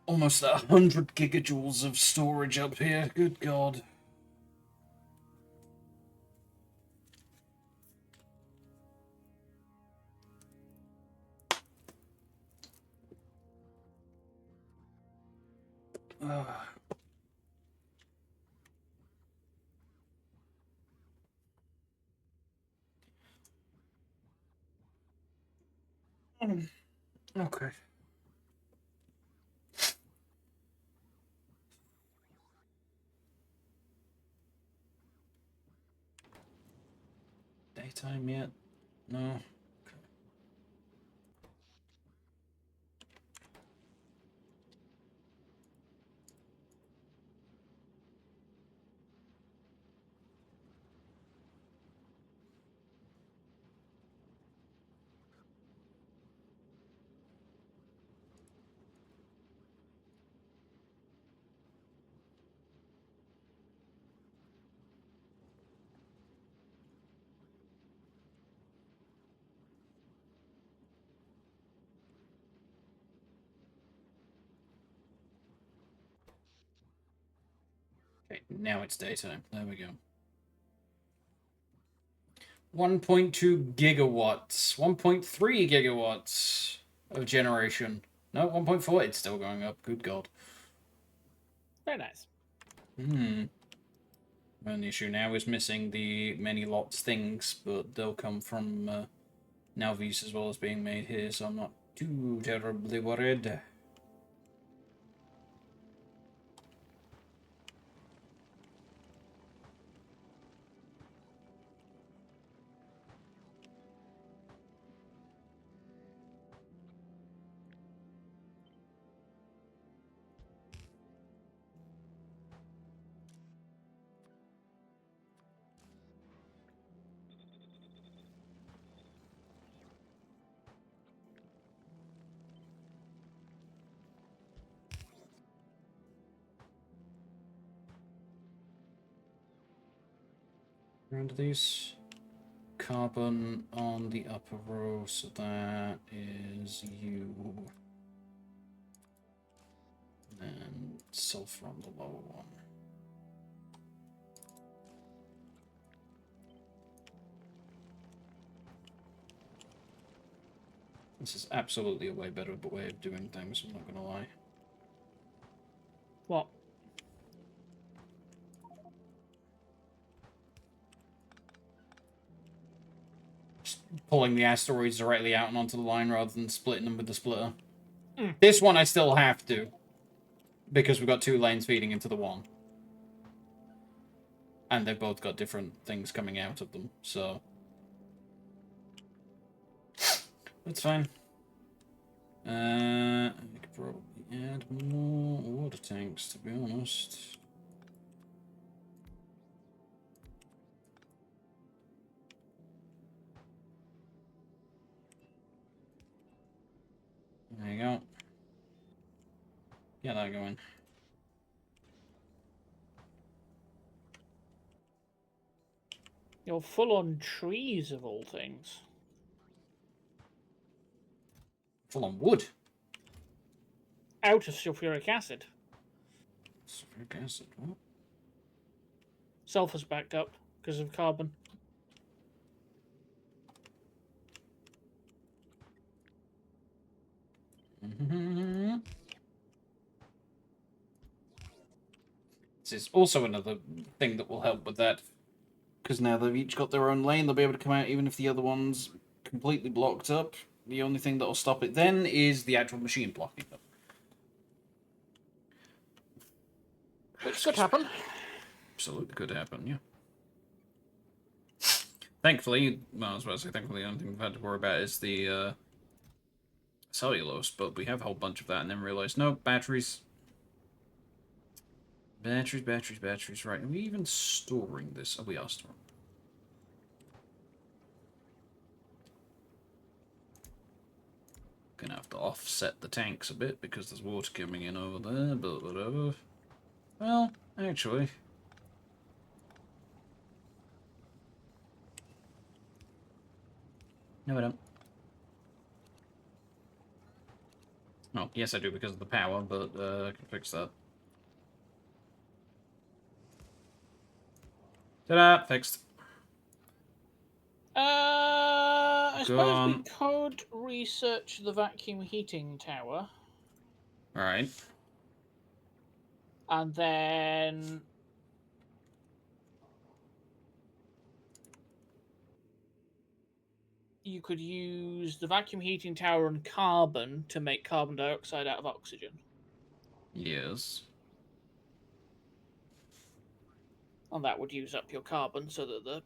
Almost 100 gigajoules of storage up here. Good God. Okay. Daytime yet? No. Okay, now it's daytime. There we go. 1.2 gigawatts. 1.3 gigawatts of generation. No, 1.4. It's still going up. Good God. Very nice. One issue now is missing the many lots things, but they'll come from now these as well as being made here, so I'm not too terribly worried. Around these carbon on the upper row, so that is you. And sulfur on the lower one. This is absolutely a way better way of doing things, I'm not gonna lie. What? Just pulling the asteroids directly out and onto the line rather than splitting them with the splitter. This one I still have to, because we've got two lanes feeding into the one. And they've both got different things coming out of them, so... That's fine. I could probably add more water tanks, to be honest. There you go. Get that going. You're full on trees, of all things. Full on wood. Out of sulfuric acid. Sulfuric acid, what? Sulfur's backed up because of carbon. This is also another thing that will help with that. Because now they've each got their own lane, they'll be able to come out even if the other one's completely blocked up. The only thing that will stop it then is the actual machine blocking them. Which could happen. Absolutely could happen, yeah. Thankfully, well, I was about to say thankfully, the only thing we've had to worry about is the cellulose, but we have a whole bunch of that and then realized, no, batteries. Batteries, batteries, batteries. Right, are we even storing this? Oh, we are storing. Gonna have to offset the tanks a bit because there's water coming in over there, but whatever. Well, actually... No, I don't. Oh, yes I do because of the power, but I can fix that. Ta-da! Fixed. I suppose we could research the vacuum heating tower. Alright. And then... you could use the vacuum heating tower and carbon to make carbon dioxide out of oxygen. Yes. And that would use up your carbon so that the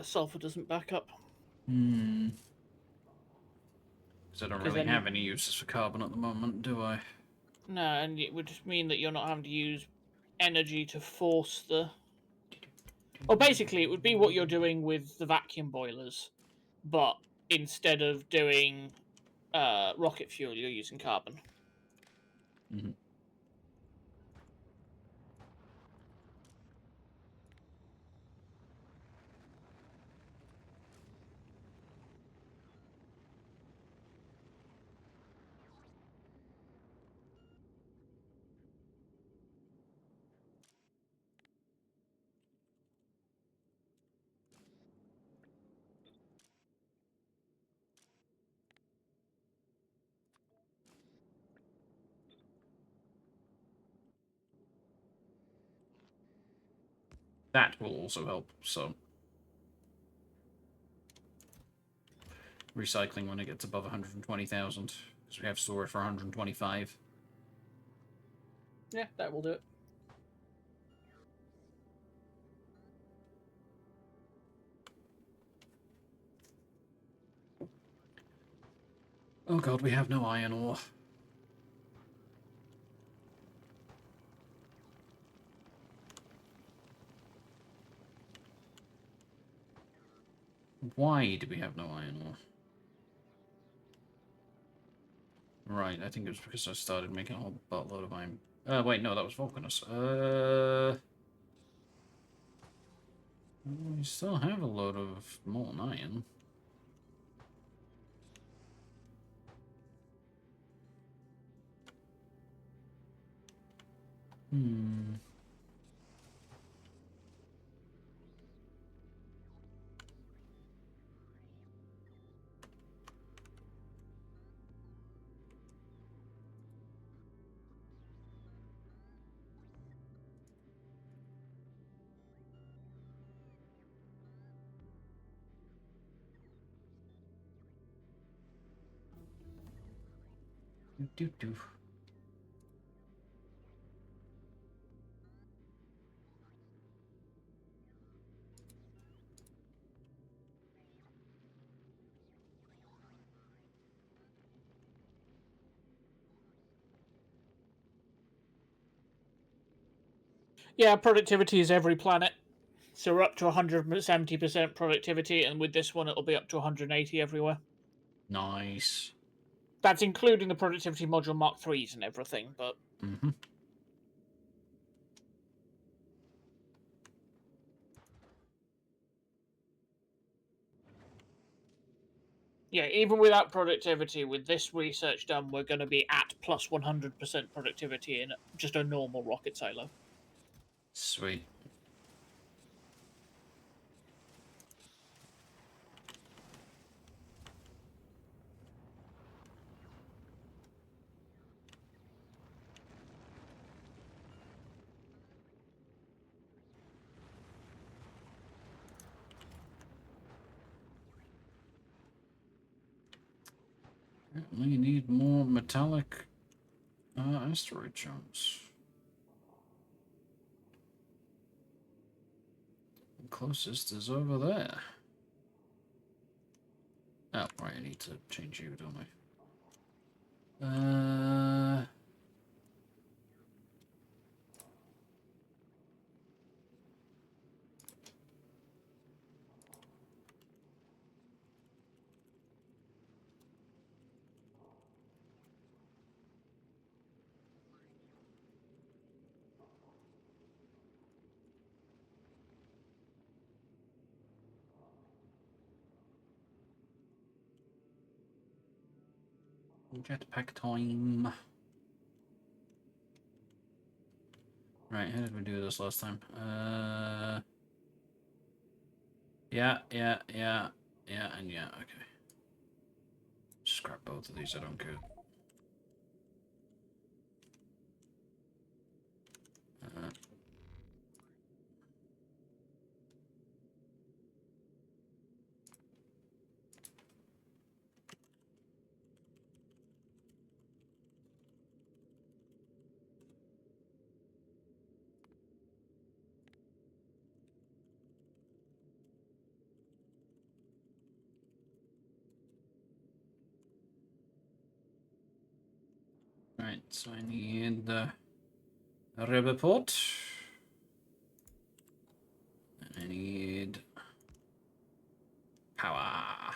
sulfur doesn't back up. Hmm. Because I don't really have any uses for carbon at the moment, do I? No, and it would mean that you're not having to use energy to force the... Well, basically, it would be what you're doing with the vacuum boilers, but instead of doing rocket fuel, you're using carbon. Mm-hmm. That will also help, so... Recycling when it gets above 120,000, because we have storage for 125. Yeah, that will do it. Oh god, we have no iron ore. Why do we have no iron ore? Right, I think it was because I started making a whole buttload of iron. Wait, no, that was Vulcanus. We still have a load of molten iron. Hmm. Do. Yeah, productivity is every planet. So we're up to 170% productivity, and with this one, it'll be up to 180 everywhere. Nice. That's including the productivity module Mark 3s and everything, but... Mm-hmm. Yeah, even without productivity, with this research done, we're going to be at plus 100% productivity in just a normal rocket silo. Sweet. We need more metallic asteroid chunks. The closest is over there. Oh, right, I need to change you, don't I? Jetpack time. Right, how did we do this last time? Yeah, and yeah, okay. Just grab both of these, I don't care. Right, so I need the rubber port. I need power.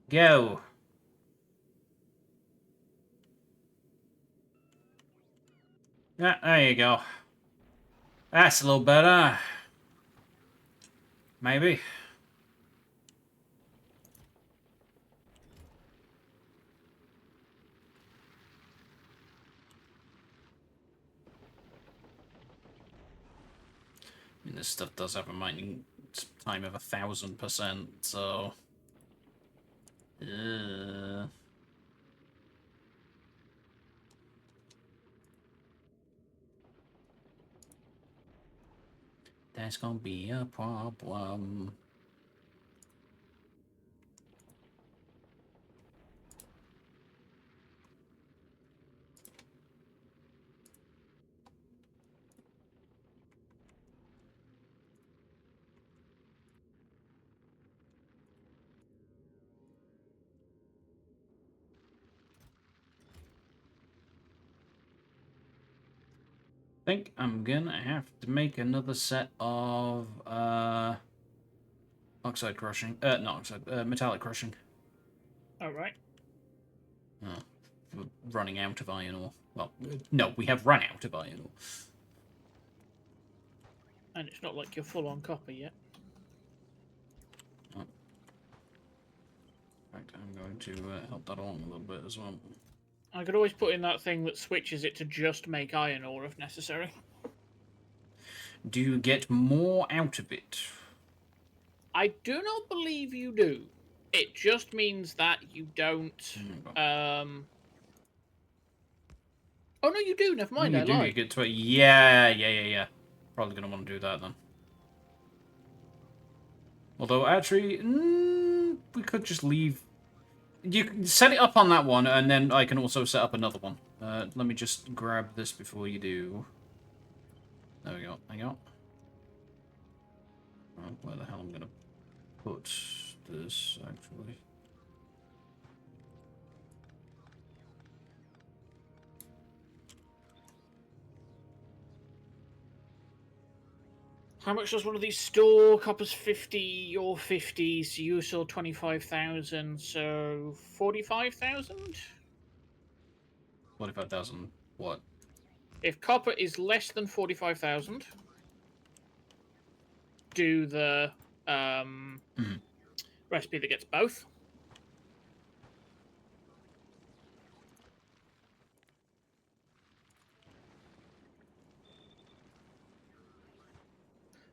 Go. Yeah, there you go. That's a little better. Maybe. I mean, this stuff does have a mining time of 1,000%, so... That's gonna be a problem. I think I'm gonna have to make another set of oxide crushing. Not oxide, metallic crushing. Alright. Oh, we're running out of iron ore. Well, no, we have run out of iron ore. And it's not like you're full on copper yet. Oh. In fact, I'm going to help that along a little bit as well. I could always put in that thing that switches it to just make iron ore if necessary. Do you get more out of it? I do not believe you do. It just means that you don't... Oh, no, you do. Never mind, I lied. You get to it. Yeah. Probably going to want to do that then. Although, actually, we could just leave... You can set it up on that one, and then I can also set up another one. Let me just grab this before you do. There we go. Hang on. Oh, where the hell I'm going to put this, actually? How much does one of these store? Copper's 50, your 50, so you saw 25,000, so 45,000? 45,000 what? If copper is less than 45,000, do the recipe that gets both.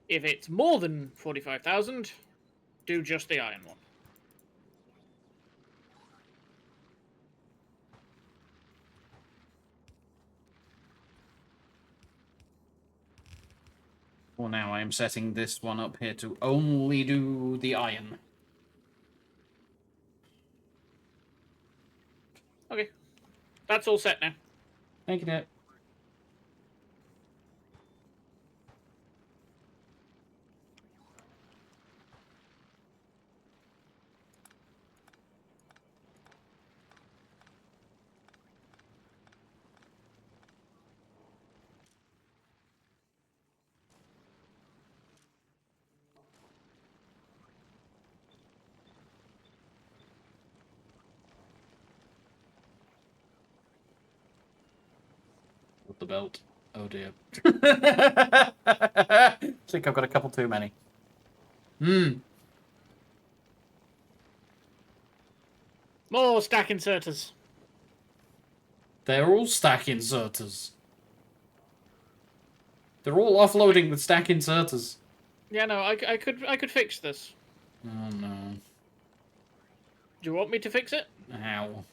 If it's more than 45,000, do just the iron one. For now, I am setting this one up here to only do the iron. Okay. That's all set now. Thank you, Dad. The belt. Oh dear. I think I've got a couple too many. More stack inserters. They're all stack inserters. They're all offloading with stack inserters. Yeah, no, I could fix this. Oh no. Do you want me to fix it? How?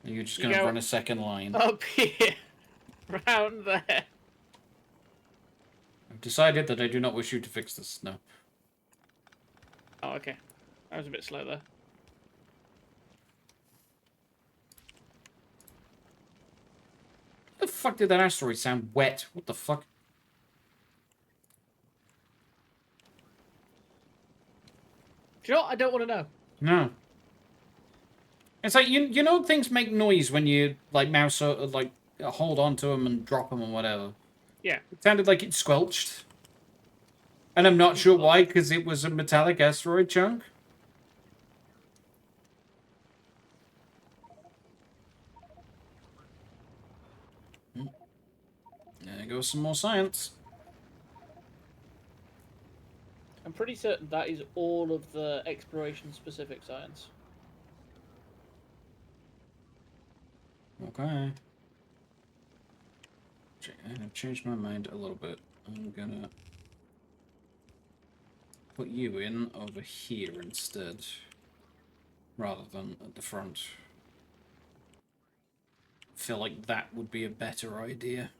Are you just gonna run a second line? Up here. Round there. I've decided that I do not wish you to fix this. No. Oh, okay. I was a bit slow there. What the fuck did that asteroid sound wet? What the fuck? Do you know what? I don't want to know. No. It's like, you know things make noise when you, like, mouse or, like, hold on to them and drop them or whatever. Yeah. It sounded like it squelched. And I'm not sure why, because it was a metallic asteroid chunk. There goes some more science. I'm pretty certain that is all of the exploration-specific science. Okay. I've changed my mind a little bit. I'm gonna put you in over here instead, rather than at the front. I feel like that would be a better idea.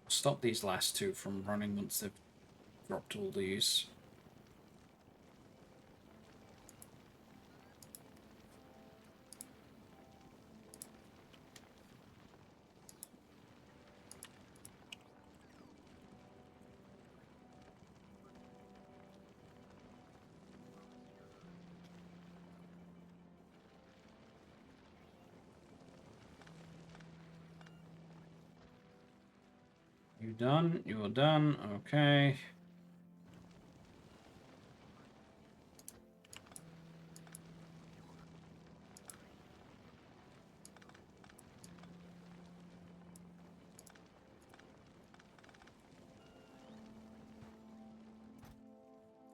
Stop these last two from running once they've dropped all these. You done? You're done. Okay.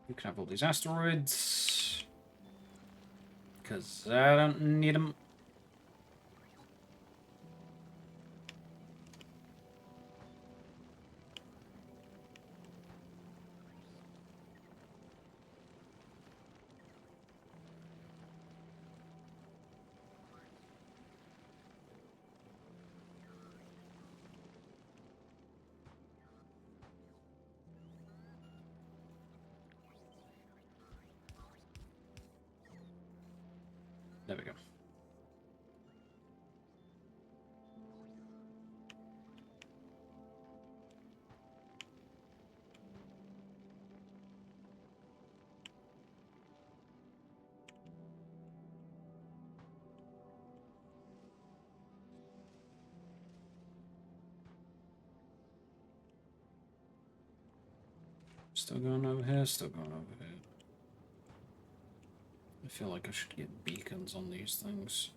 You can have all these asteroids. Because I don't need them. There we go. Still going over here, still going over here. I feel like I should get beacons on these things.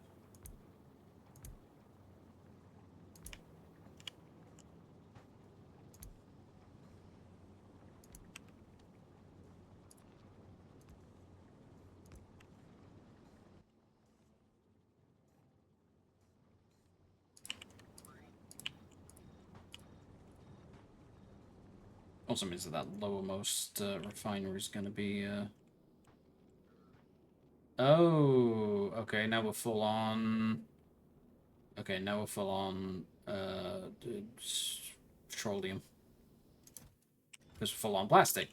Also means that that lowermost refinery is going to be... Oh, okay, now we're full on... Okay, now we're full on petroleum. Because we're full on plastic.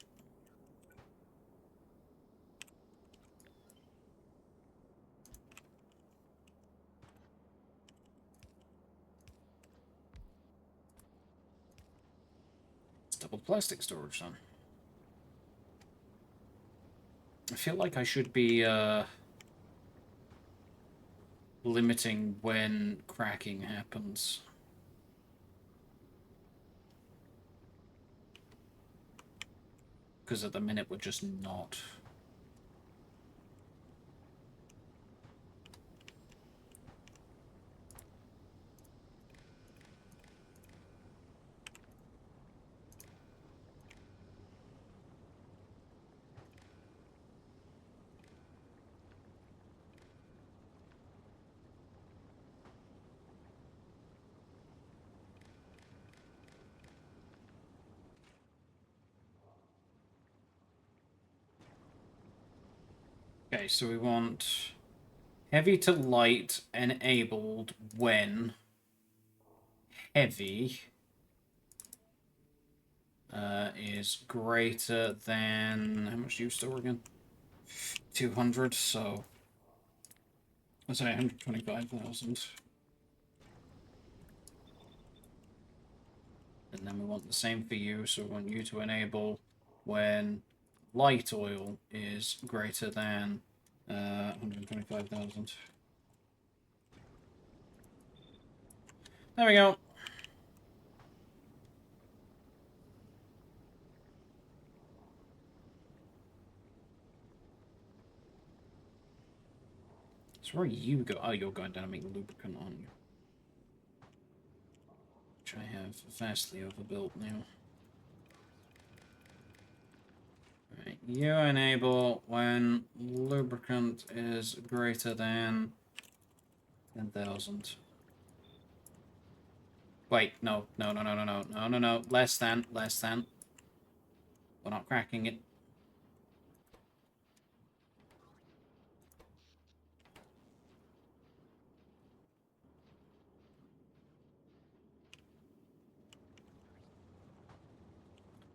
It's double plastic storage then. I feel like I should be limiting when cracking happens. Because at the minute we're just not. Okay, so we want heavy to light enabled when heavy is greater than... How much do you store again? 200, so... Let's say 125,000. And then we want the same for you, so we want you to enable when light oil is greater than 125,000. There we go. So where are you go? Oh, you're going down to make lubricant, aren't you? Which I have vastly overbuilt now. Right, you enable when lubricant is greater than 10,000. Wait, no, less than. We're not cracking it.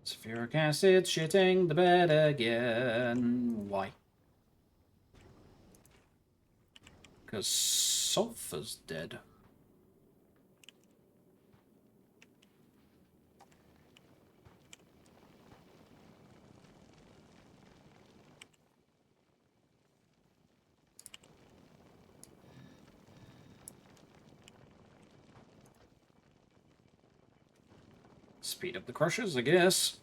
Sulfuric acid shitting the bed again. Why? Because sulfur's dead. Speed up the crushers, I guess.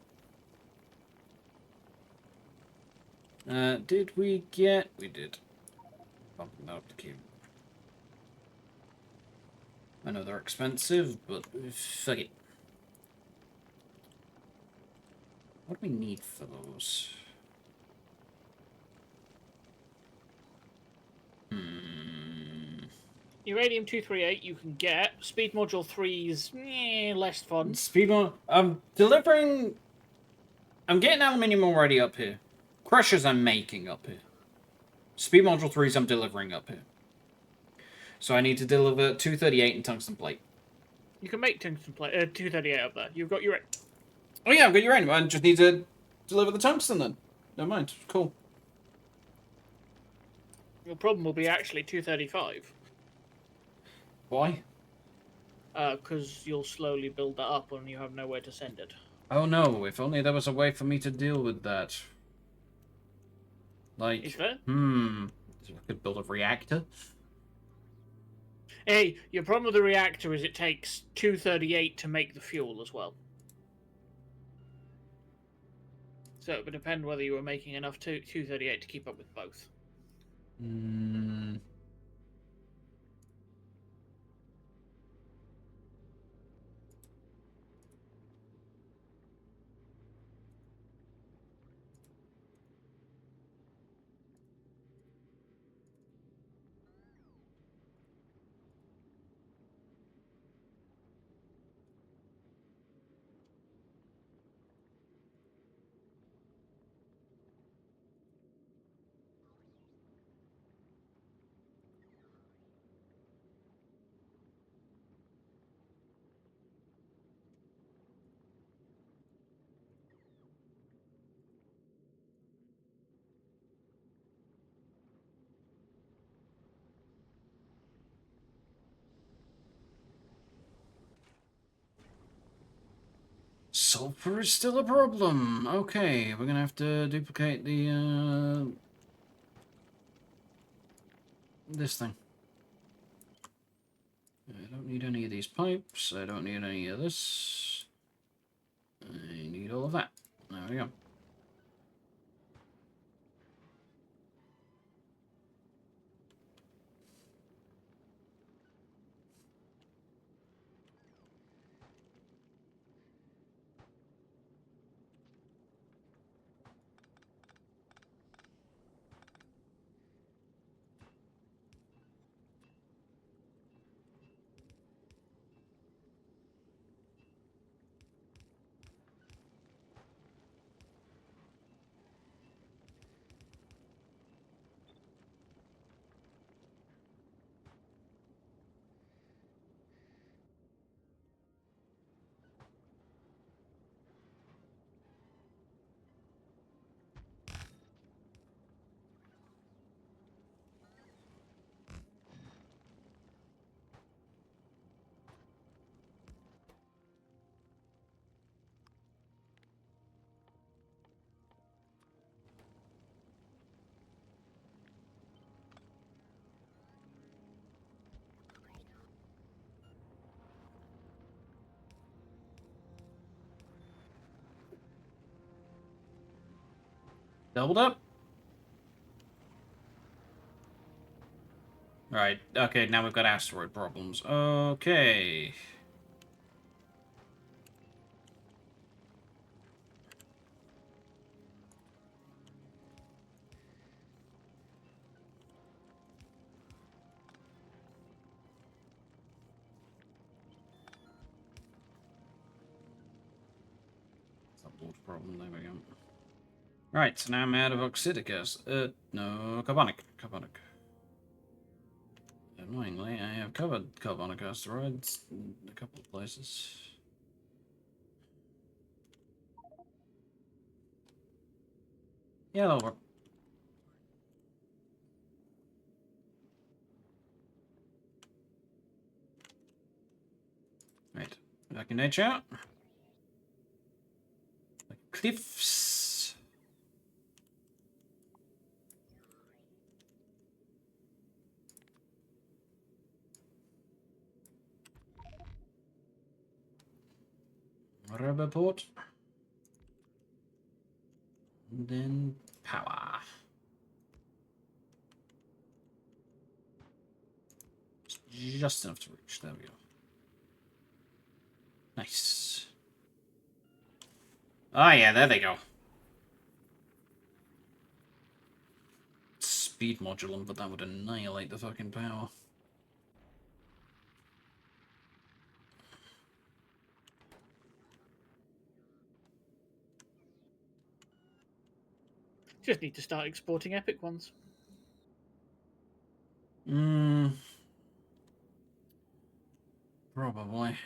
Did we get... We did. Bumping up the cube. I know they're expensive, but fuck it. What do we need for those? Uranium-238 you can get. Speed Module 3's less fun. Speed Module... I'm delivering... I'm getting aluminium already up here. Crushers I'm making up here. Speed Module 3's I'm delivering up here. So I need to deliver 238 and tungsten plate. You can make tungsten plate, 238 up there. You've got your... Oh yeah, I've got uranium. I just need to deliver the tungsten then. Never mind. Cool. Your problem will be actually 235. Why? Because you'll slowly build that up and you have nowhere to send it. Oh no, if only there was a way for me to deal with that. Like, Is there? I could build a reactor. Hey, your problem with the reactor is it takes 238 to make the fuel as well. So it would depend whether you were making enough 238 to keep up with both. Sulfur is still a problem. Okay, we're gonna have to duplicate the this thing. I don't need any of these pipes. I don't need any of this. I need all of that. There we go. Doubled up. Right. Okay, now we've got asteroid problems. Okay. Water problem. There we go. Right, so now I'm out of oxidic acid. No, carbonic. Carbonic. Annoyingly, I have covered carbonic asteroids in a couple of places. Yeah, that'll work. Right, back in nature. The cliffs. Rubber port. And then power. Just enough to reach. There we go. Nice. Oh yeah, there they go. Speed modulum, but that would annihilate the fucking power. Just need to start exporting epic ones. Probably.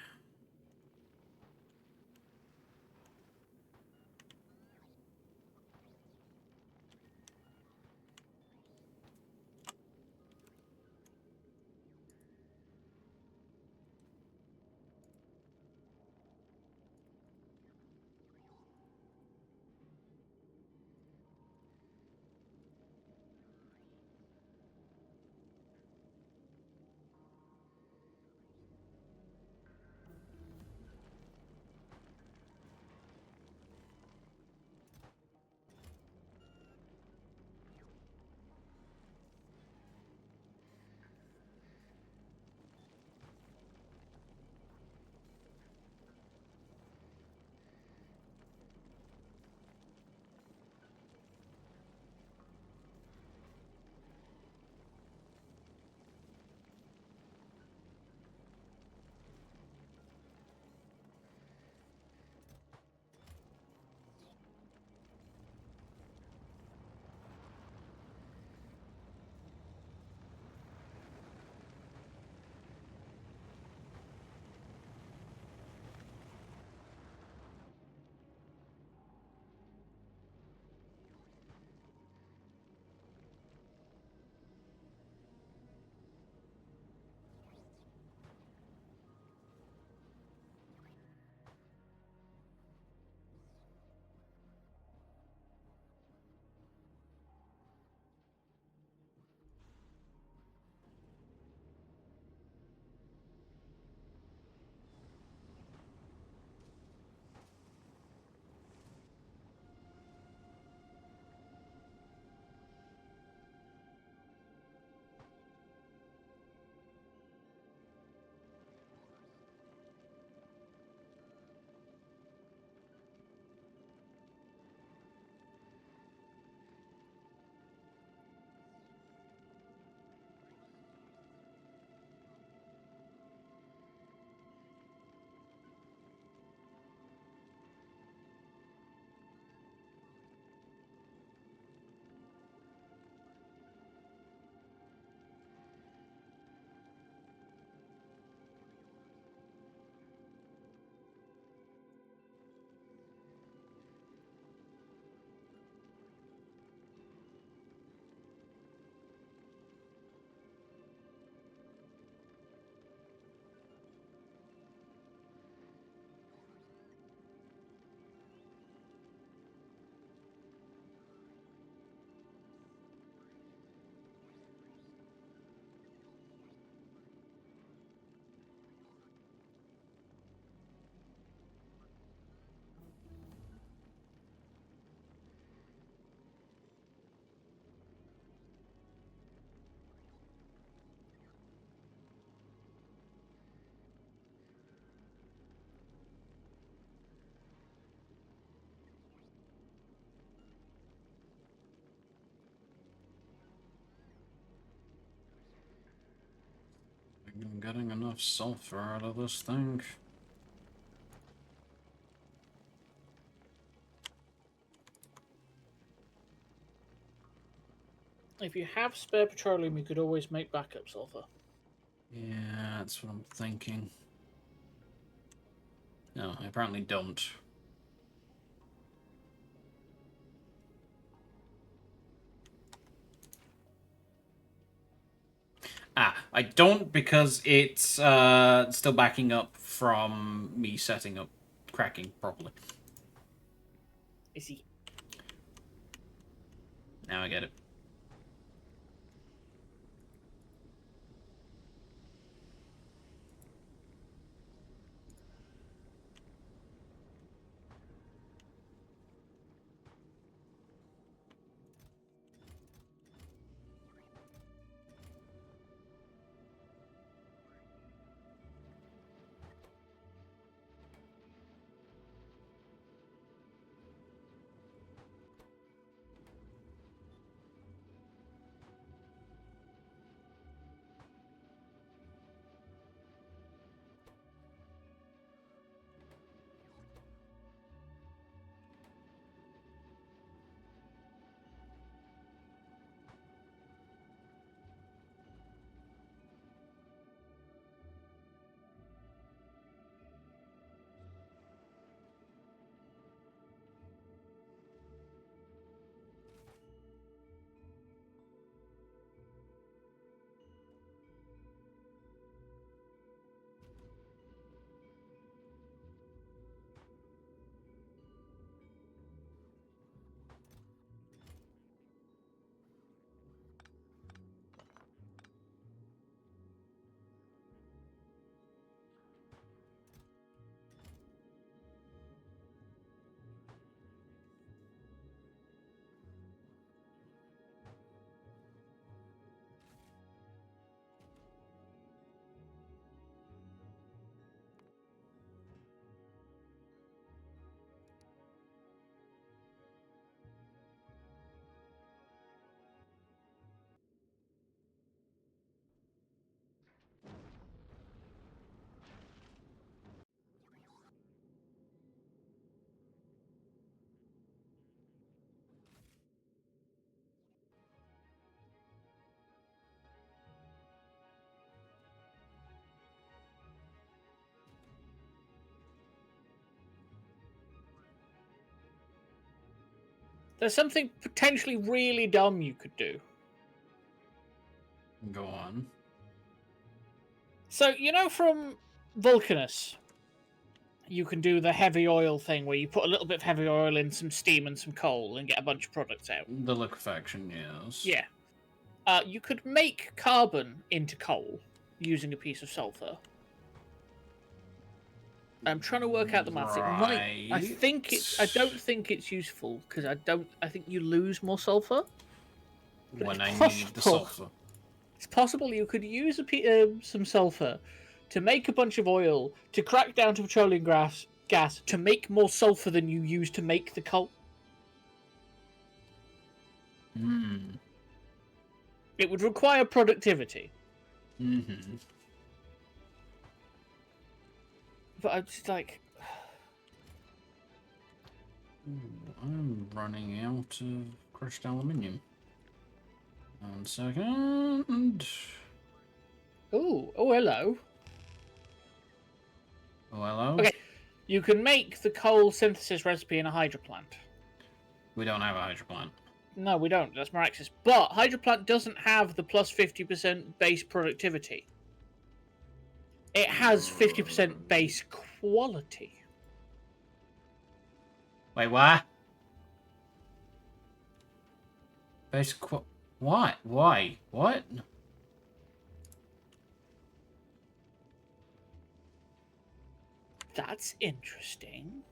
I'm getting enough sulfur out of this thing. If you have spare petroleum, you could always make backup sulfur. Yeah, that's what I'm thinking. No, I apparently don't. I don't because it's still backing up from me setting up cracking properly. Is he? Now I get it. There's something potentially really dumb you could do. Go on. So, you know from Vulcanus, you can do the heavy oil thing where you put a little bit of heavy oil in some steam and some coal and get a bunch of products out. The liquefaction, yes. Yeah. You could make carbon into coal using a piece of sulfur. I'm trying to work out the maths. It might. I think it's. I don't think it's useful because I think you lose more sulfur. When I need the sulfur. It's possible you could use some sulfur to make a bunch of oil to crack down to petroleum gas to make more sulfur than you use to make the coal. Hmm. It would require productivity. Mm-hmm. But I'm just like... I'm running out of crushed aluminium. 1 second. Oh, hello. Oh, hello. Okay, you can make the coal synthesis recipe in a hydroplant. We don't have a hydroplant. No, we don't. That's Maraxis. But hydroplant doesn't have the plus 50% base productivity. It has 50% base quality. Wait, what? Base what? Why? What? That's interesting.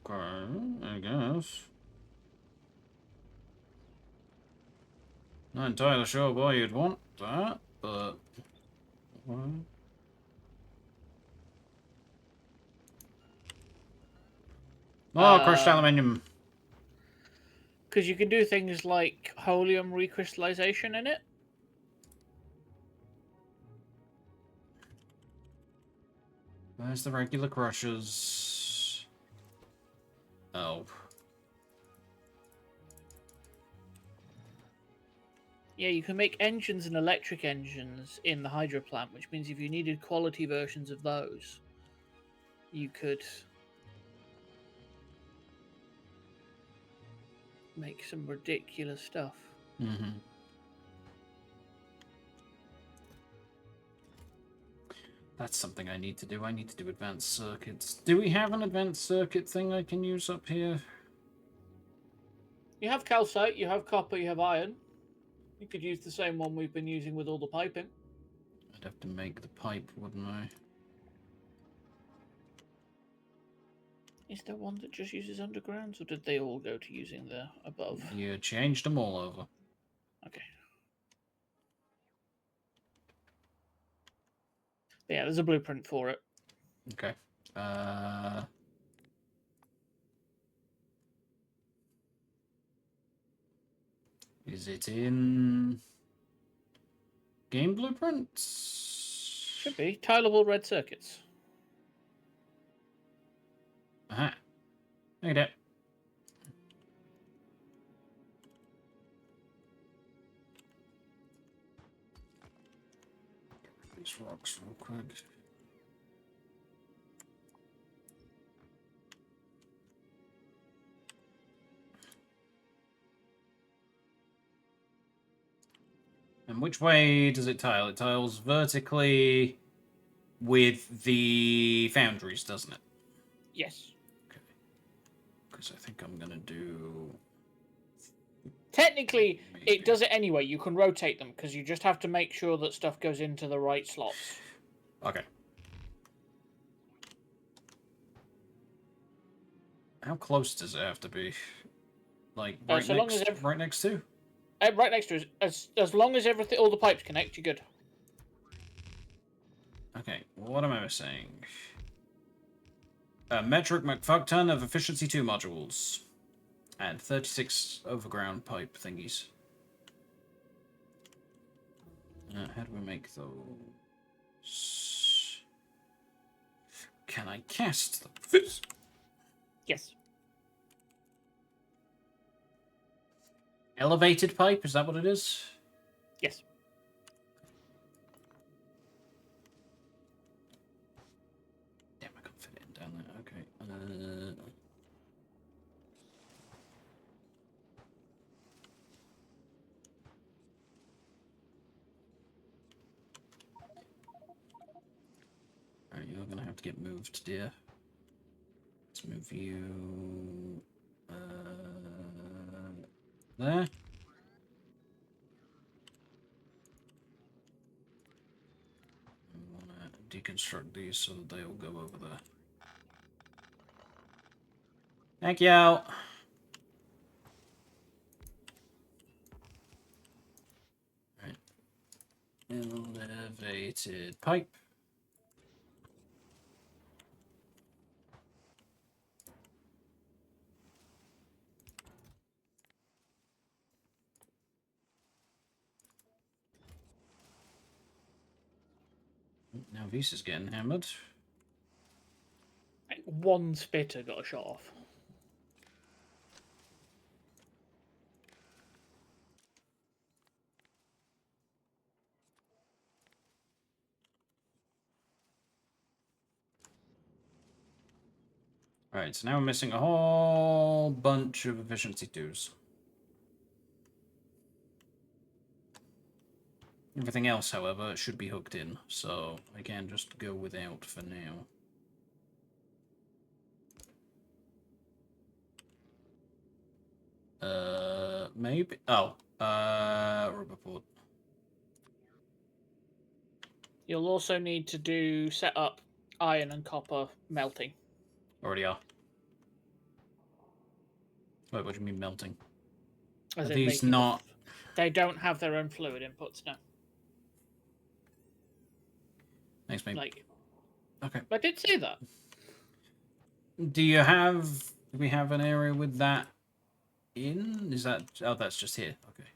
Okay, I guess. Not entirely sure why you'd want that, but... What? Oh, crushed aluminium. Because you can do things like holium recrystallization in it. Where's the regular crushers? Oh. Yeah, you can make engines and electric engines in the hydro plant, which means if you needed quality versions of those, you could make some ridiculous stuff. Mm-hmm. That's something I need to do. I need to do advanced circuits. Do we have an advanced circuit thing I can use up here? You have calcite, you have copper, you have iron. You could use the same one we've been using with all the piping. I'd have to make the pipe, wouldn't I? Is there one that just uses undergrounds, or did they all go to using the above? You changed them all over. Okay. But yeah, there's a blueprint for it. Okay. Is it in game blueprints? Should be. Tileable red circuits. Aha. Look at that. These rocks real quick. And which way does it tile? It tiles vertically with the foundries, doesn't it? Yes. Okay. Because I think I'm going to do... Technically, it does it anyway. You can rotate them, because you just have to make sure that stuff goes into the right slots. Okay. How close does it have to be? Like, right, so right next to? Right next to it. As long as everything, all the pipes connect, you're good. Okay, what am I missing? A metric McFuckton of efficiency 2 modules. And 36 overground pipe thingies. How do we make those? Can I cast them? Yes. Elevated pipe, is that what it is? Yes. Damn, I can't fit it in down there. Okay. Alright, you're gonna have to get moved, dear. Let's move you... there. I want to deconstruct these so that they all go over there. Thank you. Right. Elevated pipe. Now Visa's getting hammered. One spitter got a shot off. Alright, so now we're missing a whole bunch of efficiency 2s. Everything else, however, should be hooked in, so I can just go without for now. Maybe? Oh, rubber port. You'll also need to set up iron and copper melting. Already are. Wait, what do you mean melting? Are these not... They don't have their own fluid inputs now. Thanks, mate. Like... Okay. I did say that. Do you have... Do we have an area with that in? Is that... Oh, that's just here. Okay.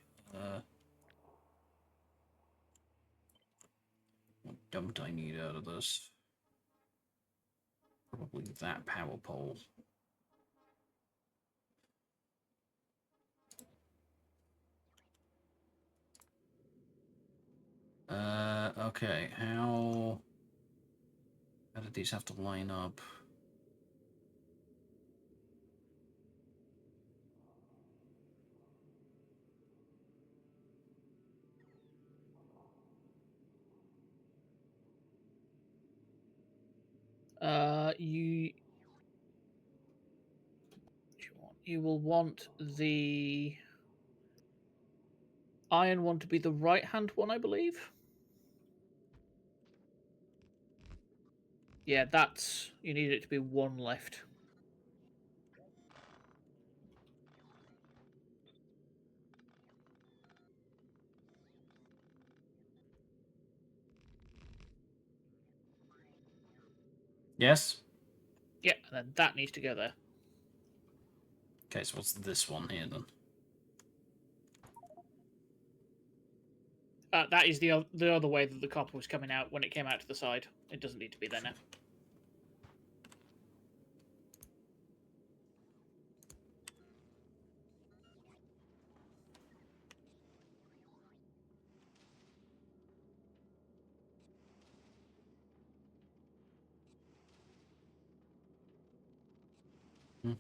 What don't I need out of this? Probably that power pole. Okay, how did these have to line up? You will want the iron one to be the right-hand one, I believe. Yeah, you need it to be one left. Yes? Yeah, and then that needs to go there. Okay, so what's this one here then? That is the other way that the copper was coming out when it came out to the side. It doesn't need to be there now.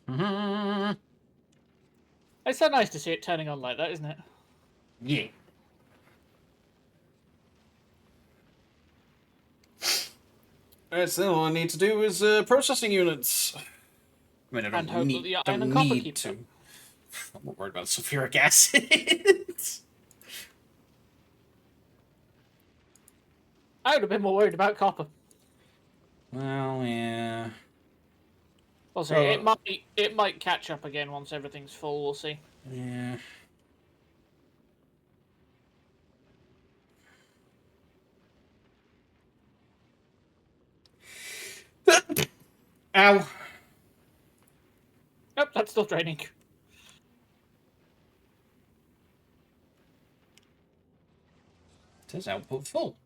Mm-hmm. It's so nice to see it turning on like that, isn't it? Yeah. Alright, so all I need to do is processing units. I mean, I And hope that the iron don't and copper need keeps to. up. I'm not worried about sulfuric acid. I would have been more worried about copper. Well, yeah. We'll see. It might catch up again once everything's full. We'll see. Yeah. Ow. Nope, that's still draining. It says output full.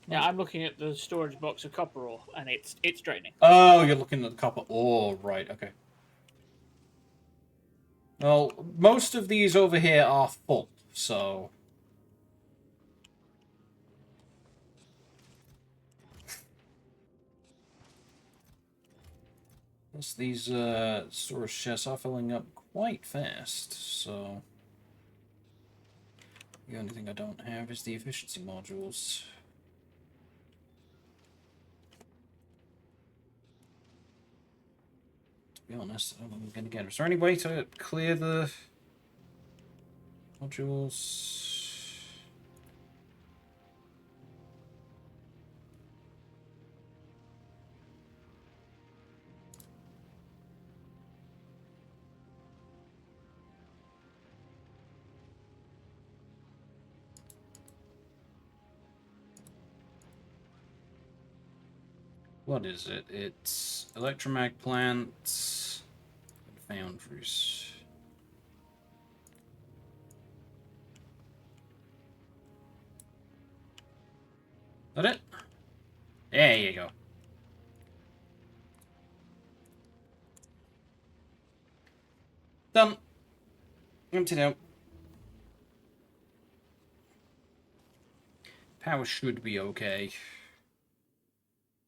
Yeah, I'm looking at the storage box of copper ore, and it's draining. Oh, you're looking at the copper ore, right, okay. Well, most of these over here are full, so... Plus, these storage chests are filling up quite fast, so... The only thing I don't have is the efficiency modules. To be honest, I don't know what I'm going to get. Is there any way to clear the modules? What is it? It's electromag plants and foundries. Is that it? There you go. Done. Emptied out. Power should be okay.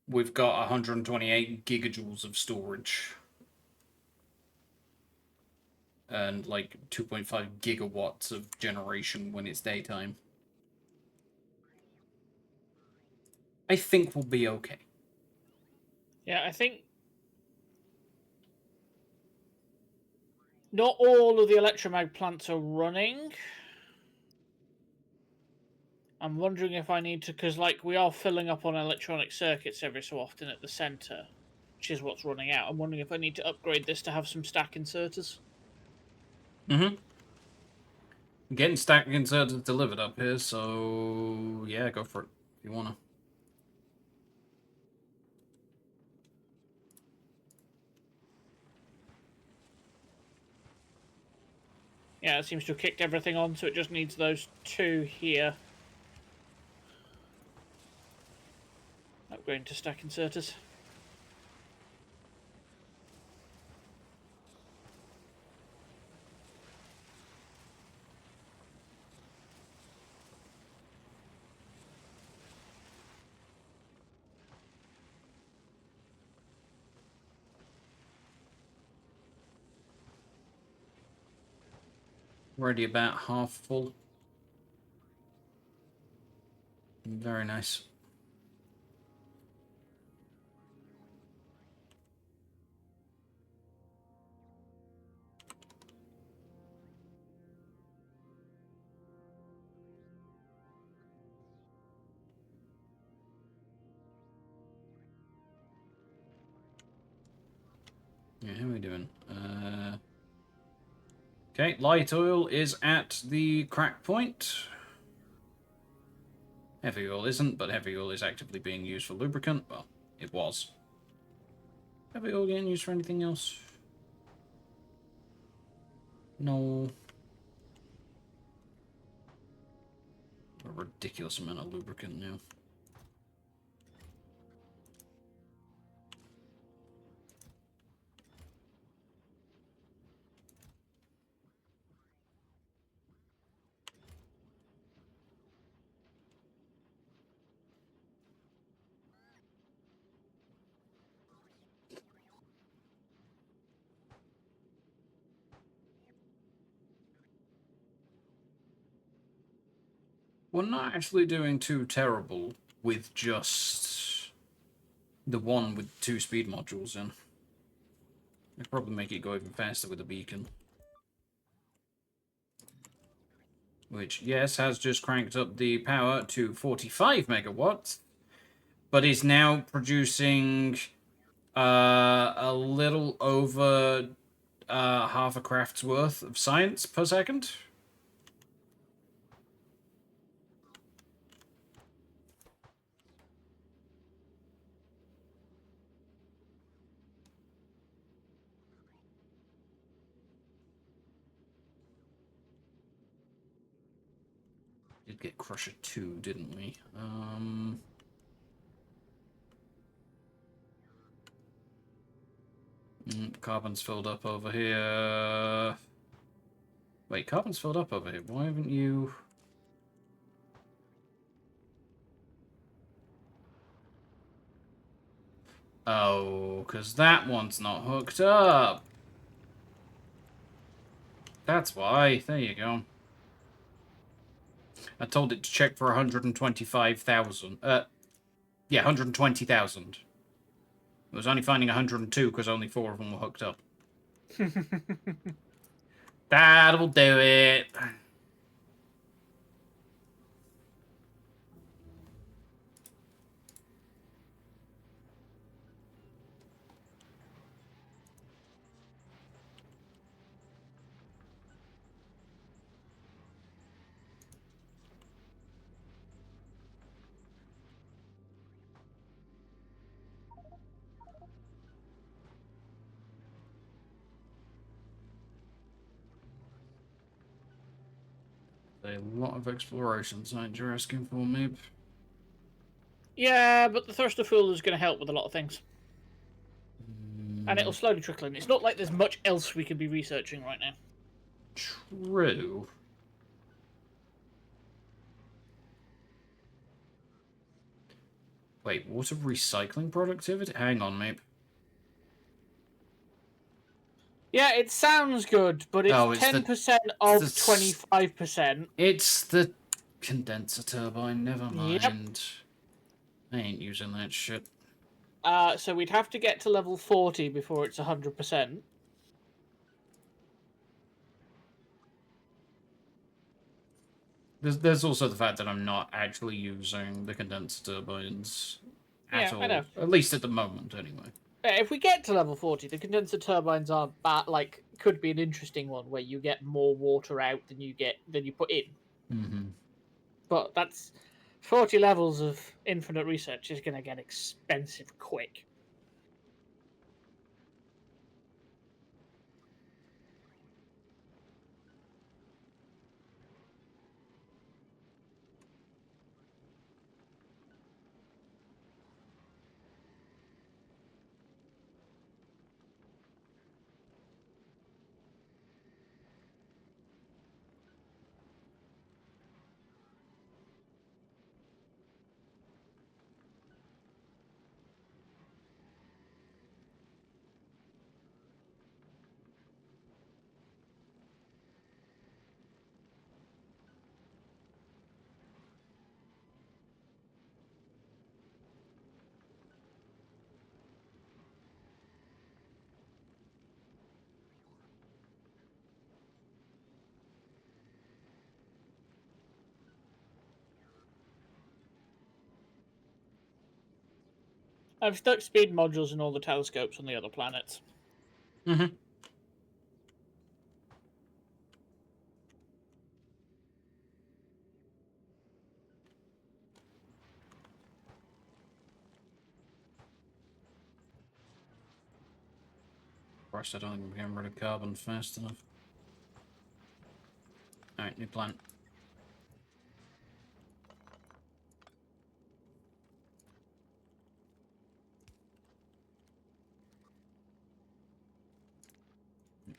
We've got 128 gigajoules of storage. And like 2.5 gigawatts of generation when it's daytime. I think we'll be okay. Yeah, I think not all of the electromag plants are running. I'm wondering if I need to, because like we are filling up on electronic circuits every so often at the center, which is what's running out. I'm wondering if I need to upgrade this to have some stack inserters. Mm-hmm. Getting stack inserters delivered up here, so yeah, go for it if you wanna. Yeah, it seems to have kicked everything on, so it just needs those two here. upgrading to stack inserters. Already about half full. Very nice. Yeah, how are we doing? Okay, light oil is at the crack point. Heavy oil isn't, but heavy oil is actively being used for lubricant. Well, it was. Heavy oil getting used for anything else? No. A ridiculous amount of lubricant now. We're not actually doing too terrible with just the one with 2 speed modules in. I'd probably make it go even faster with a beacon. Which, yes, has just cranked up the power to 45 megawatts, but is now producing a little over half a craft's worth of science per second. Did get Crusher 2, didn't we? Carbon's filled up over here. Wait, carbon's filled up over here. Why haven't you... Oh, because that one's not hooked up. That's why. There you go. I told it to check for 125,000. Yeah, 120,000. It was only finding 102 because only 4 of them were hooked up. That'll do it. A lot of exploration science you're asking for, maybe. Yeah, but the thruster fuel is going to help with a lot of things. And it'll slowly trickle in. It's not like there's much else we could be researching right now. True. Wait, water recycling productivity? Hang on, maybe. Yeah, it sounds good, but it's 10% of 25%. It's the condenser turbine, never mind. Yep. I ain't using that shit. So we'd have to get to level 40 before it's 100%. There's also the fact that I'm not actually using the condenser turbines at all. I know. At least at the moment, anyway. If we get to level 40, the condenser turbines are could be an interesting one where you get more water out than you put in. Mm-hmm. But that's 40 levels of infinite research is going to get expensive quick. I've stuck speed modules in all the telescopes on the other planets. Mm-hmm. Christ, I don't think we're getting rid of carbon fast enough. Alright, new plant.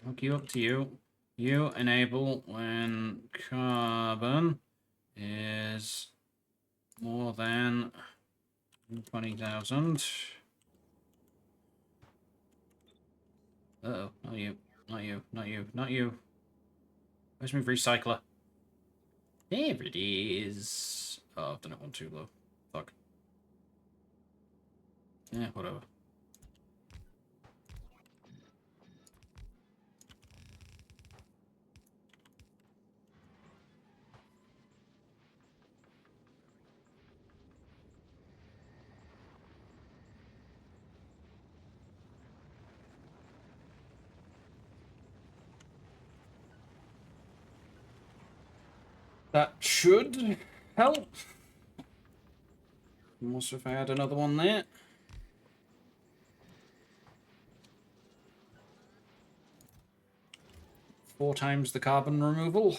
Hook you up to you. You enable when carbon is more than 20,000. Uh-oh, not you. Not you, not you, not you. Where's my recycler? There it is. Oh, I've done it one too low. Fuck. Yeah, whatever. That should help. Also, if I had another one there. 4 times the carbon removal.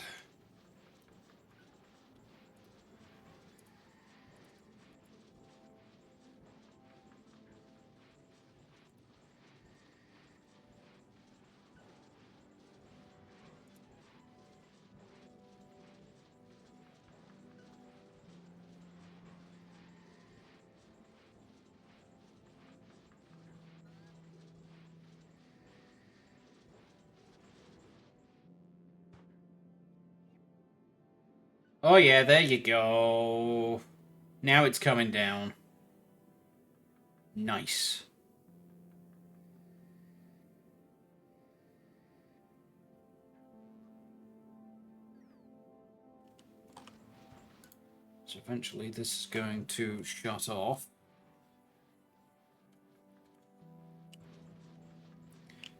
Oh yeah, there you go. Now it's coming down. Nice. So eventually this is going to shut off.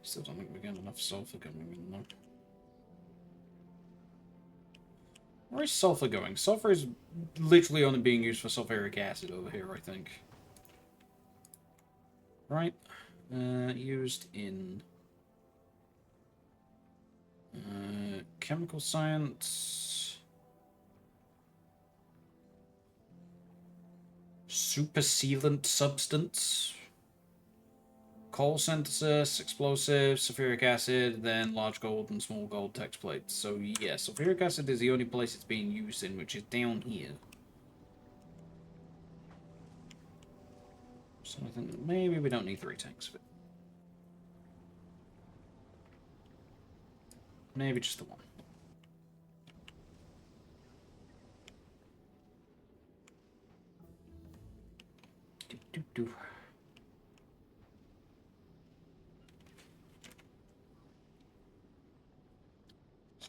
Still don't think we're getting enough sulfur coming in though. Where is sulfur going? Sulfur is literally only being used for sulfuric acid over here, I think. Right. Used in chemical science. Super sealant substance. Coal synthesis, explosives, sulfuric acid, then large gold and small gold text plates. So yeah, sulfuric acid is the only place it's being used in, which is down here. So I think that maybe we don't need 3 tanks of it. Maybe just the one. Do.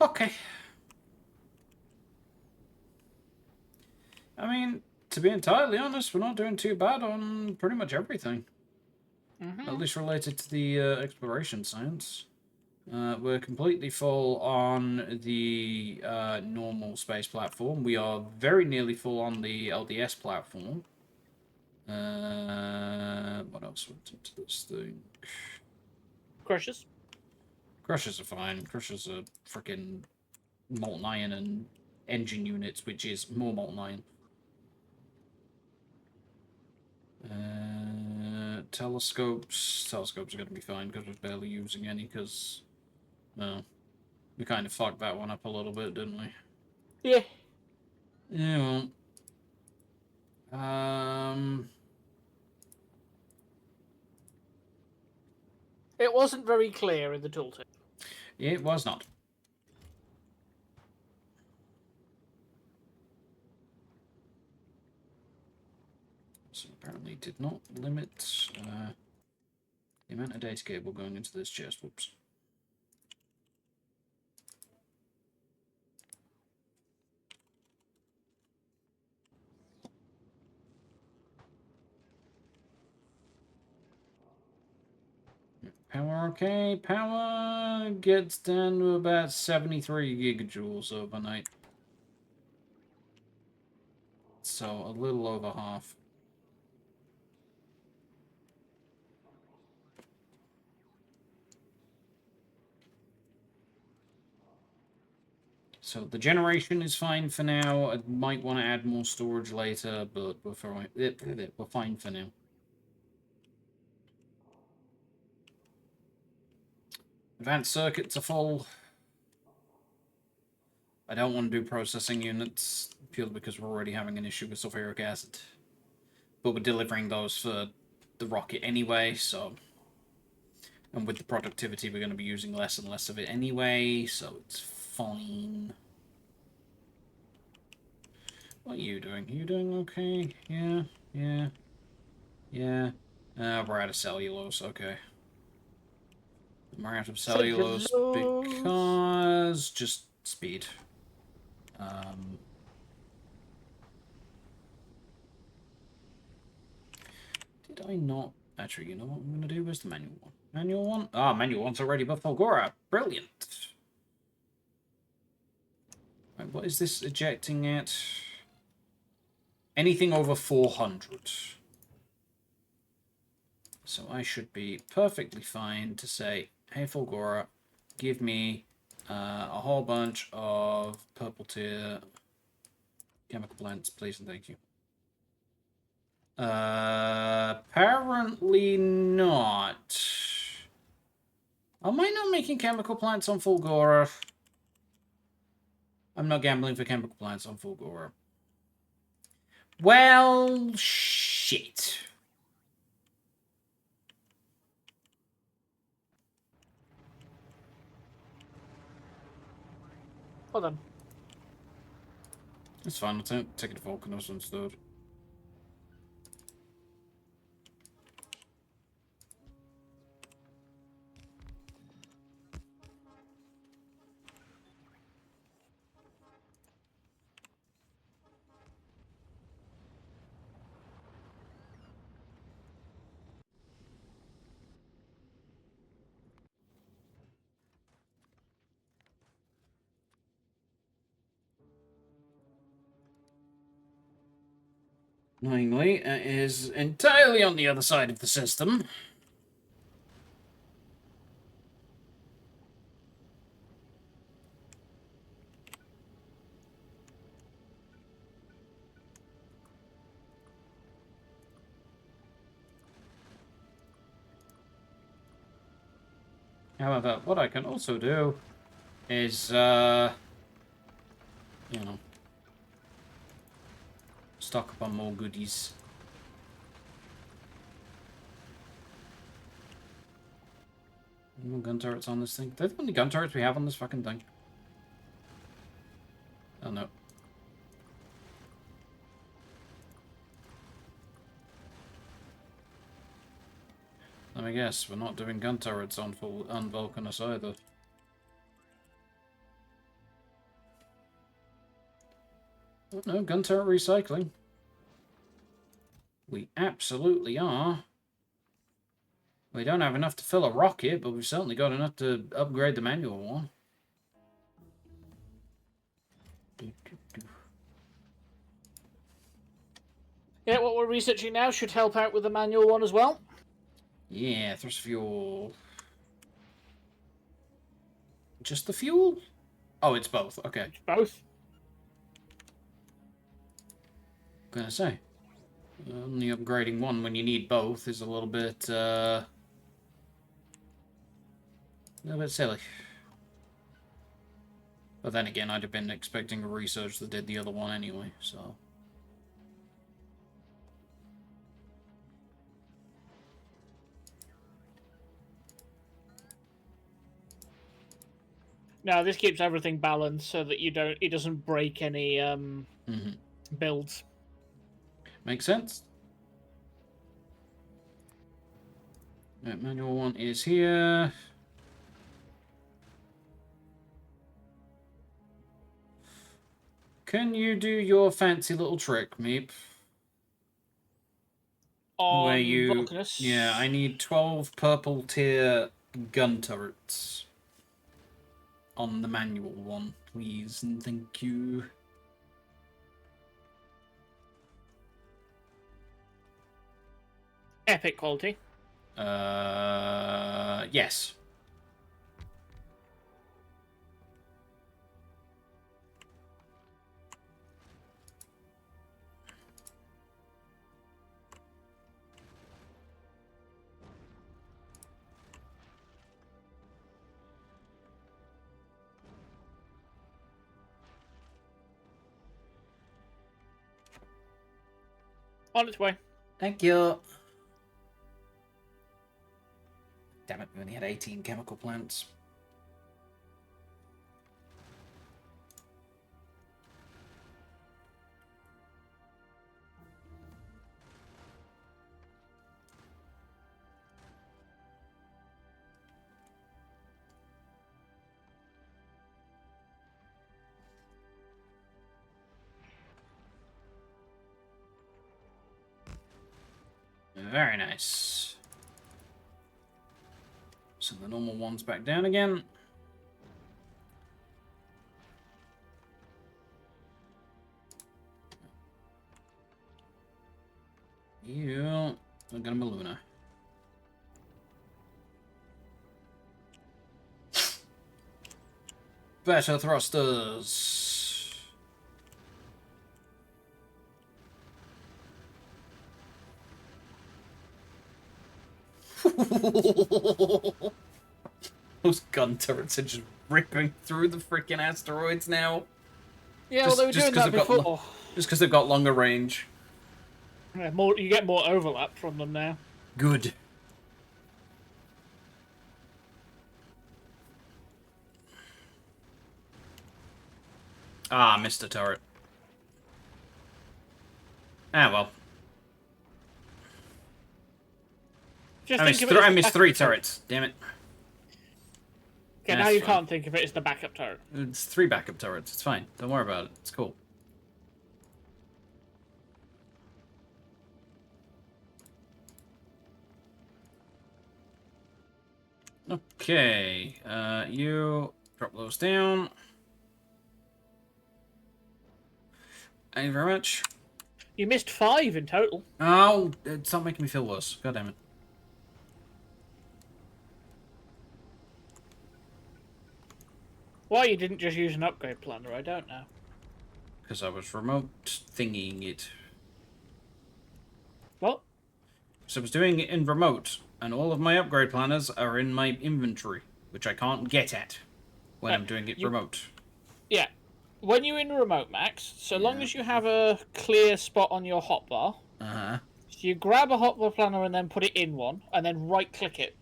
Okay. I mean, to be entirely honest, we're not doing too bad on pretty much everything. At least related to the exploration science. We're completely full on the normal space platform. We are very nearly full on the LDS platform. What else went into this thing? Crushers. Crushers are fine. Crushers are freaking molten iron and engine units, which is more molten iron. Telescopes. Telescopes are going to be fine because we're barely using any because, well, we kind of fucked that one up a little bit, didn't we? Yeah. Yeah, well. It wasn't very clear in the tooltip. It was not. So apparently did not limit the amount of data cable going into this chest. Whoops. Power, okay. Power gets down to about 73 gigajoules overnight. So, a little over half. So, the generation is fine for now. I might want to add more storage later, but we're fine for now. Advanced circuits are full. I don't want to do processing units, purely because we're already having an issue with sulfuric acid. But we're delivering those for the rocket anyway, so... And with the productivity, we're going to be using less and less of it anyway, so it's fine. What are you doing? Are you doing okay? Yeah, yeah, yeah. We're out of cellulose, okay. We're out of cellulose because... just speed. Did I not... Actually, you know what I'm going to do? Where's the manual one? Manual one? Ah, manual one's already above Fulgora. Brilliant. Right, what is this ejecting at? Anything over 400. So I should be perfectly fine to say, hey, Fulgora, give me a whole bunch of purple tier chemical plants, please and thank you. Apparently not. Am I not making chemical plants on Fulgora? I'm not gambling for chemical plants on Fulgora. Well, shit. Hold on. It's fine, I'll take it to Volcanos instead. Annoyingly, it is entirely on the other side of the system. However, what I can also do is, you know, stock up on more goodies. More gun turrets on this thing. They're the only gun turrets we have on this fucking thing. Oh no. Let me guess, we're not doing gun turrets on Vulcanus either. Oh, no, gun turret recycling. We absolutely are. We don't have enough to fill a rocket, but we've certainly got enough to upgrade the manual one. Yeah, what we're researching now should help out with the manual one as well. Yeah, thrust fuel. Just the fuel? Oh, it's both. Okay. It's both. Gonna say. Only upgrading one when you need both is a little bit silly. But then again, I'd have been expecting a research that did the other one anyway, so... No, this keeps everything balanced so that it doesn't break any builds. Makes sense. Right, manual one is here. Can you do your fancy little trick, Meep? On Vulcanus? Yeah, I need 12 purple tier gun turrets on the manual one, please, and thank you. Epic quality. Yes. On its way. Thank you. Damn it, we only had 18 chemical plants. Very nice. So the normal one's back down again. Yeah, I got a Maluna. Better thrusters. Those gun turrets are just ripping through the freaking asteroids now. Yeah, well, they were doing that before. Just because they've got longer range. Yeah, you get more overlap from them now. Good. Ah, missed a turret. Ah, well. I missed 3 turrets. Damn it. Okay, now you can't think of it as the backup turret. It's 3 backup turrets. It's fine. Don't worry about it. It's cool. Okay. You drop those down. Thank you very much. You missed 5 in total. Oh, it's not making me feel worse. God damn it. Why you didn't just use an upgrade planner, I don't know. Because I was remote thingying it. What? So I was doing it in remote, and all of my upgrade planners are in my inventory, which I can't get at when I'm doing it remote. Yeah. When you're in remote, Max, so long as you have a clear spot on your hotbar, so you grab a hotbar planner and then put it in one, and then right-click it.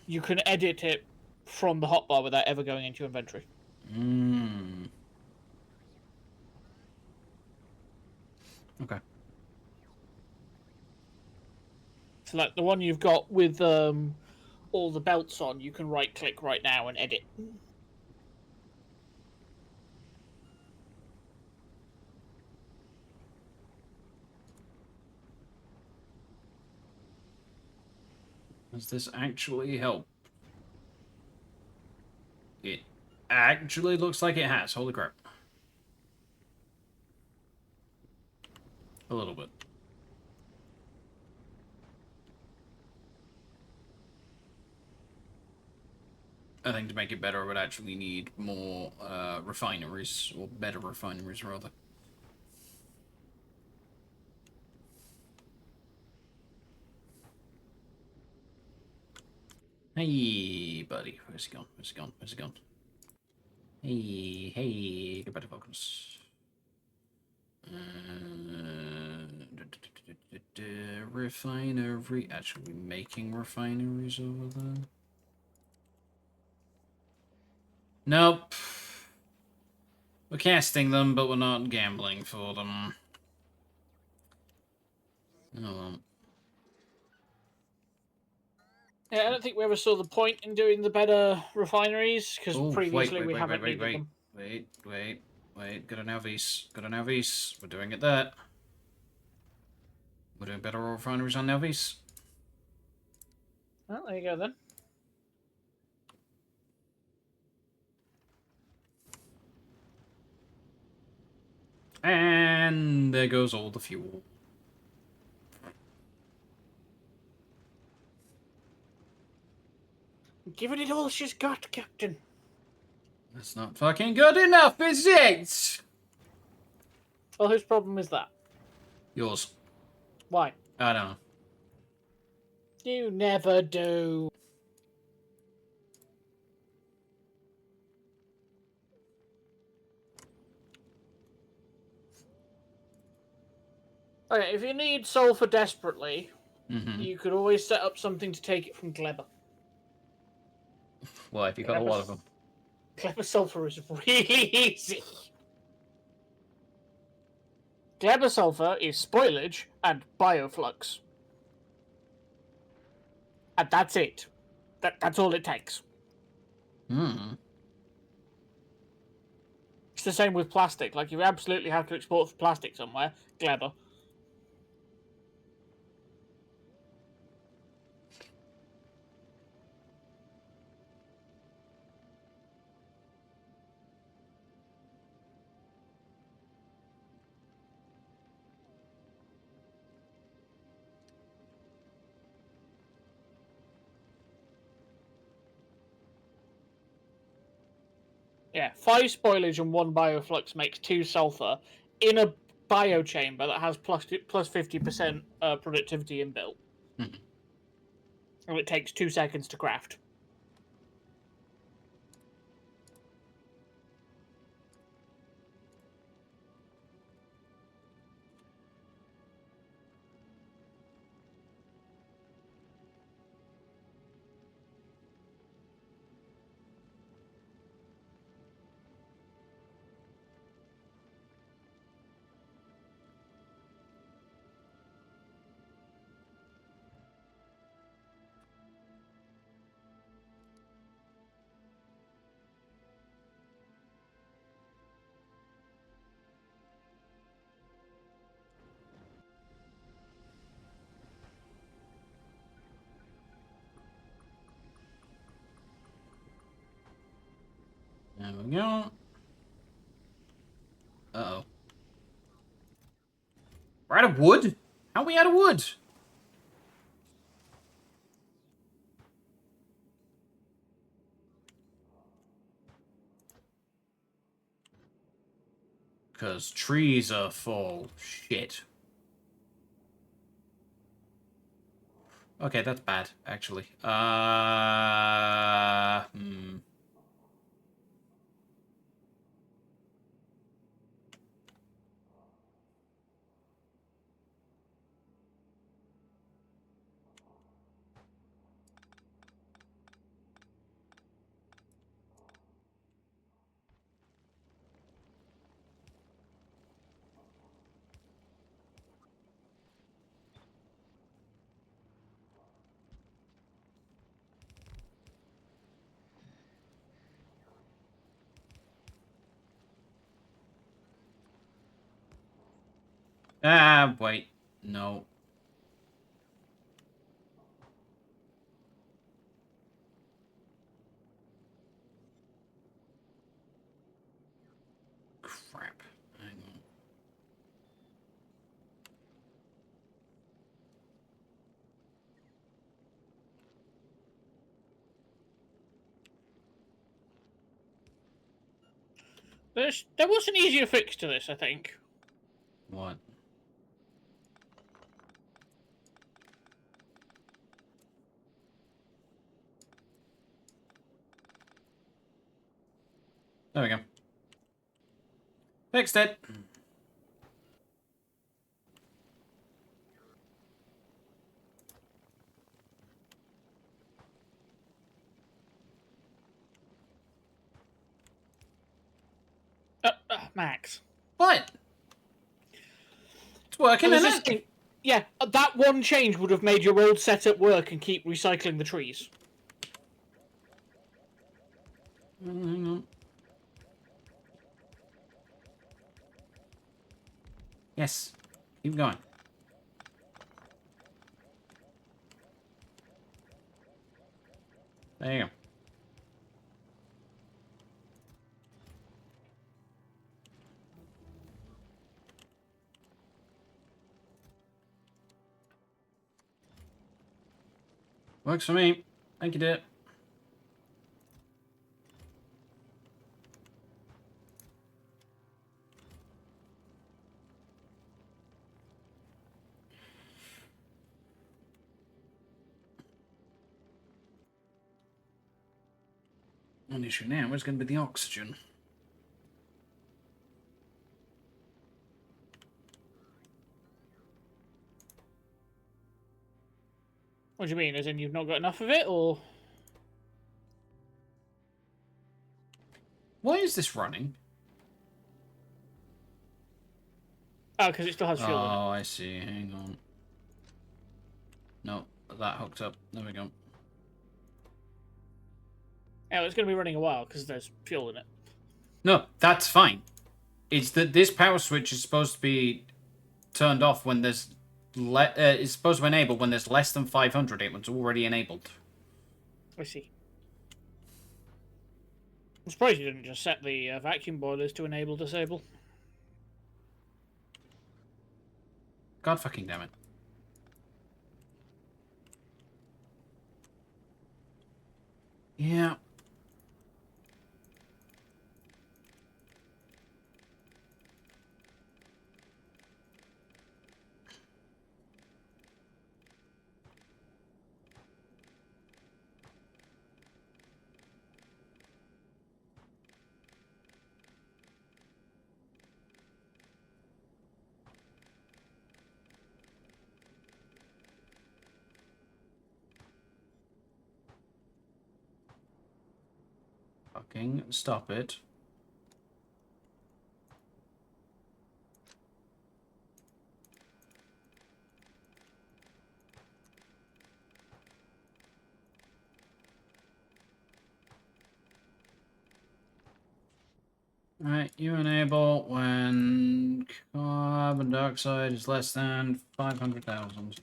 You can edit it from the hotbar without ever going into your inventory. Okay. So, like the one you've got with all the belts on, you can right-click right now and edit. Does this actually help? It actually looks like it has. Holy crap. A little bit. I think to make it better, I would actually need more refineries, or better refineries, rather. Hey, buddy. Where's he gone? Where's he gone? Where's he gone? Hey, hey. Get back to focus. Refinery. Actually making refineries over there. Nope. We're casting them, but we're not gambling for them. Oh well. Yeah, I don't think we ever saw the point in doing the better refineries, because previously we haven't needed them. Wait. Got an Alvis. Got an Alvis. We're doing it there. We're doing better refineries on Alvis. Well, there you go then. And there goes all the fuel. Giving it all she's got, Captain. That's not fucking good enough, is it? Well, whose problem is that? Yours. Why? I don't know. You never do. Okay, if you need sulfur desperately, you could always set up something to take it from Gleba. Why, if you got a lot of them? Gleba sulfur is really easy. Gleba sulfur is spoilage and bioflux. And that's it. That's all it takes. It's the same with plastic. Like, you absolutely have to export plastic somewhere. Gleba. Yeah, 5 spoilage and 1 bioflux makes 2 sulfur in a biochamber that has plus 50% productivity inbuilt. And it takes 2 seconds to craft. There we go. Uh-oh. We're out of wood? How are we out of wood? Because trees are full shit. Okay, that's bad, actually. Wait. No. Crap. Hang on. There was an easier fix to this, I think. What? There we go. Fixed it. Max. What? It's working, isn't it? Yeah, that one change would have made your old setup work and keep recycling the trees. Hang on. Yes. Keep going. There you go. Works for me. Thank you, dear. One issue now is going to be the oxygen. What do you mean? As in you've not got enough of it, or? Why is this running? Oh, because it still has fuel in it. Oh, I see. Hang on. No, that hooked up. There we go. Yeah, it's going to be running a while because there's fuel in it. No, that's fine. It's that this power switch is supposed to be turned off when there's it's supposed to enable when there's less than 500. It was already enabled. I see. I'm surprised you didn't just set the vacuum boilers to enable disable. God fucking damn it. Yeah. Fucking stop it. Alright, you enable when carbon dioxide is less than 500,000.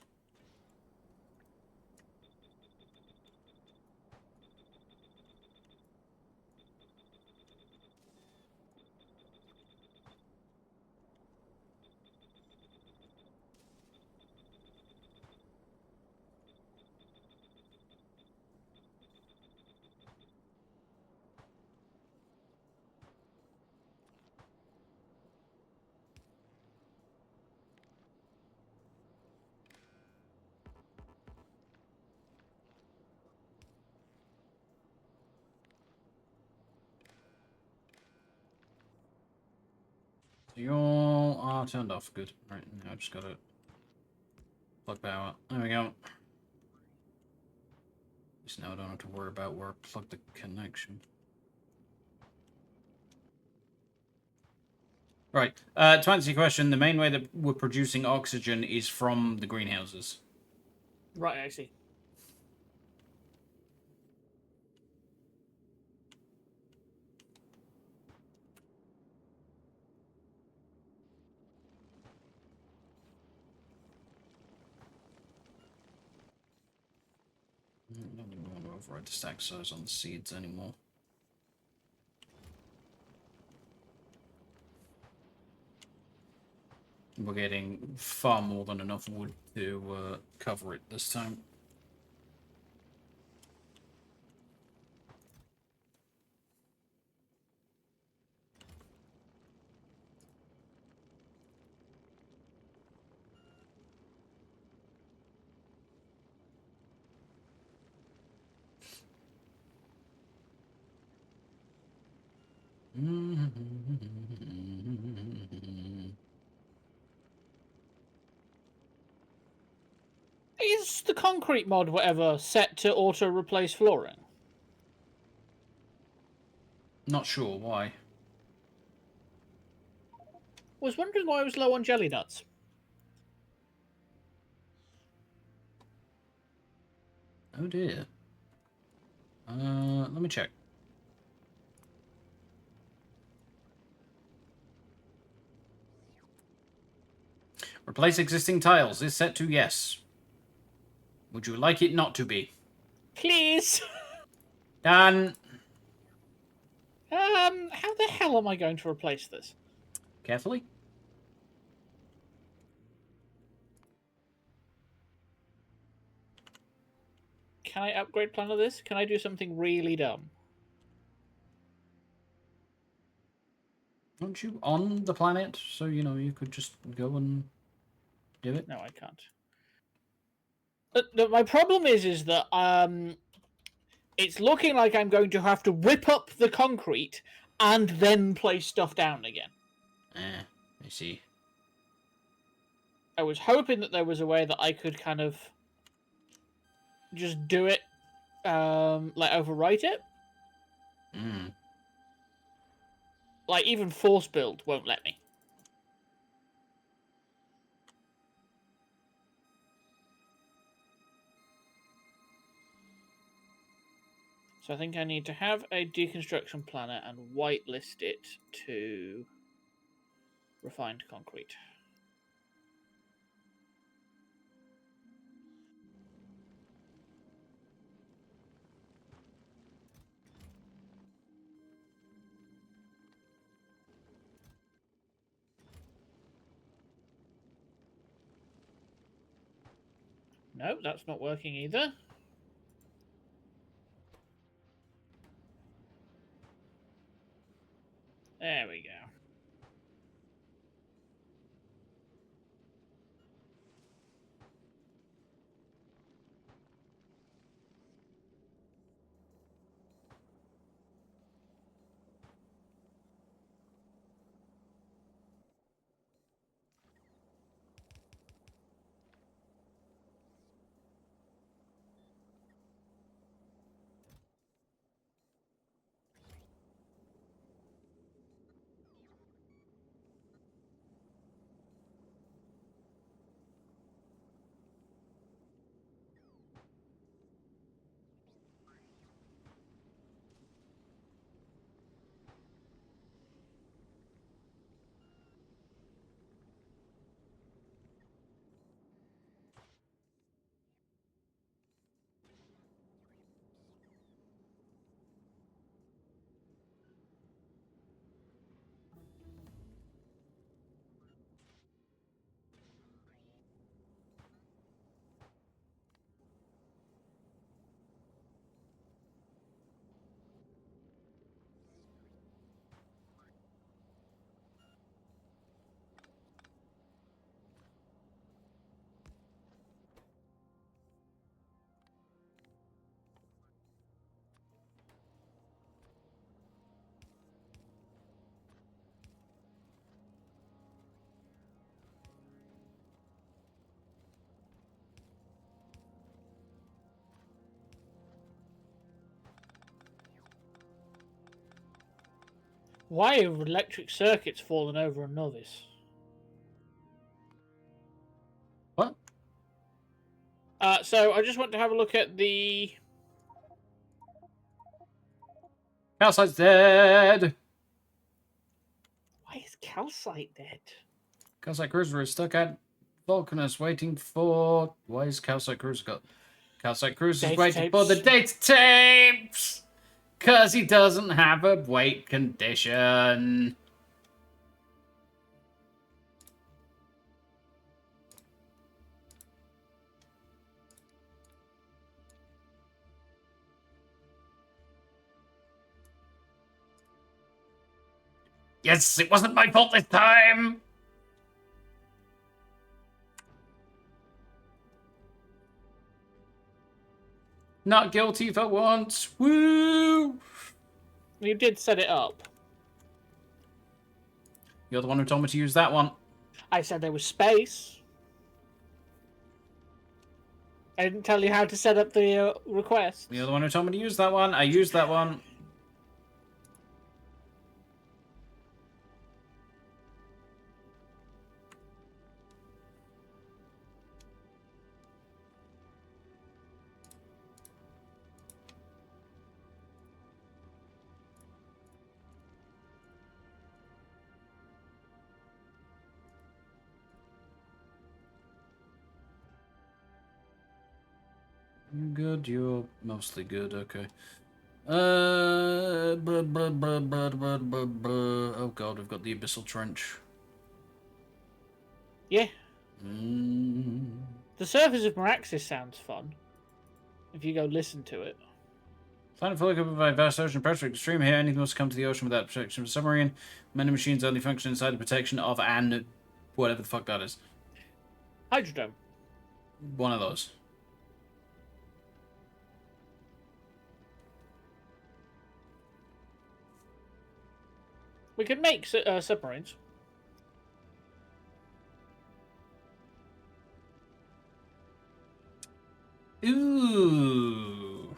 You all are turned off. Good. Right, now I just gotta plug power. There we go. So now I don't have to worry about where I plug the connection. Right. To answer your question, the main way that we're producing oxygen is from the greenhouses. Right, I see. I don't even want to override the stack size on the seeds anymore. We're getting far more than enough wood to cover it this time. Is the concrete mod whatever set to auto replace flooring? Not sure why. Was wondering why I was low on jelly nuts. Oh dear. Let me check. Replace existing tiles is set to yes. Would you like it not to be? Please. Done. How the hell am I going to replace this? Carefully. Can I upgrade plan of this? Can I do something really dumb? Aren't you on the planet? So, you know, you could just go and do it. No, I can't. My problem is that it's looking like I'm going to have to rip up the concrete and then place stuff down again. I see. I was hoping that there was a way that I could kind of just do it, like overwrite it. Like even force build won't let me. So I think I need to have a deconstruction planner and whitelist it to refined concrete. No, that's not working either. There we go. Why have electric circuits fallen over a novice? What? So I just want to have a look at the... Calcite's dead! Why is calcite dead? Calcite Cruiser is stuck at Vulcanus waiting for... Why is Calcite Cruiser got... Calcite Cruiser is waiting for the data tapes! Because he doesn't have a weight condition. Yes, it wasn't my fault this time! Not guilty for once. Woo! You did set it up. You're the one who told me to use that one. I said there was space. I didn't tell you how to set up the request. You're the one who told me to use that one. I used that one. You good? You're mostly good, okay. Oh god, we've got the Abyssal Trench. Yeah. The surface of Meraxis sounds fun. If you go listen to it. Planet fully covered by vast ocean pressure extreme here. Anything must come to the ocean without protection of a submarine. Many machines only function inside the protection of an whatever the fuck that is. Hydrodome. One of those. We could make submarines. Ooh.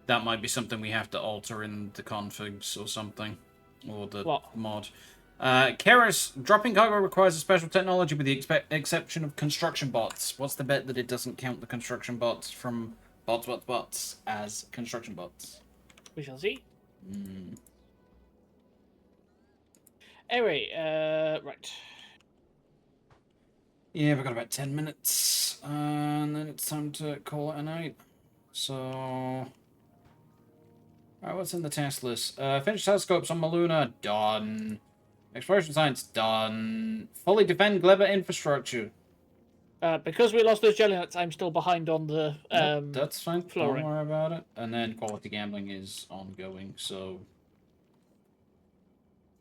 That might be something we have to alter in the configs or something. Or the mod. Keras, dropping cargo requires a special technology with the exception of construction bots. What's the bet that it doesn't count the construction bots from bots as construction bots? We shall see. Mm. Anyway, right. Yeah, we've got about 10 minutes. And then it's time to call it a night. So... Alright, what's in the task list? Finish telescopes on Maluna. Done. Exploration science. Done. Fully defend Gleba infrastructure. Because we lost those jelly nuts, I'm still behind on the that's fine. flooring. Don't worry about it. And then quality gambling is ongoing, so...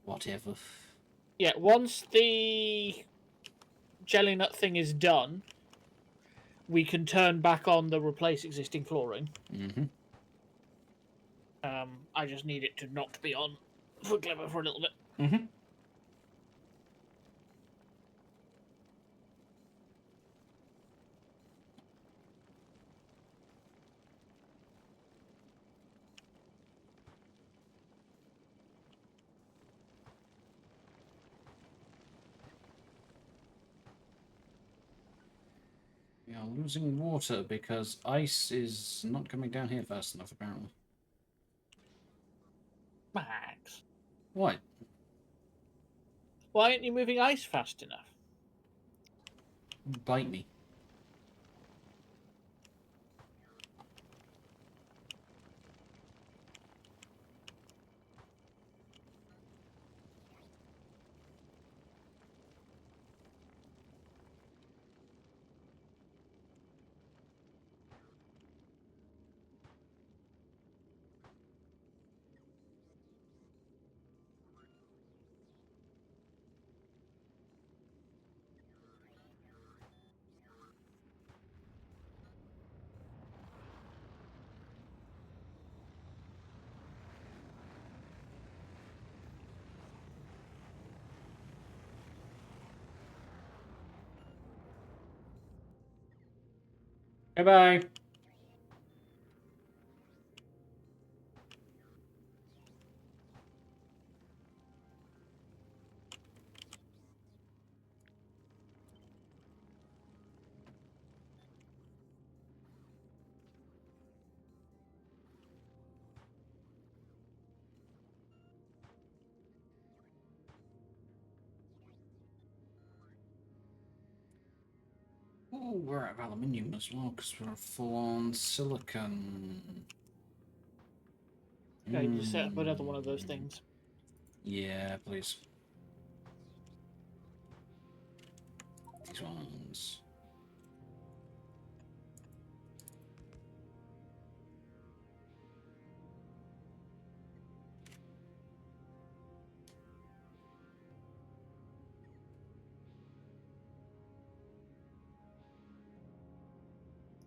Whatever. Yeah, once the jelly nut thing is done, we can turn back on the replace existing flooring. Mm-hmm. I just need it to not be on for Gleba for a little bit. Mm-hmm. We are losing water because ice is not coming down here fast enough, apparently. Max. What? Why aren't you moving ice fast enough? Bite me. Bye-bye. Oh, we're out of aluminium as well because we're full on silicon. Yeah, you just set up another one of those things. Yeah, please. These ones.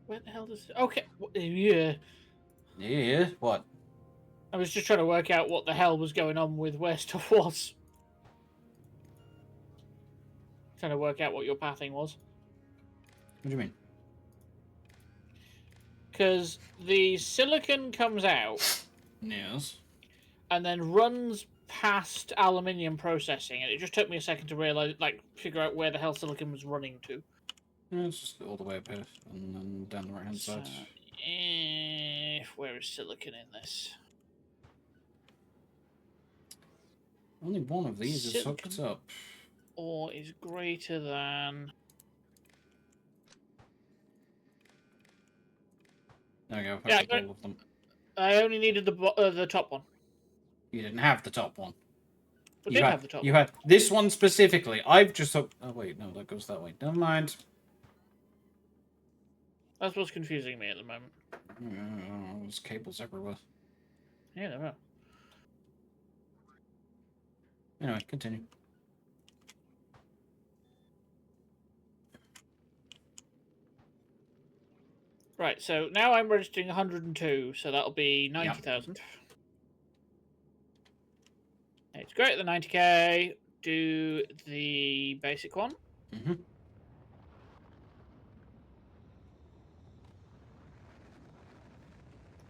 Where the hell does... Okay, yeah. Yeah, what? I was just trying to work out what the hell was going on with where stuff was. Trying to work out what your pathing was. What do you mean? Because the silicon comes out. Yes. And then runs past aluminium processing, and it just took me a second to realize, figure out where the hell silicon was running to. Yeah, it's just all the way up here and then down the right hand side. Where is silicon in this? Only one of these is hooked up. Or is greater than... There we go. Yeah, all of them. I only needed the top one. You didn't have the top one. I did have the top one. You had this one specifically. I've just hooked... Oh, wait. No, that goes that way. Never mind. That's what's confusing me at the moment. There's cables everywhere. Yeah, there are. Anyway, continue. Right, so now I'm registering 102, so that'll be 90,000. Yep. It's great, the 90k. Do the basic one. Mm-hmm.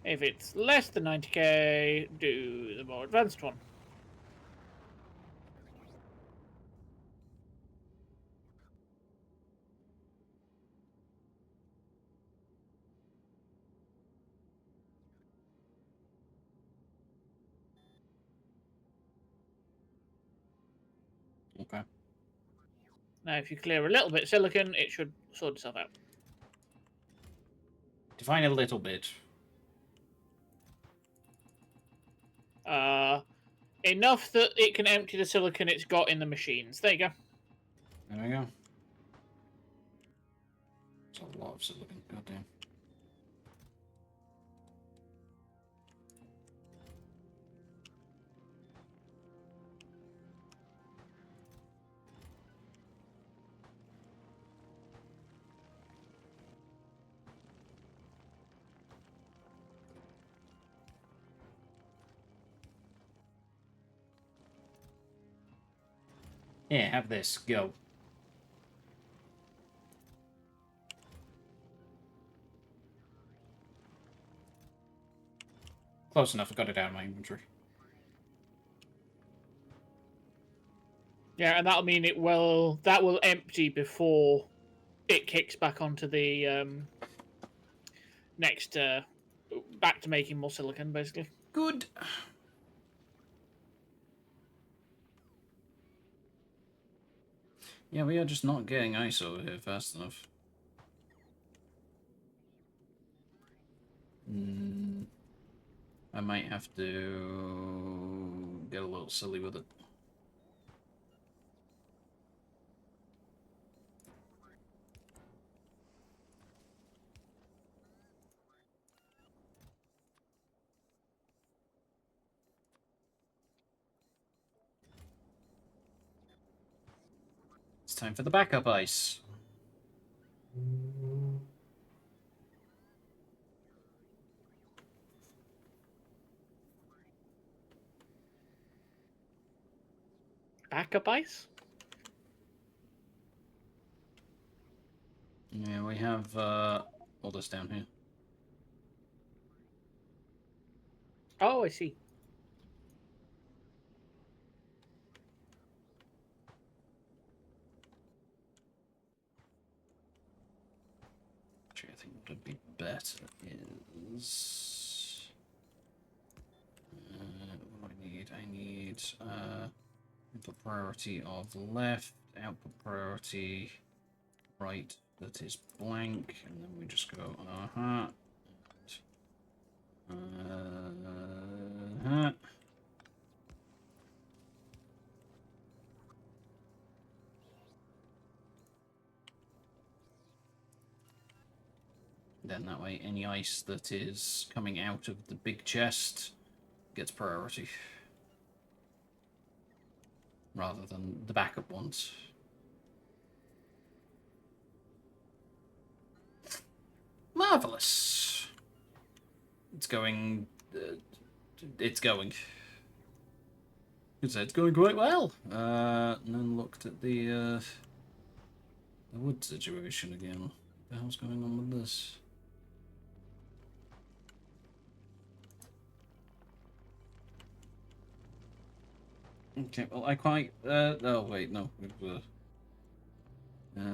If it's less than 90k, do the more advanced one. Okay. Now, if you clear a little bit of silicon, it should sort itself out. Define a little bit. Enough that it can empty the silicon it's got in the machines. There you go. There we go. It's a lot of silicon. Goddamn. Yeah, have this. Go. Close enough. I got it out of my inventory. Yeah, and that'll mean that will empty before it kicks back onto the next back to making more silicon, basically. Good. Yeah, we are just not getting ISO here fast enough. I might have to get a little silly with it. It's time for the backup ice. Backup ice? Yeah, we have all this down here. Oh, I see. Actually, I think what would be better is... what do I need? I need input priority of left, output priority right that is blank, and then we just go uh-huh. Uh-huh. Then that way any ice that is coming out of the big chest gets priority. Rather than the backup ones. Marvelous. It's going. It's going. It's going quite well. And then looked at the wood situation again. What the hell's going on with this? Okay, well, I quite... oh, wait, no.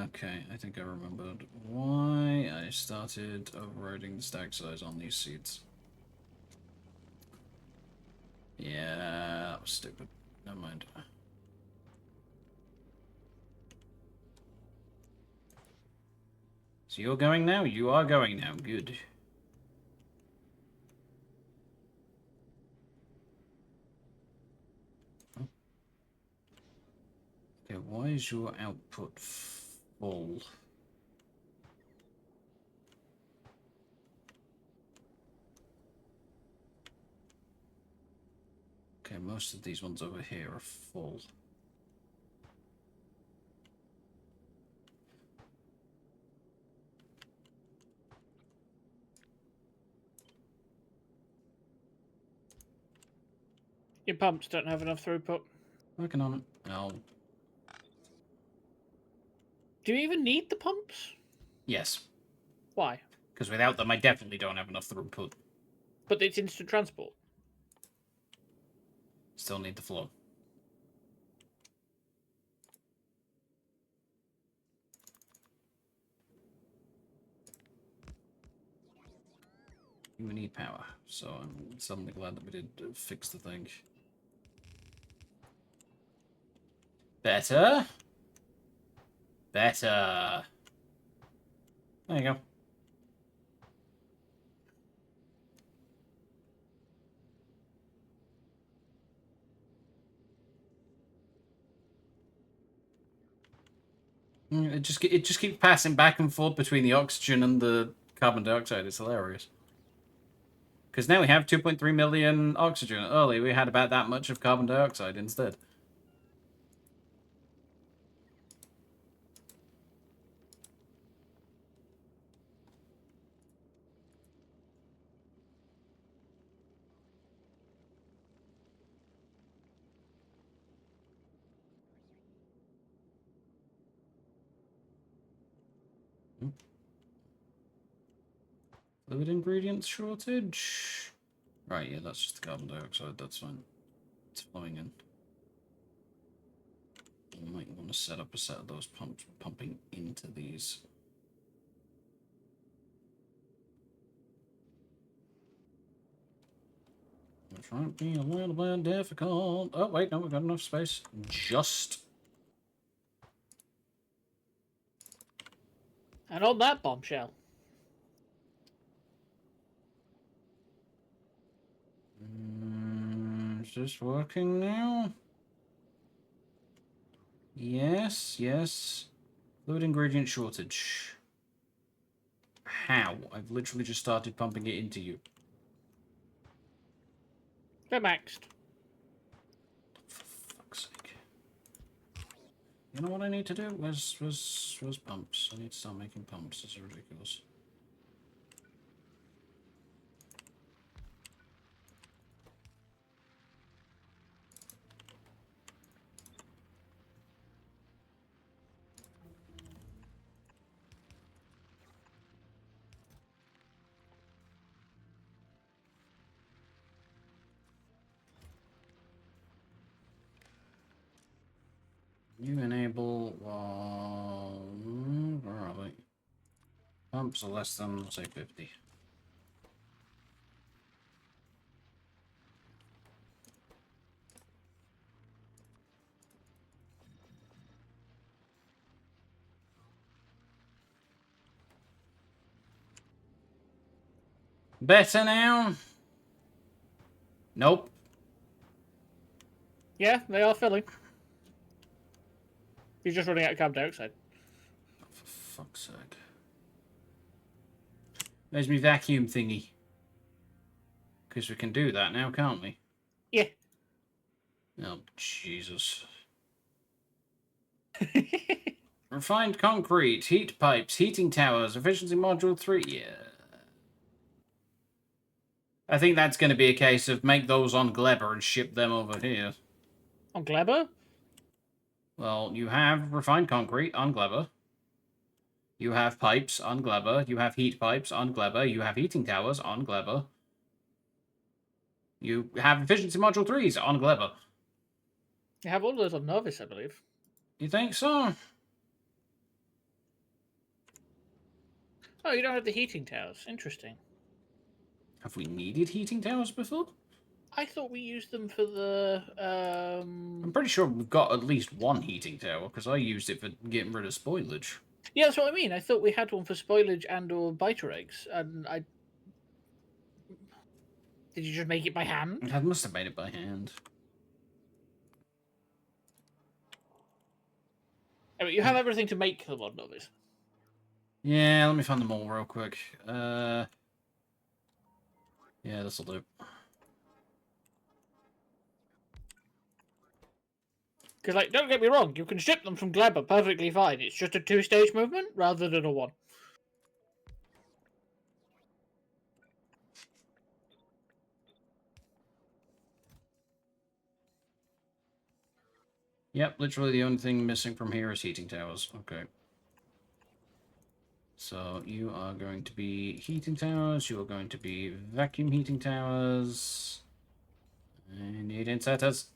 Okay, I think I remembered why I started overriding the stack size on these seeds. Yeah, that was stupid. Never mind. So you're going now? You are going now. Good. Okay, why is your output full? most of these ones over here are full. Your pumps don't have enough throughput. Working on it. No. Do you even need the pumps? Yes. Why? Because without them, I definitely don't have enough throughput. But it's instant transport. Still need the flow. We need power, so I'm suddenly glad that we did fix the thing. Better. Better. There you go. It just keeps passing back and forth between the oxygen and the carbon dioxide. It's hilarious. Because now we have 2.3 million oxygen. Earlier we had about that much of carbon dioxide instead. Fluid ingredients shortage? Right, yeah, that's just the carbon dioxide, that's fine. It's flowing in. You might want to set up a set of those pumps pumping into these. Which might be a little bit difficult. Oh, wait, no, we've got enough space. Just. And on that bombshell. Is this working now? Yes, yes. Fluid ingredient shortage. How? I've literally just started pumping it into you. They're maxed. For fuck's sake. You know what I need to do? Where's pumps? I need to start making pumps. This is ridiculous. You enable where are they? Pumps are less than, say, 50. Better now? Nope. Yeah, they are filling. You're just running out of carbon dioxide. Oh, for fuck's sake. There's my vacuum thingy. Because we can do that now, can't we? Yeah. Oh, Jesus. Refined concrete, heat pipes, heating towers, efficiency module 3. Yeah. I think that's going to be a case of make those on Gleber and ship them over here. On Gleber? Well, you have refined concrete on Gleber. You have pipes on Gleber. You have heat pipes on Gleber. You have heating towers on Gleber. You have efficiency module 3s on Gleber. You have all those on Novice, I believe. You think so? Oh, you don't have the heating towers. Interesting. Have we needed heating towers before? I thought we used them for the... I'm pretty sure we've got at least one heating tower, because I used it for getting rid of spoilage. Yeah, that's what I mean. I thought we had one for spoilage and or biter eggs, and I... Did you just make it by hand? I must have made it by hand. I mean, you have everything to make them on Novice. Yeah, let me find them all real quick. Yeah, this'll do. Because, like, don't get me wrong, you can ship them from Gleba perfectly fine. It's just a 2-stage movement rather than a 1. Yep, literally the only thing missing from here is heating towers. Okay. So you are going to be heating towers, you are going to be vacuum heating towers. I need inserters.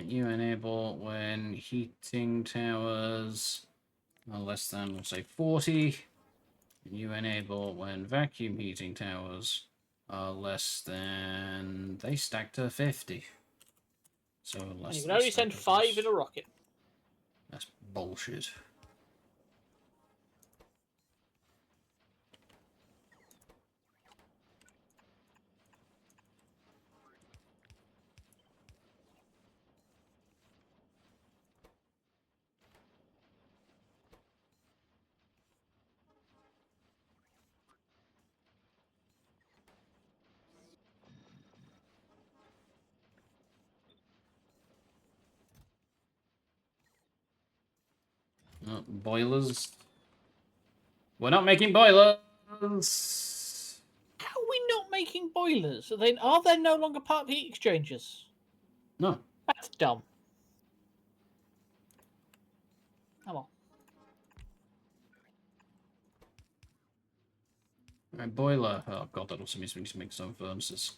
You enable when heating towers are less than, we'll say, 40. And you enable when vacuum heating towers are less than, they stack to 50. So less. You can only send 5 in a rocket. That's bullshit. Boilers. We're not making boilers. How are we not making boilers? Are they no longer part of heat exchangers? No. That's dumb. Oh well. Right, boiler. Oh god, that also means we need to make some furnaces.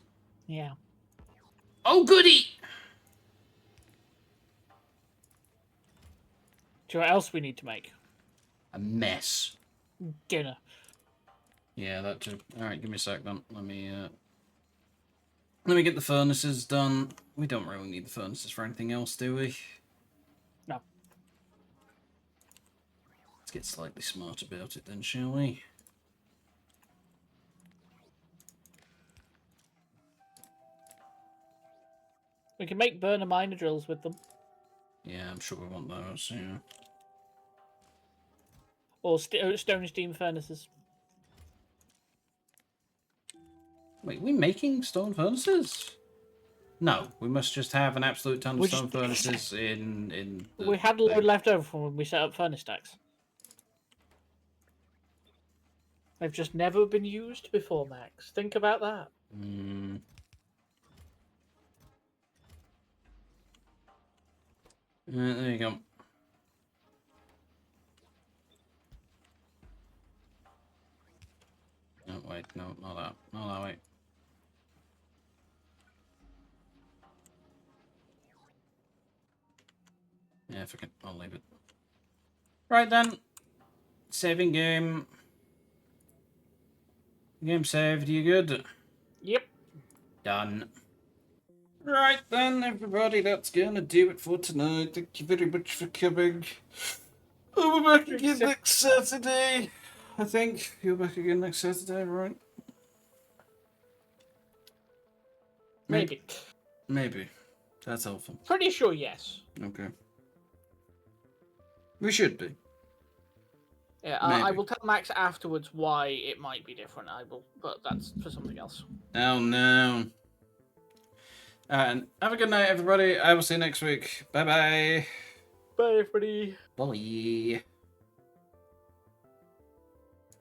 Yeah. Oh goody! Do you know what else we need to make? A mess. Dinner. Yeah, that too. Alright, give me a sec then. Let me get the furnaces done. We don't really need the furnaces for anything else, do we? No. Let's get slightly smart about it then, shall we? We can make burner miner drills with them. Yeah, I'm sure we want those, yeah. Or stone and steam furnaces. Wait, we making stone furnaces? No, we must just have an absolute ton of stone furnaces in we had a load left over from when we set up furnace stacks. They've just never been used before, Max. Think about that. There you go. No, wait, no, not that. Not that way. Yeah, forget. I'll leave it. Right then. Saving game. Game saved. You good? Yep. Done. Right then, everybody. That's gonna do it for tonight. Thank you very much for coming. Oh, we're back again next Saturday. I think you're back again next Saturday, right? Maybe. Maybe. That's helpful. Pretty sure yes. Okay. We should be. Yeah, I will tell Max afterwards why it might be different. But that's for something else. Oh no. And have a good night, everybody. I will see you next week. Bye bye. Bye, everybody. Bye.